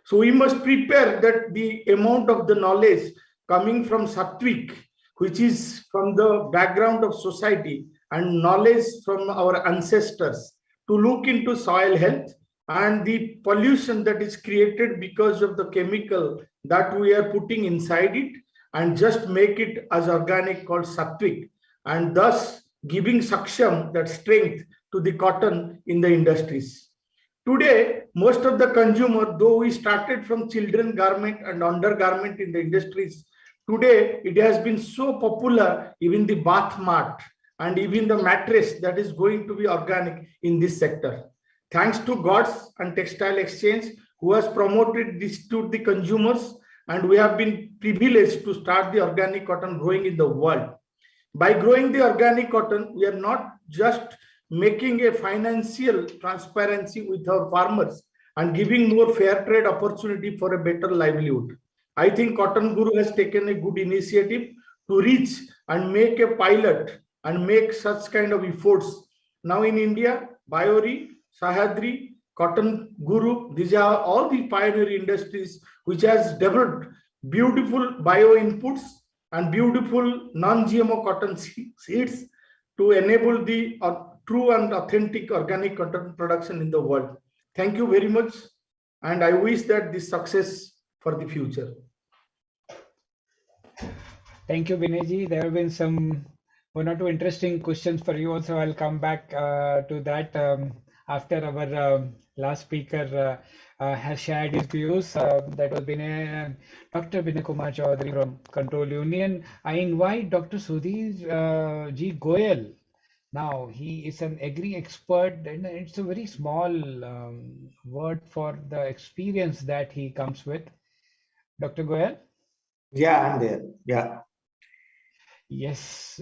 So we must prepare that the amount of the knowledge coming from Sattvic, which is from the background of society, and knowledge from our ancestors, to look into soil health and the pollution that is created because of the chemical that we are putting inside it, and just make it as organic called Sattvic, and thus giving saksham, that strength, to the cotton in the industries. Today, most of the consumer, though we started from children garment and undergarment in the industries, today it has been so popular, even the bath mat and even the mattress that is going to be organic in this sector. Thanks to GODS and Textile Exchange, who has promoted this to the consumers, and we have been privileged to start the organic cotton growing in the world. By growing the organic cotton, we are not just making a financial transparency with our farmers and giving more fair trade opportunity for a better livelihood. I think Cotton Guru has taken a good initiative to reach and make a pilot and make such kind of efforts. Now in India, Biori, Sahadri, Cotton Guru, these are all the pioneer industries which has developed beautiful bio inputs and beautiful non-GMO cotton seeds to enable the true and authentic organic cotton production in the world. Thank you very much, and I wish that this success for the future. Thank you, Vinayji. There have been some one or two interesting questions for you also. I'll come back to that after our last speaker has shared his views. That was Dr. Vinay Kumar Chaudhary from Control Union. I invite Dr. Sudhir G. Goyal. Now, he is an agri expert, and it's a very small word for the experience that he comes with. Dr. Goyal? Yeah, I'm there. Yeah. Yes,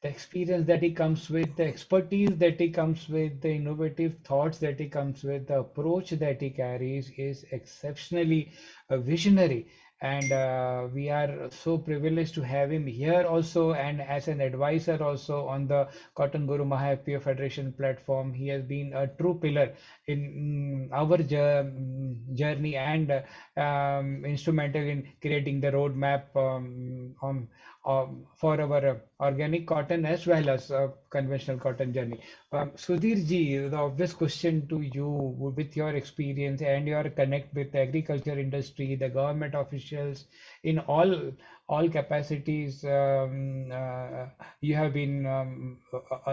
the experience that he comes with, the expertise that he comes with, the innovative thoughts that he comes with, the approach that he carries is exceptionally visionary. and we are so privileged to have him here also, and as an advisor also on the Cotton Guru Maha FPO Federation platform. He has been a true pillar in our journey, and instrumental in creating the roadmap for our organic cotton as well as conventional cotton journey. Sudhir ji, the obvious question to you, with your experience and your connect with the agriculture industry, the government officials in all capacities, you have been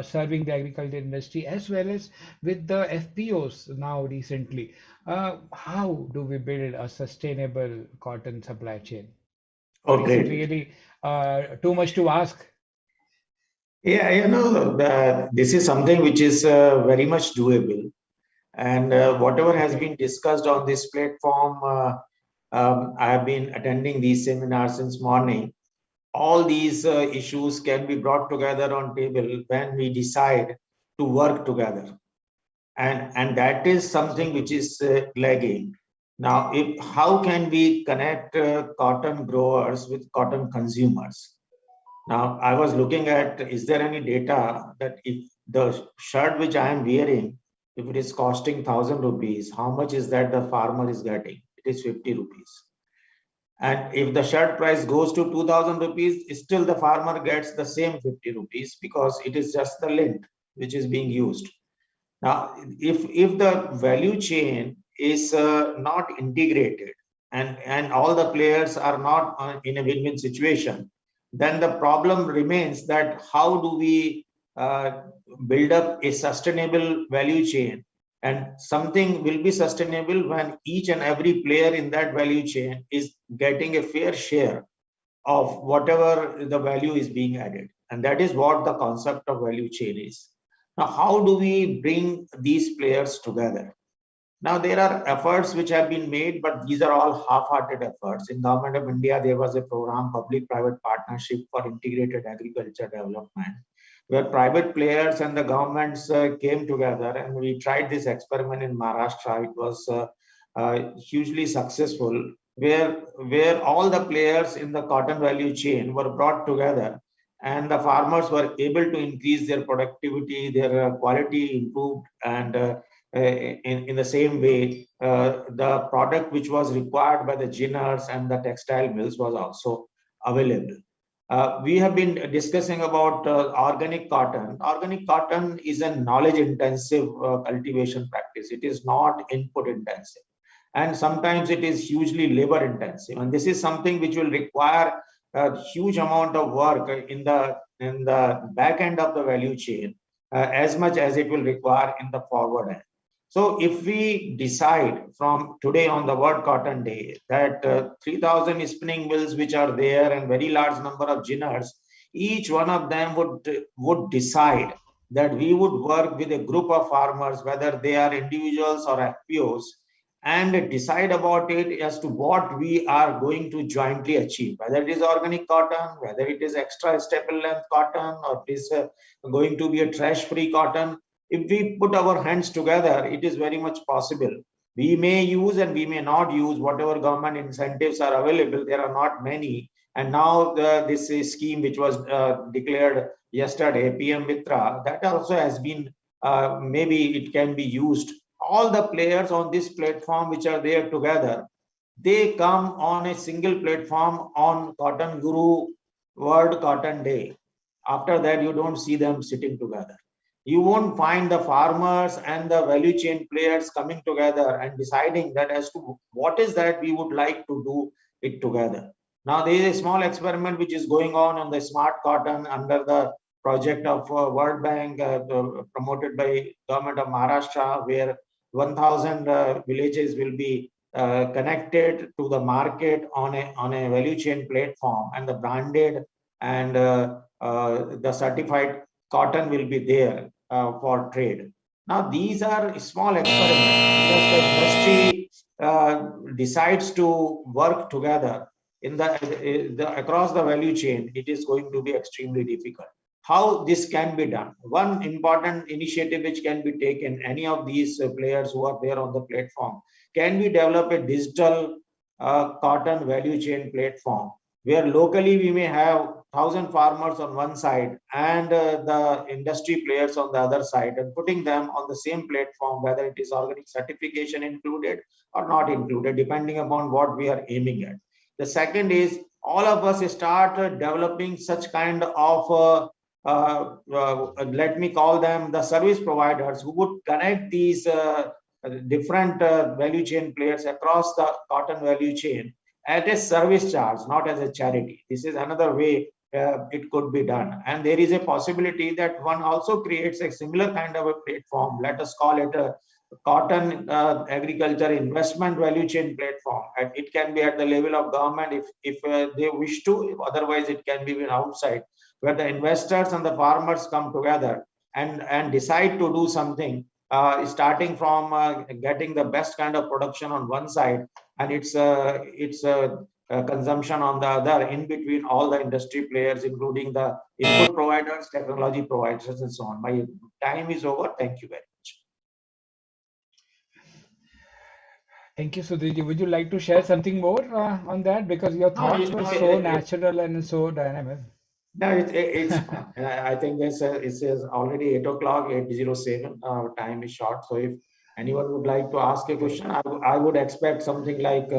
serving the agriculture industry as well as with the FPOs now recently. How do we build a sustainable cotton supply chain? Or Oh, is it great. really too much to ask? Yeah, this is something which is very much doable. And whatever has been discussed on this platform, I have been attending these seminars since morning. All these issues can be brought together on table when we decide to work together. And that is something which is lagging. Now, how can we connect cotton growers with cotton consumers? Now, I was looking at, is there any data that if the shirt which I am wearing, if it is costing 1,000 rupees, how much is that the farmer is getting? It is 50 rupees. And if the shirt price goes to 2,000 rupees, still the farmer gets the same 50 rupees because it is just the lint which is being used. Now, if the value chain is not integrated and all the players are not in a win-win situation, then the problem remains that how do we build up a sustainable value chain? And something will be sustainable when each and every player in that value chain is getting a fair share of whatever the value is being added. And that is what the concept of value chain is. Now, how do we bring these players together? Now, there are efforts which have been made, but these are all half-hearted efforts. In Government of India, there was a program, Public-Private Partnership for Integrated Agriculture Development, where private players and the governments came together, and we tried this experiment in Maharashtra. It was hugely successful, where all the players in the cotton value chain were brought together, and the farmers were able to increase their productivity, their quality improved, and in the same way, the product which was required by the ginners and the textile mills was also available. We have been discussing about organic cotton. Organic cotton is a knowledge-intensive cultivation practice. It is not input-intensive. And sometimes it is hugely labor-intensive. And this is something which will require a huge amount of work in the back end of the value chain, as much as it will require in the forward end. So if we decide from today on the World Cotton Day that 3,000 spinning mills which are there and very large number of ginners, each one of them would decide that we would work with a group of farmers, whether they are individuals or FPOs, and decide about it as to what we are going to jointly achieve, whether it is organic cotton, whether it is extra staple length cotton, or it is going to be a trash-free cotton. If we put our hands together, it is very much possible. We may use and we may not use whatever government incentives are available. There are not many. And now this scheme which was declared yesterday, PM Mitra, that also has been, maybe it can be used. All the players on this platform which are there together, they come on a single platform on Cotton Guru World Cotton Day. After that, you don't see them sitting together. You won't find the farmers and the value chain players coming together and deciding that as to what is that we would like to do it together. Now, there is a small experiment which is going on the smart cotton under the project of World Bank, promoted by government of Maharashtra, where 1,000 villages will be connected to the market on a value chain platform, and the branded and the certified cotton will be there for trade. Now, these are small experiments. Just the industry decides to work together in across the value chain, it is going to be extremely difficult. How this can be done? One important initiative which can be taken, any of these players who are there on the platform, can we develop a digital cotton value chain platform, where locally we may have 1,000 farmers on one side and the industry players on the other side, and putting them on the same platform, whether it is organic certification included or not included, depending upon what we are aiming at. The second is all of us start developing such kind of let me call them the service providers who would connect these different value chain players across the cotton value chain at a service charge, not as a charity. This is another way it could be done. And there is a possibility that one also creates a similar kind of a platform. Let us call it a cotton agriculture investment value chain platform. And it can be at the level of government if they wish to. Otherwise, it can be outside, where the investors and the farmers come together and decide to do something, starting from getting the best kind of production on one side and its consumption on the other, in between all the industry players, including the input providers, technology providers, and so on. My time is over. Thank you very much. Thank you, Sudhirji. Would you like to share something more on that? Because your thoughts were so natural and so dynamic. No, it's I think it says already 8 o'clock, 8:07. Our time is short. So if anyone would like to ask a question, I would expect something like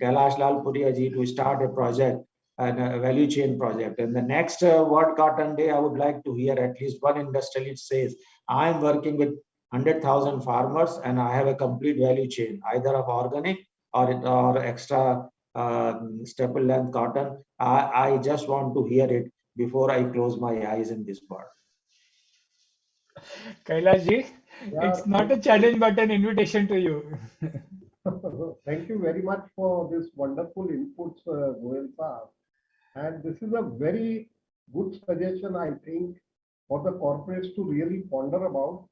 Kailash Lal Puria ji to start a project, a value chain project. And the next World Cotton Day, I would like to hear at least one industrialist says, I'm working with 100,000 farmers and I have a complete value chain, either of organic or extra staple length cotton. I just want to hear it before I close my eyes in this part. Kailash ji, it's not a challenge but an invitation to you. Thank you very much for this wonderful inputs, Goel Saab. And this is a very good suggestion, I think, for the corporates to really ponder about.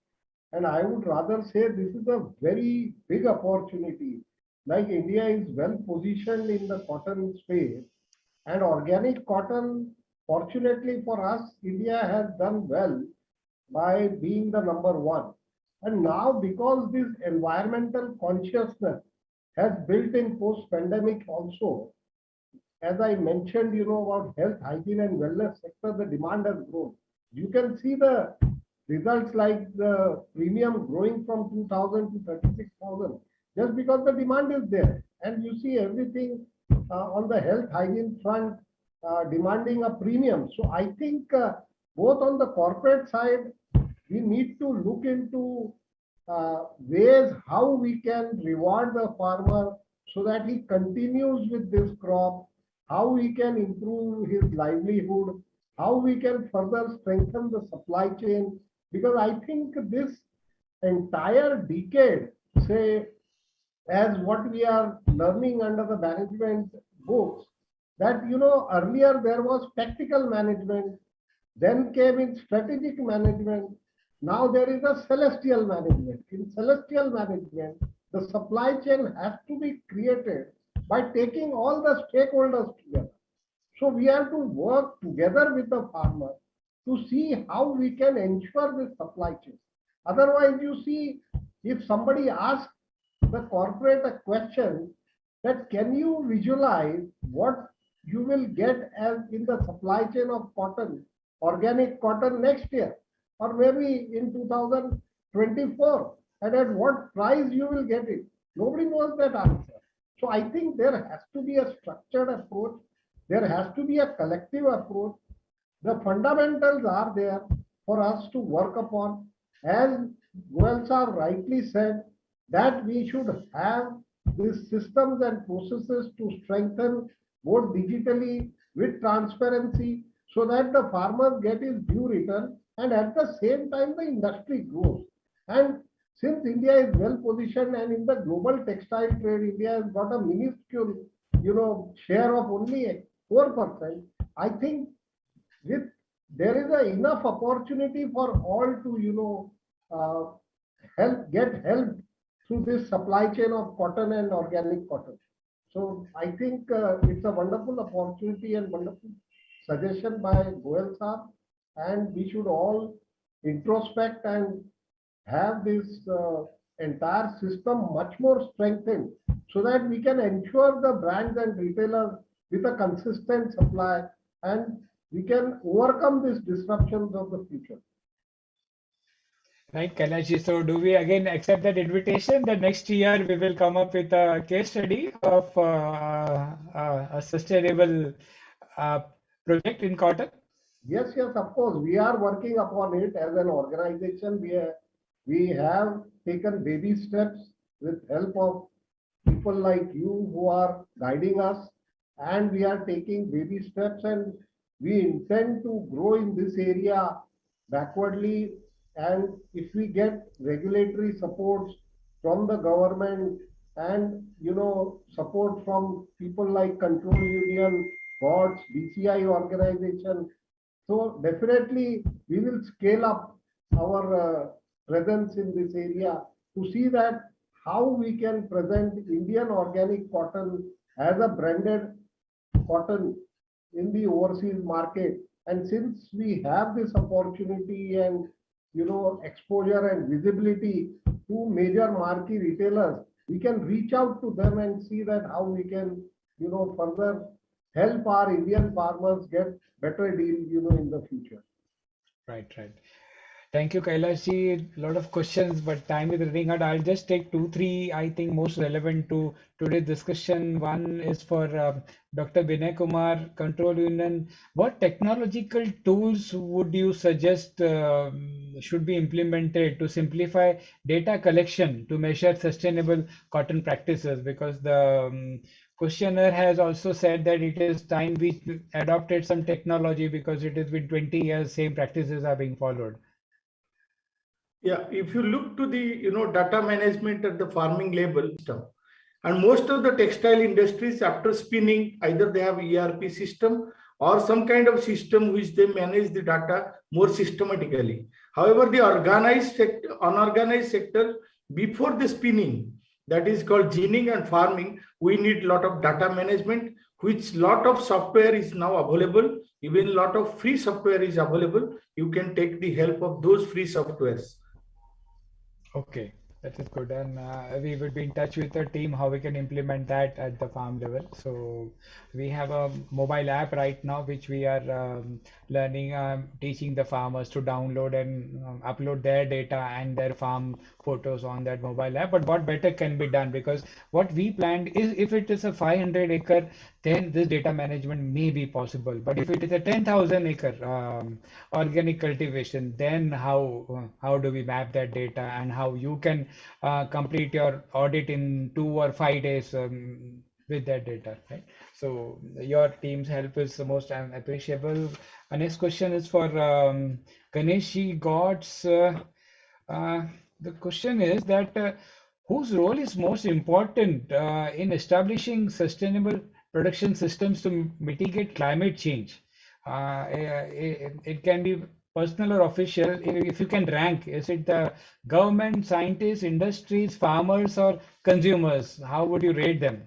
And I would rather say this is a very big opportunity. Like India is well positioned in the cotton space, and organic cotton, fortunately for us, India has done well by being the #1. And now, because this environmental consciousness has built in post-pandemic also, as I mentioned, about health, hygiene, and wellness sector, the demand has grown. You can see the results like the premium growing from 2,000 to 36,000, just because the demand is there. And you see everything on the health, hygiene front demanding a premium. So I think both on the corporate side, we need to look into ways how we can reward the farmer so that he continues with this crop, how we can improve his livelihood, how we can further strengthen the supply chain. Because I think this entire decade, say, as what we are learning under the management books, that, earlier there was tactical management, then came in strategic management. Now there is a celestial management. In celestial management, the supply chain has to be created by taking all the stakeholders together. So we have to work together with the farmer to see how we can ensure this supply chain. Otherwise, you see, if somebody asks the corporate a question that can you visualize what you will get as in the supply chain of cotton, organic cotton next year, or maybe in 2024, and at what price you will get it? Nobody knows that answer. So I think there has to be a structured approach. There has to be a collective approach. The fundamentals are there for us to work upon. As Goel sir rightly said, that we should have these systems and processes to strengthen both digitally with transparency so that the farmers get his due return, and at the same time the industry grows. And since India is well positioned and in the global textile trade, India has got a minuscule, share of only 4%. I think there is enough opportunity for all to, get help through this supply chain of cotton and organic cotton. So I think it's a wonderful opportunity and wonderful suggestion by Goel Saab, and we should all introspect and have this entire system much more strengthened so that we can ensure the brands and retailers with a consistent supply and we can overcome these disruptions of the future. Right, Kailash. So do we again accept that invitation that next year we will come up with a case study of a sustainable uh, project in cotton? Yes, yes, of course. We are working upon it as an organization. We have taken baby steps with help of people like you who are guiding us, and we are taking baby steps and we intend to grow in this area backwardly. And if we get regulatory supports from the government and support from people like Control Union, boards, BCI organization, so definitely we will scale up our presence in this area to see that how we can present Indian organic cotton as a branded cotton in the overseas market. And since we have this opportunity and exposure and visibility to major marquee retailers, we can reach out to them and see that how we can further help our Indian farmers get better deal in the future. Right, right. Thank you, Kailash ji. A lot of questions, but time is running out. I'll just take two, three, I think, most relevant to today's discussion. One is for Dr. Vinay Kumar, Control Union. What technological tools would you suggest should be implemented to simplify data collection to measure sustainable cotton practices? Because the questioner has also said that it is time we adopted some technology because it has been 20 years, same practices are being followed. Yeah, if you look to the data management at the farming level system, and most of the textile industries after spinning, either they have ERP system or some kind of system which they manage the data more systematically. However, the organized sector, unorganized sector, before the spinning, that is called ginning and farming, we need a lot of data management, which lot of software is now available. Even a lot of free software is available. You can take the help of those free softwares. Okay, that is good. And we would be in touch with the team how we can implement that at the farm level. So we have a mobile app right now, which we are learning, teaching the farmers to download and upload their data and their farm photos on that mobile app. But what better can be done? Because what we planned is if it is a 500 acre, then this data management may be possible. But if it is a 10,000 acre organic cultivation, then how do we map that data and how you can complete your audit in 2 or 5 days with that data, right? So your team's help is the most appreciable. Next question is for Ganeshi Gods. The question is that whose role is most important in establishing sustainable production systems to mitigate climate change? It can be personal or official. If you can rank, is it the government, scientists, industries, farmers, or consumers? How would you rate them?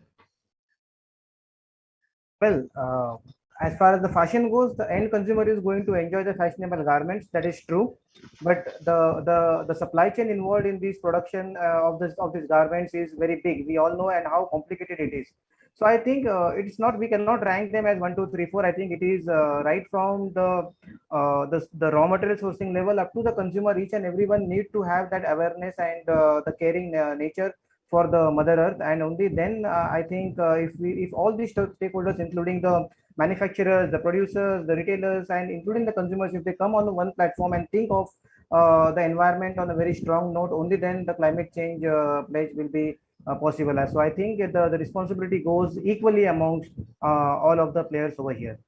Well, as far as the fashion goes, the end consumer is going to enjoy the fashionable garments. That is true, but the supply chain involved in this production of these garments is very big. We all know and how complicated it is. So I think it's not, we cannot rank them as 1, 2, 3, 4. I think it is right from the raw material sourcing level up to the consumer. Each and everyone need to have that awareness and the caring nature for the mother earth, and only then I think if all these stakeholders, including the manufacturers, the producers, the retailers, and including the consumers, if they come on one platform and think of the environment on a very strong note, only then the climate change pledge will be possible. So I think the responsibility goes equally amongst all of the players over here.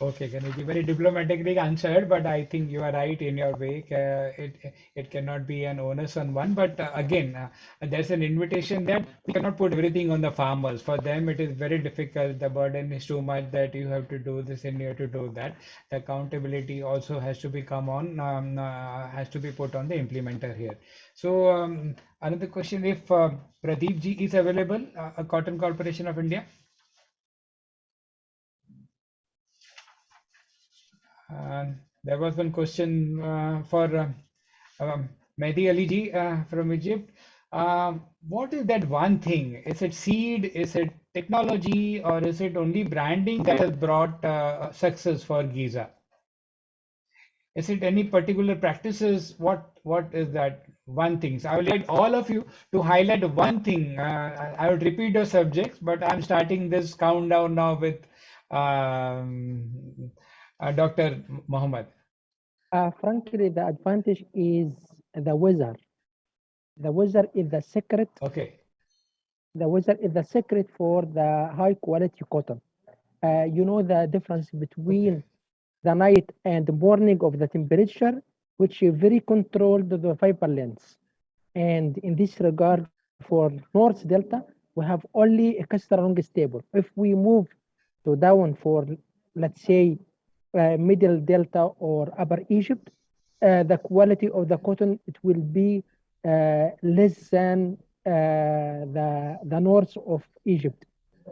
Okay, Ganesh, very diplomatically answered, but I think you are right in your way. It cannot be an onus on one. But again, there's an invitation that we cannot put everything on the farmers. For them, it is very difficult. The burden is too much that you have to do this and you have to do that. The accountability also has to become on, has to be put on the implementer here. So another question: if Pradeep ji is available, Cotton Corporation of India. There was one question for Mehdi Ali ji from Egypt. What is that one thing? Is it seed? Is it technology? Or is it only branding that has brought success for Giza? Is it any particular practices? What is that one thing? So I will invite all of you to highlight one thing. I would repeat the subjects, but I'm starting this countdown now with Dr. Mohammed. Frankly, the advantage is the weather. The weather is the secret. Okay. The weather is the secret for the high quality cotton. You know the difference between the night and the morning of the temperature, which is very controlled the fiber lengths. And in this regard, for North Delta, we have only extra long stable. If we move to down for, let's say, middle Delta or upper Egypt, the quality of the cotton, it will be less than the north of Egypt,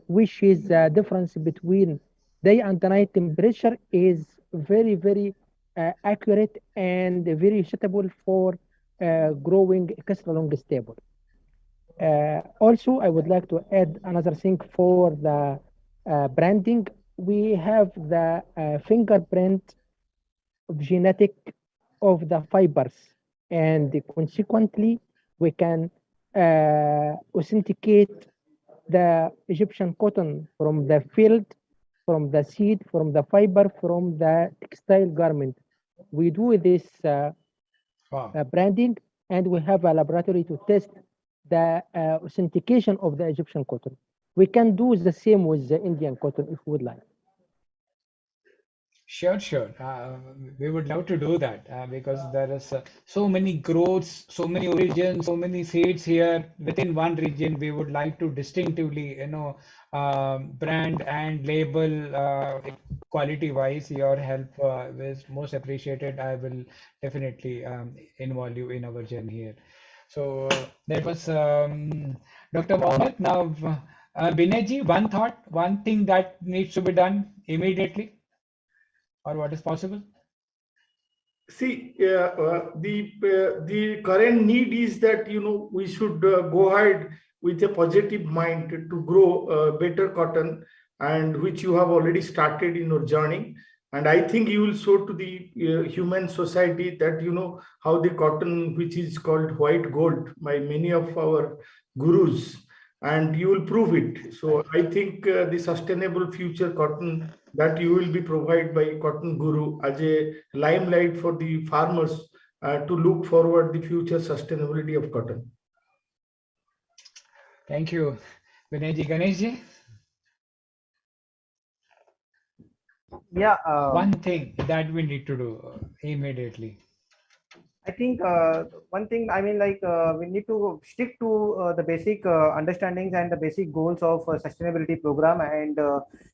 which is the difference between day and night temperature is very, very accurate and very suitable for growing extra long stable. Also, I would like to add another thing for the branding. We have the fingerprint of genetic of the fibers, and consequently, we can authenticate the Egyptian cotton from the field, from the seed, from the fiber, from the textile garment. We do this branding, and we have a laboratory to test the authentication of the Egyptian cotton. We can do the same with the Indian cotton if we would like. Sure, sure. We would love to do that because there is so many growths, so many origins, so many seeds here within one region. We would like to distinctively, brand and label quality-wise. Your help is most appreciated. I will definitely involve you in our journey here. So that was Dr. Mohammed. Now, Binay ji, one thought, one thing that needs to be done immediately, or what is possible? See, the current need is that we should go ahead with a positive mind to grow better cotton, and which you have already started in your journey. And I think you will show to the human society that how the cotton, which is called white gold by many of our gurus, and you will prove it. So I think the sustainable future cotton that you will be provided by Cotton Guru as a limelight for the farmers to look forward the future sustainability of cotton. Thank you, Vinay ji. Ganesh ji? Yeah. One thing that we need to do immediately. I think one thing, I mean, we need to stick to the basic understandings and the basic goals of sustainability program, and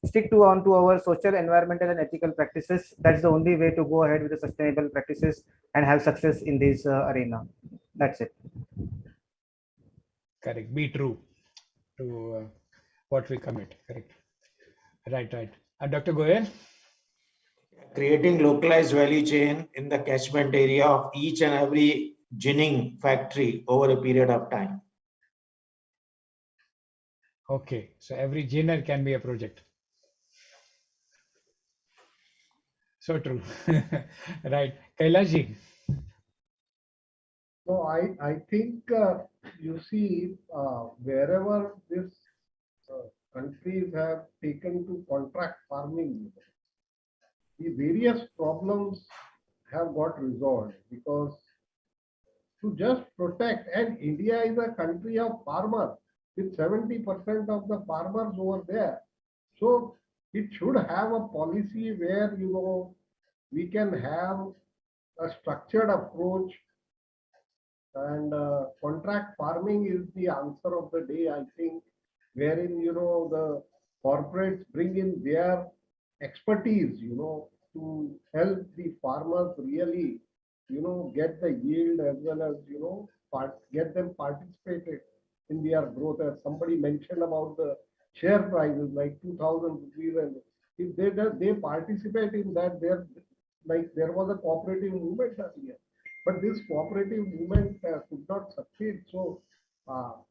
stick to our social, environmental, and ethical practices. That's the only way to go ahead with the sustainable practices and have success in this arena. That's it. Correct. Be true to what we commit. Correct. Right. Dr. Goyal? Creating localized value chain in the catchment area of each and every ginning factory over a period of time. Okay, so every ginner can be a project. So true. Right. Kailash. So I think you see wherever this countries have taken to contract farming, the various problems have got resolved, because to just protect, and India is a country of farmers with 70% of the farmers over there. So it should have a policy where we can have a structured approach, and contract farming is the answer of the day, I think, wherein the corporates bring in their expertise to help the farmers really get the yield, as well as get them participated in their growth. As somebody mentioned about the share prices like 2,000 rupees, and if they participate in that, there was a cooperative movement earlier. But this cooperative movement could not succeed. So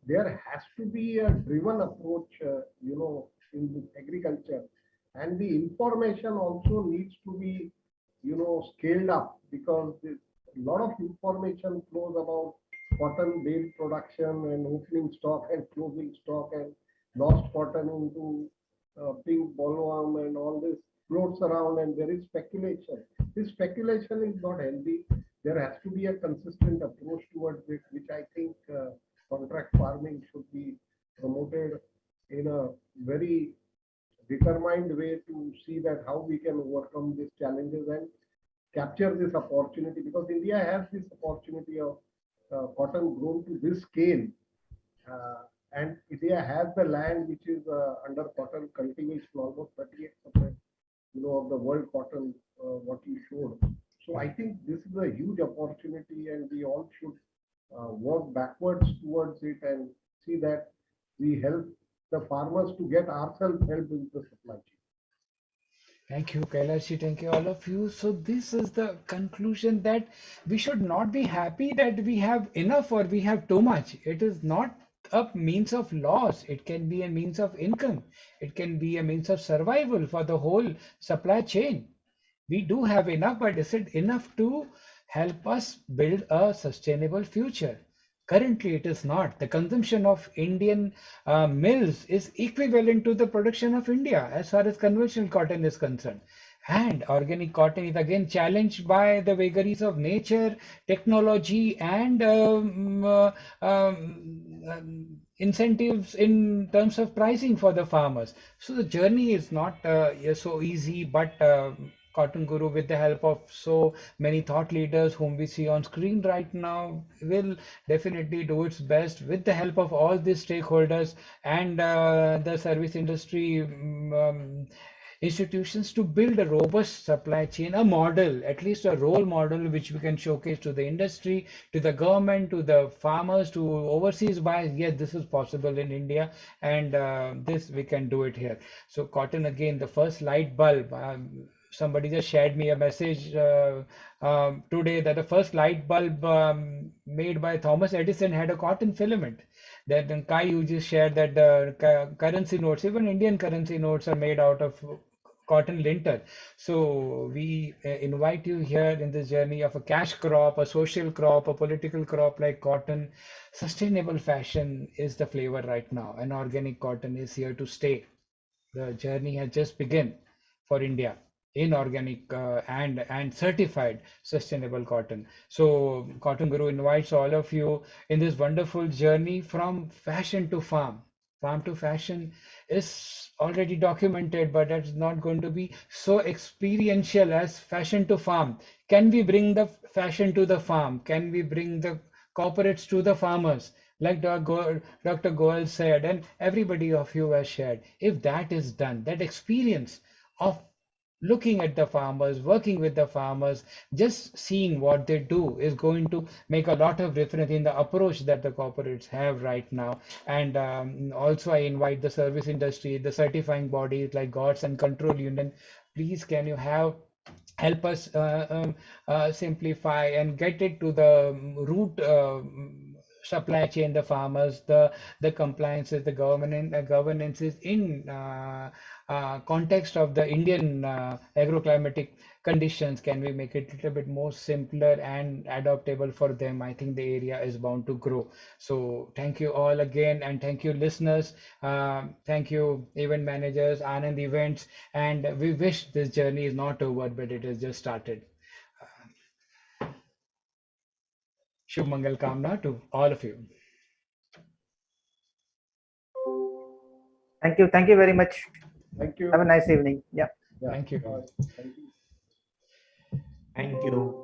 there has to be a driven approach, in agriculture, and the information also needs to be, scaled up, because a lot of information flows about cotton bale production and opening stock and closing stock and lost cotton into pink bollworm and all this floats around, and there is speculation. This speculation is not healthy. There has to be a consistent approach towards it, which I think contract farming should be promoted in a very determined way to see that how we can overcome these challenges and capture this opportunity, because India has this opportunity of cotton grown to this scale, and India has the land which is under cotton cultivation, almost 38%, of the world cotton, what you showed. So I think this is a huge opportunity, and we all should work backwards towards it and see that we help the farmers to get ourselves help in the supply chain. Thank you, Kailashi. Thank you, all of you. So this is the conclusion, that we should not be happy that we have enough or we have too much. It is not a means of loss. It can be a means of income. It can be a means of survival for the whole supply chain. We do have enough, but is it enough to help us build a sustainable future? Currently, it is not. The consumption of Indian mills is equivalent to the production of India as far as conventional cotton is concerned. And organic cotton is again challenged by the vagaries of nature, technology, and incentives in terms of pricing for the farmers. So the journey is not so easy, but Cotton Guru, with the help of so many thought leaders whom we see on screen right now, will definitely do its best with the help of all these stakeholders and the service industry institutions, to build a robust supply chain, a model, at least a role model, which we can showcase to the industry, to the government, to the farmers, to overseas buyers. Yes, this is possible in India, and this we can do it here. So cotton, again, the first light bulb. Somebody just shared me a message today that the first light bulb made by Thomas Edison had a cotton filament. Then Kai, you just shared that the currency notes, even Indian currency notes, are made out of cotton linter. So we invite you here in this journey of a cash crop, a social crop, a political crop like cotton. Sustainable fashion is the flavor right now, and organic cotton is here to stay. The journey has just begun for India in organic and certified sustainable cotton. So Cotton Guru invites all of you in this wonderful journey from fashion to farm. Farm to fashion is already documented, but that's not going to be so experiential as fashion to farm. Can we bring the fashion to the farm? Can we bring the corporates to the farmers? Like Dr. Goel said, and everybody of you has shared, if that is done, that experience of looking at the farmers, working with the farmers, just seeing what they do is going to make a lot of difference in the approach that the corporates have right now. And also I invite the service industry, the certifying bodies like Gods and Control Union, please can you help us simplify and get it to the root supply chain, the farmers, the compliances, the governances in context of the Indian agroclimatic conditions. Can we make it a little bit more simpler and adaptable for them? I think the area is bound to grow. So thank you all again, and thank you listeners. Thank you event managers, Anand Events, and we wish this journey is not over, but it has just started. Shubh Mangal Kamna to all of you. Thank you. Thank you very much. Thank you. Have a nice evening. Yeah. Thank you. Thank you. Thank you.